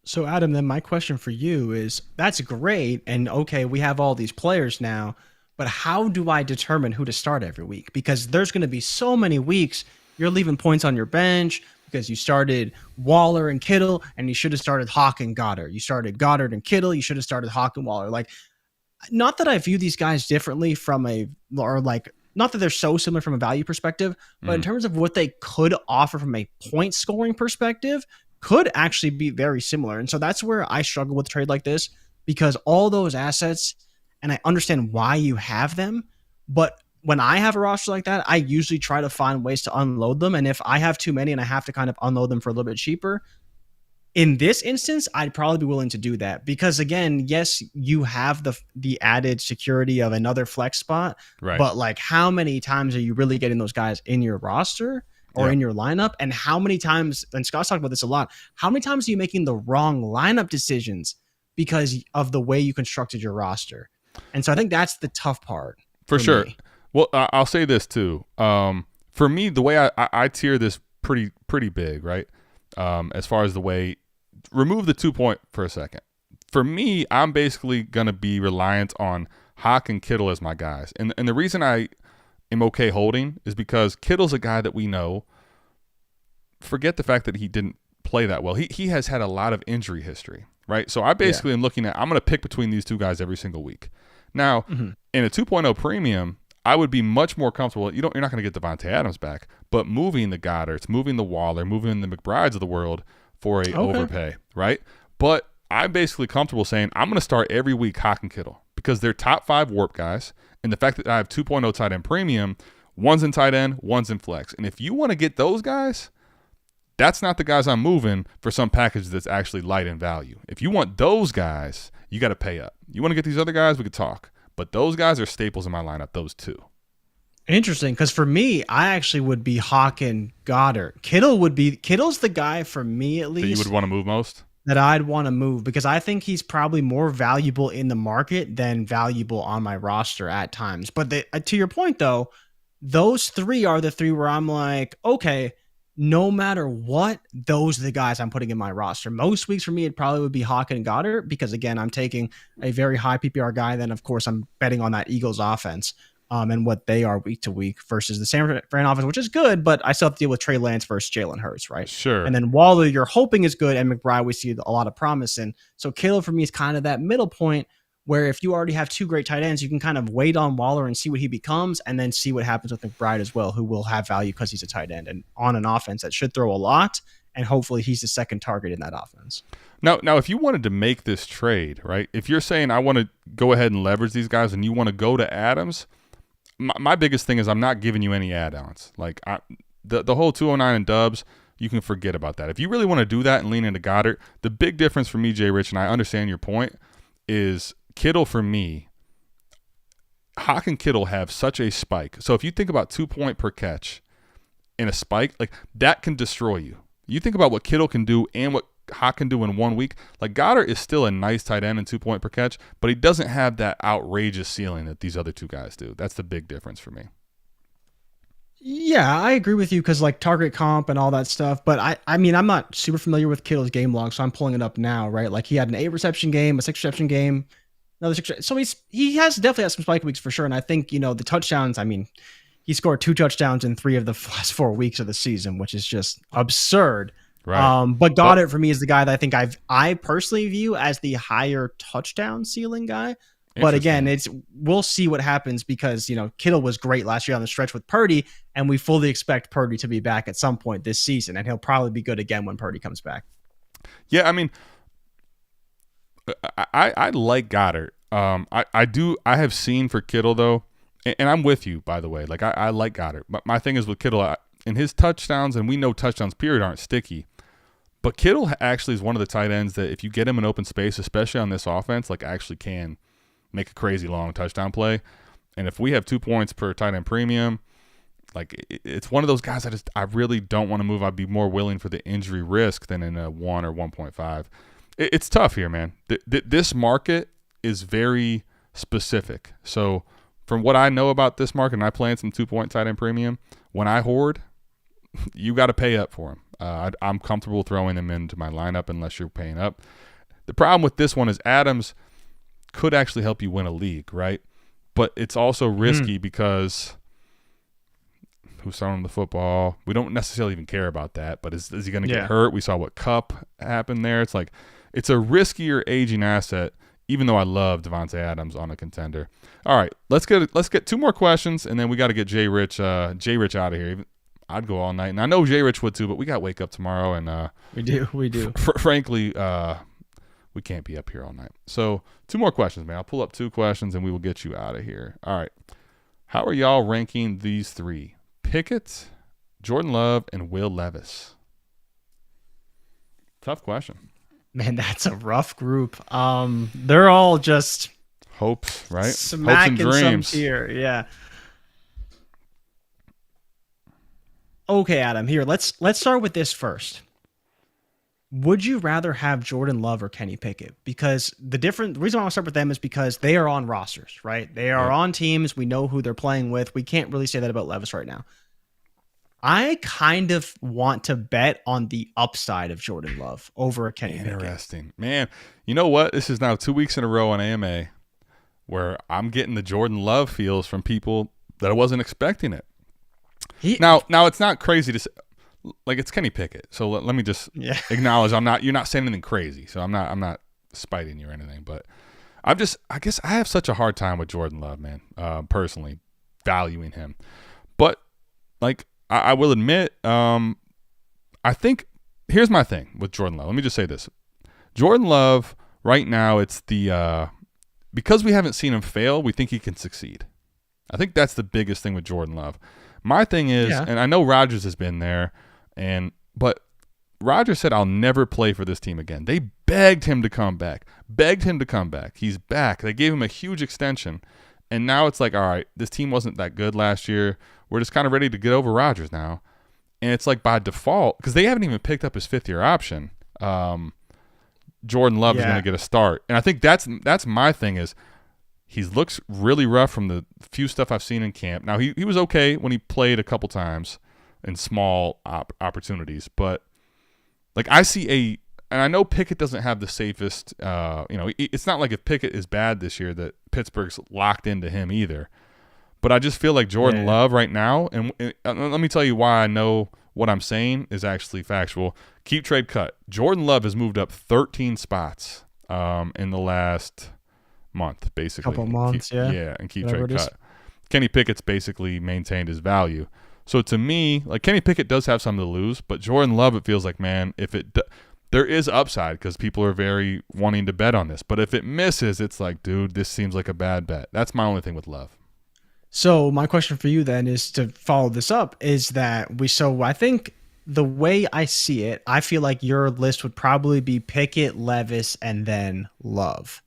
[SPEAKER 3] So, Adam, then my question for you is, that's great, and okay, we have all these players now, but how do I determine who to start every week? Because there's going to be so many weeks you're leaving points on your bench because you started Waller and Kittle, and you should have started Hawk and Goddard. You started Goddard and Kittle, you should have started Hawk and Waller. Like, not that I view these guys differently not that they're so similar from a value perspective, but in terms of what they could offer from a point scoring perspective, could actually be very similar. And so that's where I struggle with a trade like this, because all those assets, and I understand why you have them, but when I have a roster like that, I usually try to find ways to unload them. And if I have too many and I have to kind of unload them for a little bit cheaper, in this instance, I'd probably be willing to do that because, again, yes, you have the added security of another flex spot,
[SPEAKER 1] right?
[SPEAKER 3] But like, how many times are you really getting those guys in your roster or in your lineup? And how many times, and Scott's talked about this a lot, how many times are you making the wrong lineup decisions because of the way you constructed your roster? And so I think that's the tough part.
[SPEAKER 1] For sure.
[SPEAKER 3] Me.
[SPEAKER 1] Well, I'll say this too. For me, the way I tier this pretty big, right? As far as the way, remove the 2 point for a second. For me, I'm basically going to be reliant on Hawk and Kittle as my guys. And the reason I am okay holding is because Kittle's a guy that we know. Forget the fact that he didn't play that well. He has had a lot of injury history, right? So I basically am looking at, I'm going to pick between these two guys every single week. Now, in a 2.0 premium, I would be much more comfortable. You're not going to get Devontae Adams back, but moving the Goddards, moving the Waller, moving the McBrides of the world for a overpay, right? But I'm basically comfortable saying I'm going to start every week Hawk and Kittle because they're top 5 warp guys. And the fact that I have 2.0 tight end premium, one's in tight end, one's in flex. And if you want to get those guys, that's not the guys I'm moving for some package that's actually light in value. If you want those guys, you got to pay up. You want to get these other guys, we could talk. But those guys are staples in my lineup, those two.
[SPEAKER 3] Interesting, because for me, I actually would be Hawk and Goddard. Kittle's the guy for me, at least,
[SPEAKER 1] that you would want to move most?
[SPEAKER 3] That I'd want to move because I think he's probably more valuable in the market than valuable on my roster at times. But to your point, though, those three are the three where I'm like, okay, no matter what, those are the guys I'm putting in my roster. Most weeks for me, it probably would be Hawk and Goddard because, again, I'm taking a very high PPR guy. Then, of course, I'm betting on that Eagles offense and what they are week to week versus the San Fran offense, which is good, but I still have to deal with Trey Lance versus Jalen Hurts, right?
[SPEAKER 1] Sure.
[SPEAKER 3] And then Waller, you're hoping is good, and McBride, we see a lot of promise in. So Caleb, for me, is kind of that middle point where if you already have two great tight ends, you can kind of wait on Waller and see what he becomes and then see what happens with McBride as well, who will have value because he's a tight end and on an offense that should throw a lot, and hopefully he's the second target in that offense.
[SPEAKER 1] Now, if you wanted to make this trade, right, if you're saying I want to go ahead and leverage these guys and you want to go to Adams, my biggest thing is I'm not giving you any add-ons. Like the whole 209 and dubs, you can forget about that. If you really want to do that and lean into Goddard, the big difference for me, JRich, and I understand your point, is Kittle for me, Hawk and Kittle have such a spike. So if you think about 2 point per catch in a spike, like that can destroy you. You think about what Kittle can do and what Hawk can do in 1 week. Like Goddard is still a nice tight end and 2 point per catch, but he doesn't have that outrageous ceiling that these other two guys do. That's the big difference for me.
[SPEAKER 3] Yeah, I agree with you because like target comp and all that stuff. But I mean, I'm not super familiar with Kittle's game log, so I'm pulling it up now, right? Like he had an 8 reception game, a 6 reception game, another 6. So he has definitely had some spike weeks for sure. And I think, the touchdowns, I mean, he scored 2 touchdowns in 3 of the last 4 weeks of the season, which is just absurd.
[SPEAKER 1] Right.
[SPEAKER 3] But Goddard for me is the guy that I think I personally view as the higher touchdown ceiling guy. But again, we'll see what happens because, Kittle was great last year on the stretch with Purdy, and we fully expect Purdy to be back at some point this season, and he'll probably be good again when Purdy comes back.
[SPEAKER 1] Yeah, I mean, I like Goddard. I have seen for Kittle, though, and I'm with you, by the way. Like, I like Goddard. But my thing is with Kittle, in his touchdowns, and we know touchdowns, period, aren't sticky. But Kittle actually is one of the tight ends that if you get him in open space, especially on this offense, like actually can make a crazy long touchdown play. And if we have 2 points per tight end premium, like it's one of those guys I really don't want to move. I'd be more willing for the injury risk than in a 1 or 1.5. It's tough here, man. This market is very specific. So from what I know about this market, and I play in some 2 point tight end premium, when I hoard, you got to pay up for him. I'm comfortable throwing him into my lineup unless you're paying up. The problem with this one is Adams could actually help you win a league, right? But it's also risky because who's throwing the football? We don't necessarily even care about that, but is he going to get hurt? We saw what Cup happened there. It's like it's a riskier aging asset, even though I love Devontae Adams on a contender. All right, let's get 2 more questions, and then we got to get JRich out of here. I'd go all night, and I know JRich would too, but we got to wake up tomorrow, and
[SPEAKER 3] we do.
[SPEAKER 1] Frankly, we can't be up here all night. So 2 more questions, man. I'll pull up 2 questions and we will get you out of here. All right. How are y'all ranking these 3? Pickett, Jordan Love, and Will Levis. Tough question.
[SPEAKER 3] Man, that's a rough group. They're all just
[SPEAKER 1] hopes, right?
[SPEAKER 3] Smacking
[SPEAKER 1] hopes and dreams
[SPEAKER 3] some tier. Yeah. Okay, Adam, here. Let's start with this first. Would you rather have Jordan Love or Kenny Pickett? Because the reason I want to start with them is because they are on rosters, right? They are on teams. We know who they're playing with. We can't really say that about Levis right now. I kind of want to bet on the upside of Jordan Love over Kenny Pickett.
[SPEAKER 1] Interesting. Man, you know what? This is now 2 weeks in a row on AMA where I'm getting the Jordan Love feels from people that I wasn't expecting it. Now it's not crazy to say. Like it's Kenny Pickett, so let me just acknowledge you're not saying anything crazy, so I'm not spiting you or anything, but I guess I have such a hard time with Jordan Love, man, personally valuing him. But like I will admit, I think here's my thing with Jordan Love. Let me just say this: Jordan Love right now, it's the because we haven't seen him fail, we think he can succeed. I think that's the biggest thing with Jordan Love. My thing is, and I know Rodgers has been there. But Rodgers said, I'll never play for this team again. They begged him to come back. He's back. They gave him a huge extension. And now it's like, all right, this team wasn't that good last year. We're just kind of ready to get over Rodgers now. And it's like by default, because they haven't even picked up his 5th-year option, Jordan Love is going to get a start. And I think that's my thing is he looks really rough from the few stuff I've seen in camp. Now, he was okay when he played a couple times in small opportunities, but like I see and I know Pickett doesn't have the safest, it's not like if Pickett is bad this year that Pittsburgh's locked into him either, but I just feel like Jordan Love right now, and let me tell you why I know what I'm saying is actually factual. Keep trade cut. Jordan Love has moved up 13 spots in the last month, basically.
[SPEAKER 3] Couple months,
[SPEAKER 1] Yeah, and keep trade cut. Kenny Pickett's basically maintained his value. So to me, like Kenny Pickett does have something to lose, but Jordan Love, it feels like, man, there is upside because people are very wanting to bet on this. But if it misses, it's like, dude, this seems like a bad bet. That's my only thing with Love.
[SPEAKER 3] So my question for you then is to follow this up is that I think the way I see it, I feel like your list would probably be Pickett, Levis, and then Love.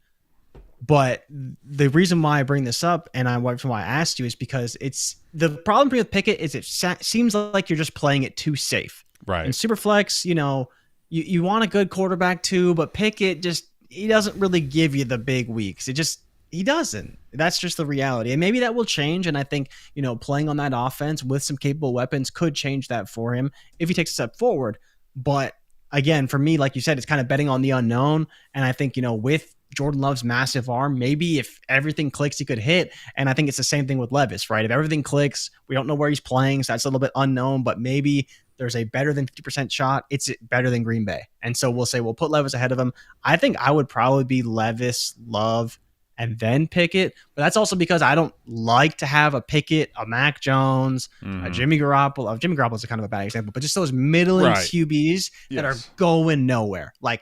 [SPEAKER 3] But the reason why I bring this up and why I asked you is because the problem with Pickett is it seems like you're just playing it too safe.
[SPEAKER 1] Right.
[SPEAKER 3] And Superflex, you want a good quarterback too, but Pickett he doesn't really give you the big weeks. He doesn't. That's just the reality. And maybe that will change. And I think, playing on that offense with some capable weapons could change that for him if he takes a step forward. But again, for me, like you said, it's kind of betting on the unknown. And I think, with Jordan Love's massive arm, maybe if everything clicks, he could hit. And I think it's the same thing with Levis, right? If everything clicks, we don't know where he's playing, so that's a little bit unknown, but maybe there's a better than 50% shot. It's better than Green Bay. And so we'll put Levis ahead of him. I think I would probably be Levis, Love, and then Pickett. But that's also because I don't like to have a Pickett, a Mac Jones, a Jimmy Garoppolo. Jimmy Garoppolo is kind of a bad example, but just those middling QBs that are going nowhere. Like,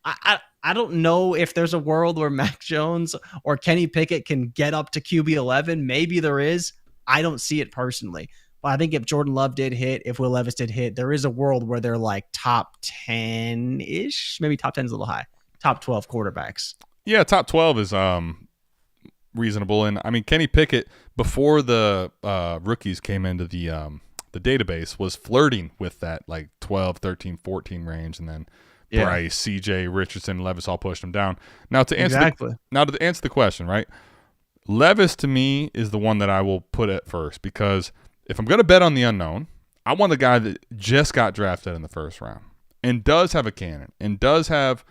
[SPEAKER 3] I don't know if there's a world where Mac Jones or Kenny Pickett can get up to QB 11. Maybe there is. I don't see it personally. But I think if Jordan Love did hit, if Will Levis did hit, there is a world where they're like top 10-ish. Maybe top 10 is a little high. Top 12 quarterbacks. Yeah,
[SPEAKER 1] top 12 is reasonable. And I mean, Kenny Pickett, before the rookies came into the database, was flirting with that like 12, 13, 14 range. And then Bryce, CJ, Richardson, Levis all pushed him down. Now to answer the question, right? Levis to me is the one that I will put at first, because if I'm going to bet on the unknown, I want the guy that just got drafted in the first round and does have a cannon and does have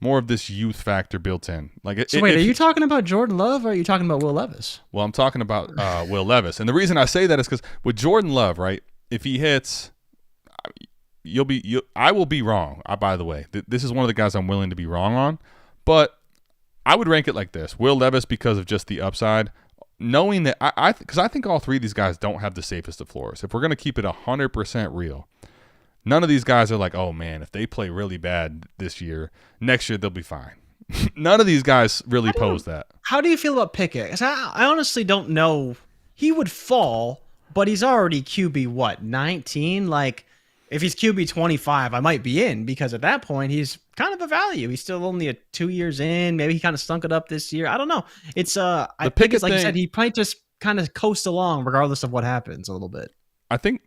[SPEAKER 1] more of this youth factor built in. Are
[SPEAKER 3] you talking about Jordan Love or are you talking about Will Levis?
[SPEAKER 1] Well, I'm talking about Will Levis. And the reason I say that is because with Jordan Love, right, if he hits, I will be wrong. By the way, this is one of the guys I'm willing to be wrong on, but I would rank it like this: Will Levis because of just the upside, knowing that because I think all three of these guys don't have the safest of floors. If we're going to keep it 100% real, none of these guys are like, oh man, if they play really bad this year, next year they'll be fine. None of these guys really pose that.
[SPEAKER 3] How do you feel about Pickett? 'Cause I honestly don't know. He would fall, but he's already QB 19? Like, if he's QB 25, I might be in, because at that point he's kind of a value. He's still only 2 years in. Maybe he kind of stunk it up this year. I don't know. It's I think it's like you said, he probably just kind of coast along regardless of what happens a little bit.
[SPEAKER 1] I think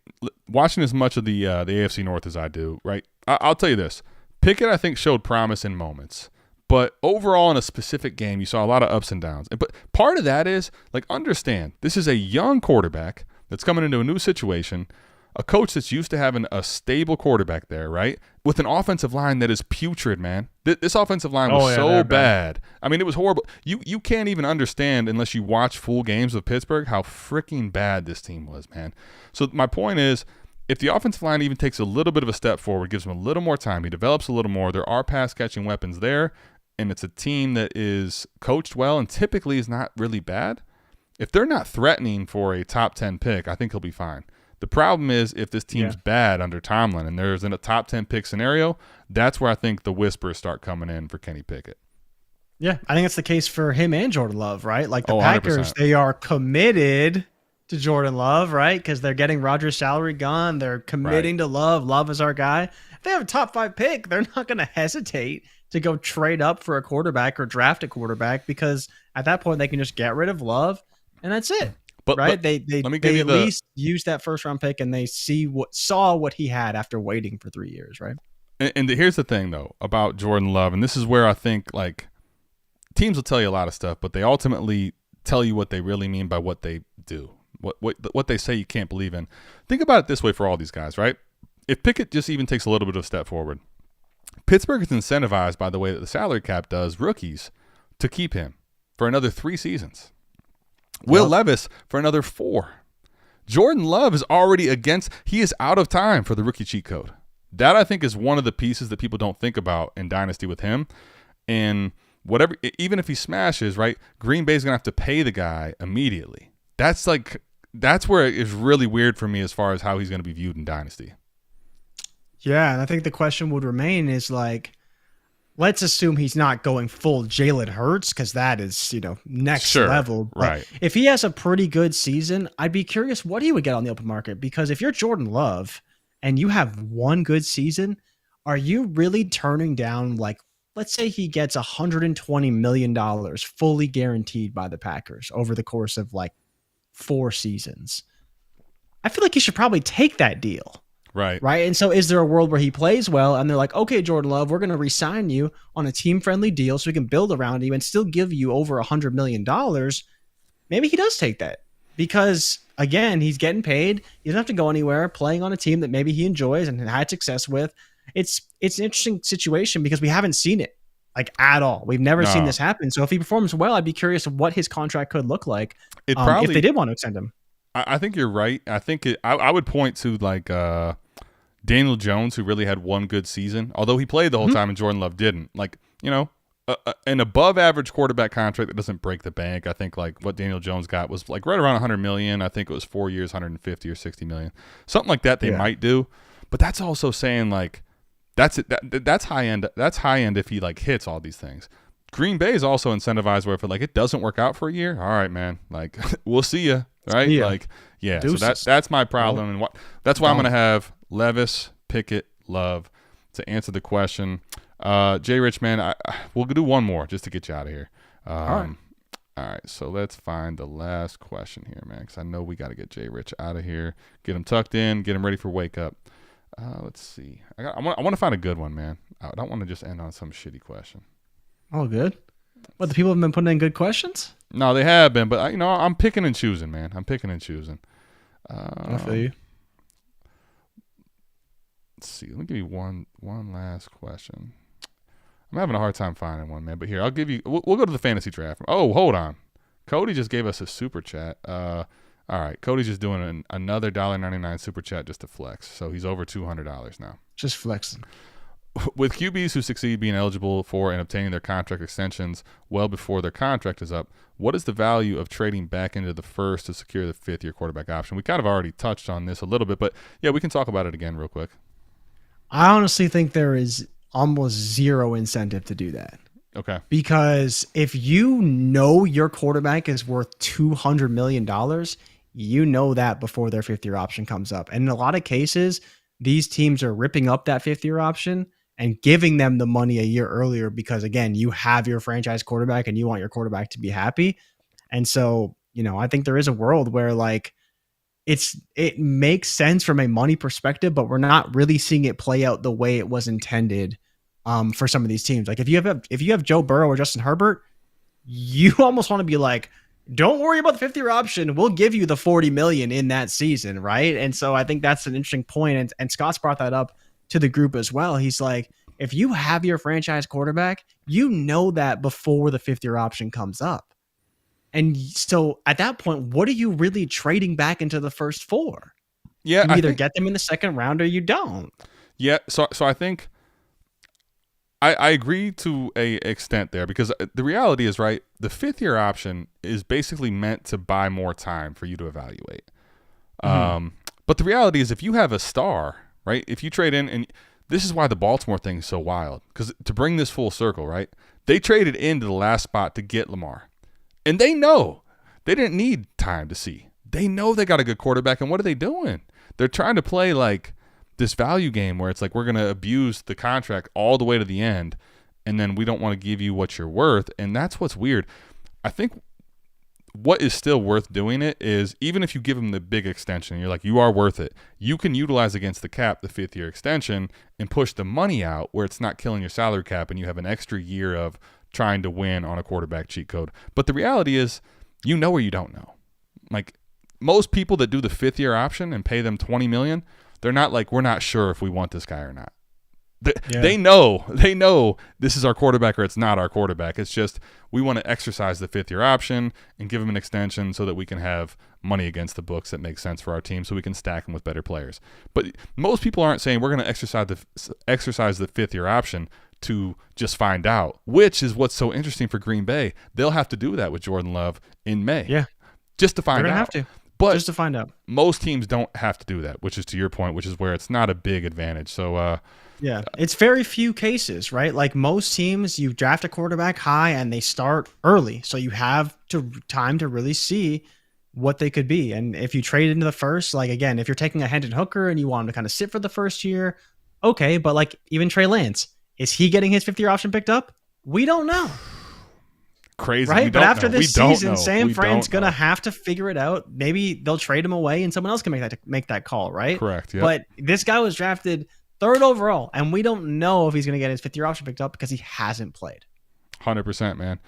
[SPEAKER 1] watching as much of the AFC North as I do, right? I'll tell you this: Pickett, I think, showed promise in moments, but overall in a specific game, you saw a lot of ups and downs. But part of that is, like, understand this is a young quarterback that's coming into a new situation. A coach that's used to having a stable quarterback there, right? With an offensive line that is putrid, man. This offensive line was so bad. I mean, it was horrible. You can't even understand, unless you watch full games of Pittsburgh, how freaking bad this team was, man. So my point is, if the offensive line even takes a little bit of a step forward, gives him a little more time, he develops a little more, there are pass-catching weapons there, and it's a team that is coached well and typically is not really bad. If they're not threatening for a top 10 pick, I think he'll be fine. The problem is if this team's bad under Tomlin and there's in a top 10 pick scenario, that's where I think the whispers start coming in for Kenny Pickett.
[SPEAKER 3] Yeah, I think that's the case for him and Jordan Love, right? Like the Packers, 100%. They are committed to Jordan Love, right? Because they're getting Rodgers' salary gone. They're committing to Love. Love is our guy. If they have a top 5 pick, they're not going to hesitate to go trade up for a quarterback or draft a quarterback, because at that point they can just get rid of Love and that's it. But they at least used that first round pick and they saw what he had after waiting for 3 years, right?
[SPEAKER 1] And here's the thing though about Jordan Love, and this is where I think, like, teams will tell you a lot of stuff, but they ultimately tell you what they really mean by what they do, what they say you can't believe in. Think about it this way for all these guys, right? If Pickett just even takes a little bit of a step forward, Pittsburgh is incentivized by the way that the salary cap does rookies to keep him for another 3 seasons. Will Levis for another 4. Jordan Love is already he is out of time for the rookie cheat code. That, I think, is one of the pieces that people don't think about in Dynasty with him. And whatever, even if he smashes, right, Green Bay's going to have to pay the guy immediately. That's where it is really weird for me as far as how he's going to be viewed in Dynasty.
[SPEAKER 3] Yeah, and I think the question would remain is, like, let's assume he's not going full Jalen Hurts, because that is, next level. But
[SPEAKER 1] right.
[SPEAKER 3] If he has a pretty good season, I'd be curious what he would get on the open market. Because if you're Jordan Love and you have one good season, are you really turning down, like, let's say he gets $120 million fully guaranteed by the Packers over the course of like 4 seasons? I feel like you should probably take that deal.
[SPEAKER 1] Right.
[SPEAKER 3] Right. And so is there a world where he plays well and they're like, okay, Jordan Love, we're going to re-sign you on a team-friendly deal so we can build around you and still give you over $100 million? Maybe he does take that because, again, he's getting paid. He doesn't have to go anywhere, playing on a team that maybe he enjoys and had success with. It's an interesting situation because we haven't seen it like at all. We've never seen this happen. So if he performs well, I'd be curious what his contract could look like if they did want to extend him.
[SPEAKER 1] I think you're right. I think I would point to like Daniel Jones, who really had one good season, although he played the whole time and Jordan Love didn't. Like, an above average quarterback contract that doesn't break the bank. I think like what Daniel Jones got was like right around $100 million. I think it was 4 years, 150 or 60 million, something like that. They might do, but that's also saying like that's it. That's high end. That's high end if he like hits all these things. Green Bay is also incentivized where if it doesn't work out for a year, all right, man, like we'll see you, right?
[SPEAKER 3] Yeah.
[SPEAKER 1] Like, yeah.
[SPEAKER 3] Deuces.
[SPEAKER 1] So that's my problem, and that's why I'm gonna have Levis, Pickett, Love to answer the question. JRich, man, we'll do one more just to get you out of here. All right. So let's find the last question here, man, because I know we got to get JRich out of here, get him tucked in, get him ready for wake up. Let's see. I want to find a good one, man. I don't want to just end on some shitty question.
[SPEAKER 3] Oh, good. What, the people have been putting in good questions?
[SPEAKER 1] No, they have been, but I'm picking and choosing, man. I'm picking and choosing.
[SPEAKER 3] I feel you.
[SPEAKER 1] Let's see. Let me give you one last question. I'm having a hard time finding one, man. But here, I'll give you. We'll go to the fantasy draft. Oh, hold on. Cody just gave us a super chat. All right, Cody's just doing another $1.99 super chat just to flex. So he's over $200 now.
[SPEAKER 3] Just flexing.
[SPEAKER 1] With QBs who succeed being eligible for and obtaining their contract extensions well before their contract is up, what is the value of trading back into the first to secure the fifth-year quarterback option? We kind of already touched on this a little bit, but yeah, we can talk about it again real quick.
[SPEAKER 3] I honestly think there is almost zero incentive to do that.
[SPEAKER 1] Okay.
[SPEAKER 3] Because if you know your quarterback is worth $200 million, you know that before their fifth-year option comes up. And in a lot of cases, these teams are ripping up that fifth-year option and giving them the money a year earlier because, again, you have your franchise quarterback and you want your quarterback to be happy. And so, I think there is a world where like it makes sense from a money perspective, but we're not really seeing it play out the way it was intended for some of these teams. Like if you have Joe Burrow or Justin Herbert, you almost want to be like, don't worry about the fifth-year option. We'll give you the $40 million in that season, right? And so I think that's an interesting point. And Scott's brought that up to the group as well. He's like, if you have your franchise quarterback, you know that before the fifth-year option comes up. And so at that point, what are you really trading back into the first four?
[SPEAKER 1] Yeah,
[SPEAKER 3] you either get them in the second round or you don't.
[SPEAKER 1] Yeah, so I think I agree to a extent there because the reality is, right, the fifth-year option is basically meant to buy more time for you to evaluate. But the reality is if you have a star, right, if you trade in, and this is why the Baltimore thing is so wild, because to bring this full circle, right, they traded into the last spot to get Lamar. And they know they didn't need time to see. They know they got a good quarterback, and what are they doing? They're trying to play like this value game where it's like we're going to abuse the contract all the way to the end, and then we don't want to give you what you're worth, and that's what's weird. I think what is still worth doing it is even if you give them the big extension, you're like, you are worth it, you can utilize against the cap the fifth-year extension and push the money out where it's not killing your salary cap and you have an extra year of trying to win on a quarterback cheat code. But the reality is you know or you don't know. Like most people that do the fifth-year option and pay them $20 million, they're not like, we're not sure if we want this guy or not. They know this is our quarterback or it's not our quarterback. It's just we want to exercise the fifth-year option and give him an extension so that we can have money against the books that makes sense for our team so we can stack them with better players. But most people aren't saying we're going to exercise the fifth-year option to just find out, which is what's so interesting for Green Bay. They'll have to do that with Jordan Love in May.
[SPEAKER 3] Yeah.
[SPEAKER 1] Just to find out.
[SPEAKER 3] They're going to have to.
[SPEAKER 1] But
[SPEAKER 3] just to find out.
[SPEAKER 1] Most teams don't have to do that, which is to your point, which is where it's not a big advantage. So,
[SPEAKER 3] yeah, it's very few cases, right? Like most teams, you draft a quarterback high and they start early. So you have time to really see what they could be. And if you trade into the first, like again, if you're taking a Hendon Hooker and you want him to kind of sit for the first year, okay. But like even Trey Lance, is he getting his fifth-year option picked up? We don't know.
[SPEAKER 1] crazy.
[SPEAKER 3] Right, but after this season, Sam
[SPEAKER 1] Fran's
[SPEAKER 3] Fran's gonna have to figure it out. Maybe they'll trade him away, and someone else can make that call, right?
[SPEAKER 1] Correct. Yeah.
[SPEAKER 3] But this guy was drafted 3rd overall, and we don't know if he's gonna get his 5th-year option picked up because he hasn't played.
[SPEAKER 1] 100%, man.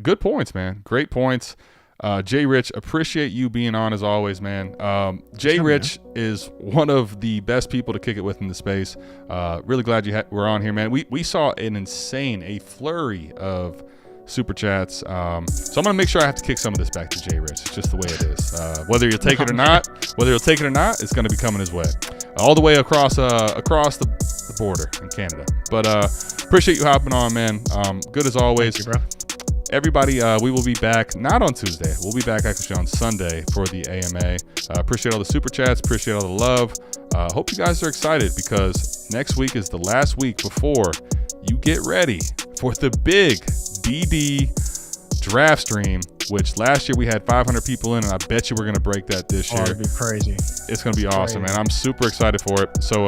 [SPEAKER 1] Good points, man. Great points. JRich, appreciate you being on as always, man. JRich is one of the best people to kick it with in the space. Really glad you were on here, man. We saw a flurry of super chats. So I'm gonna make sure I have to kick some of this back to JRich. It's just the way it is. Whether you'll take it or not, it's gonna be coming his way, all the way across the border in Canada. But appreciate you hopping on, man. Good as always.
[SPEAKER 3] Thank you, bro.
[SPEAKER 1] Everybody, we will be back not on Tuesday. We'll be back actually on Sunday for the AMA. Appreciate all the super chats. Appreciate all the love. Hope you guys are excited because next week is the last week before you get ready for the big DD draft stream, which last year we had 500 people in, and I bet you we're going to break that this year.
[SPEAKER 3] It'd be crazy.
[SPEAKER 1] It's going to be awesome, man. I'm super excited for it. So,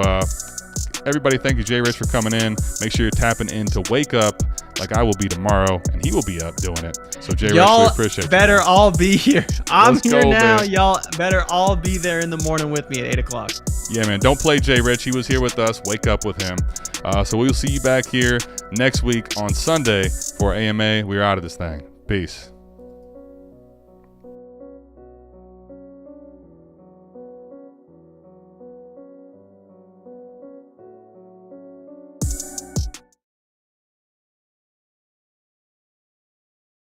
[SPEAKER 1] everybody, thank you, JRich, for coming in. Make sure you're tapping in to wake up like I will be tomorrow, and he will be up doing it. So, JRich, we appreciate it.
[SPEAKER 3] Y'all better all be here. I'm here now.
[SPEAKER 1] Man.
[SPEAKER 3] Y'all better all be there in the morning with me at 8 o'clock.
[SPEAKER 1] Yeah, man. Don't play JRich. He was here with us. Wake up with him. So we'll see you back here next week on Sunday for AMA. We're out of this thing. Peace.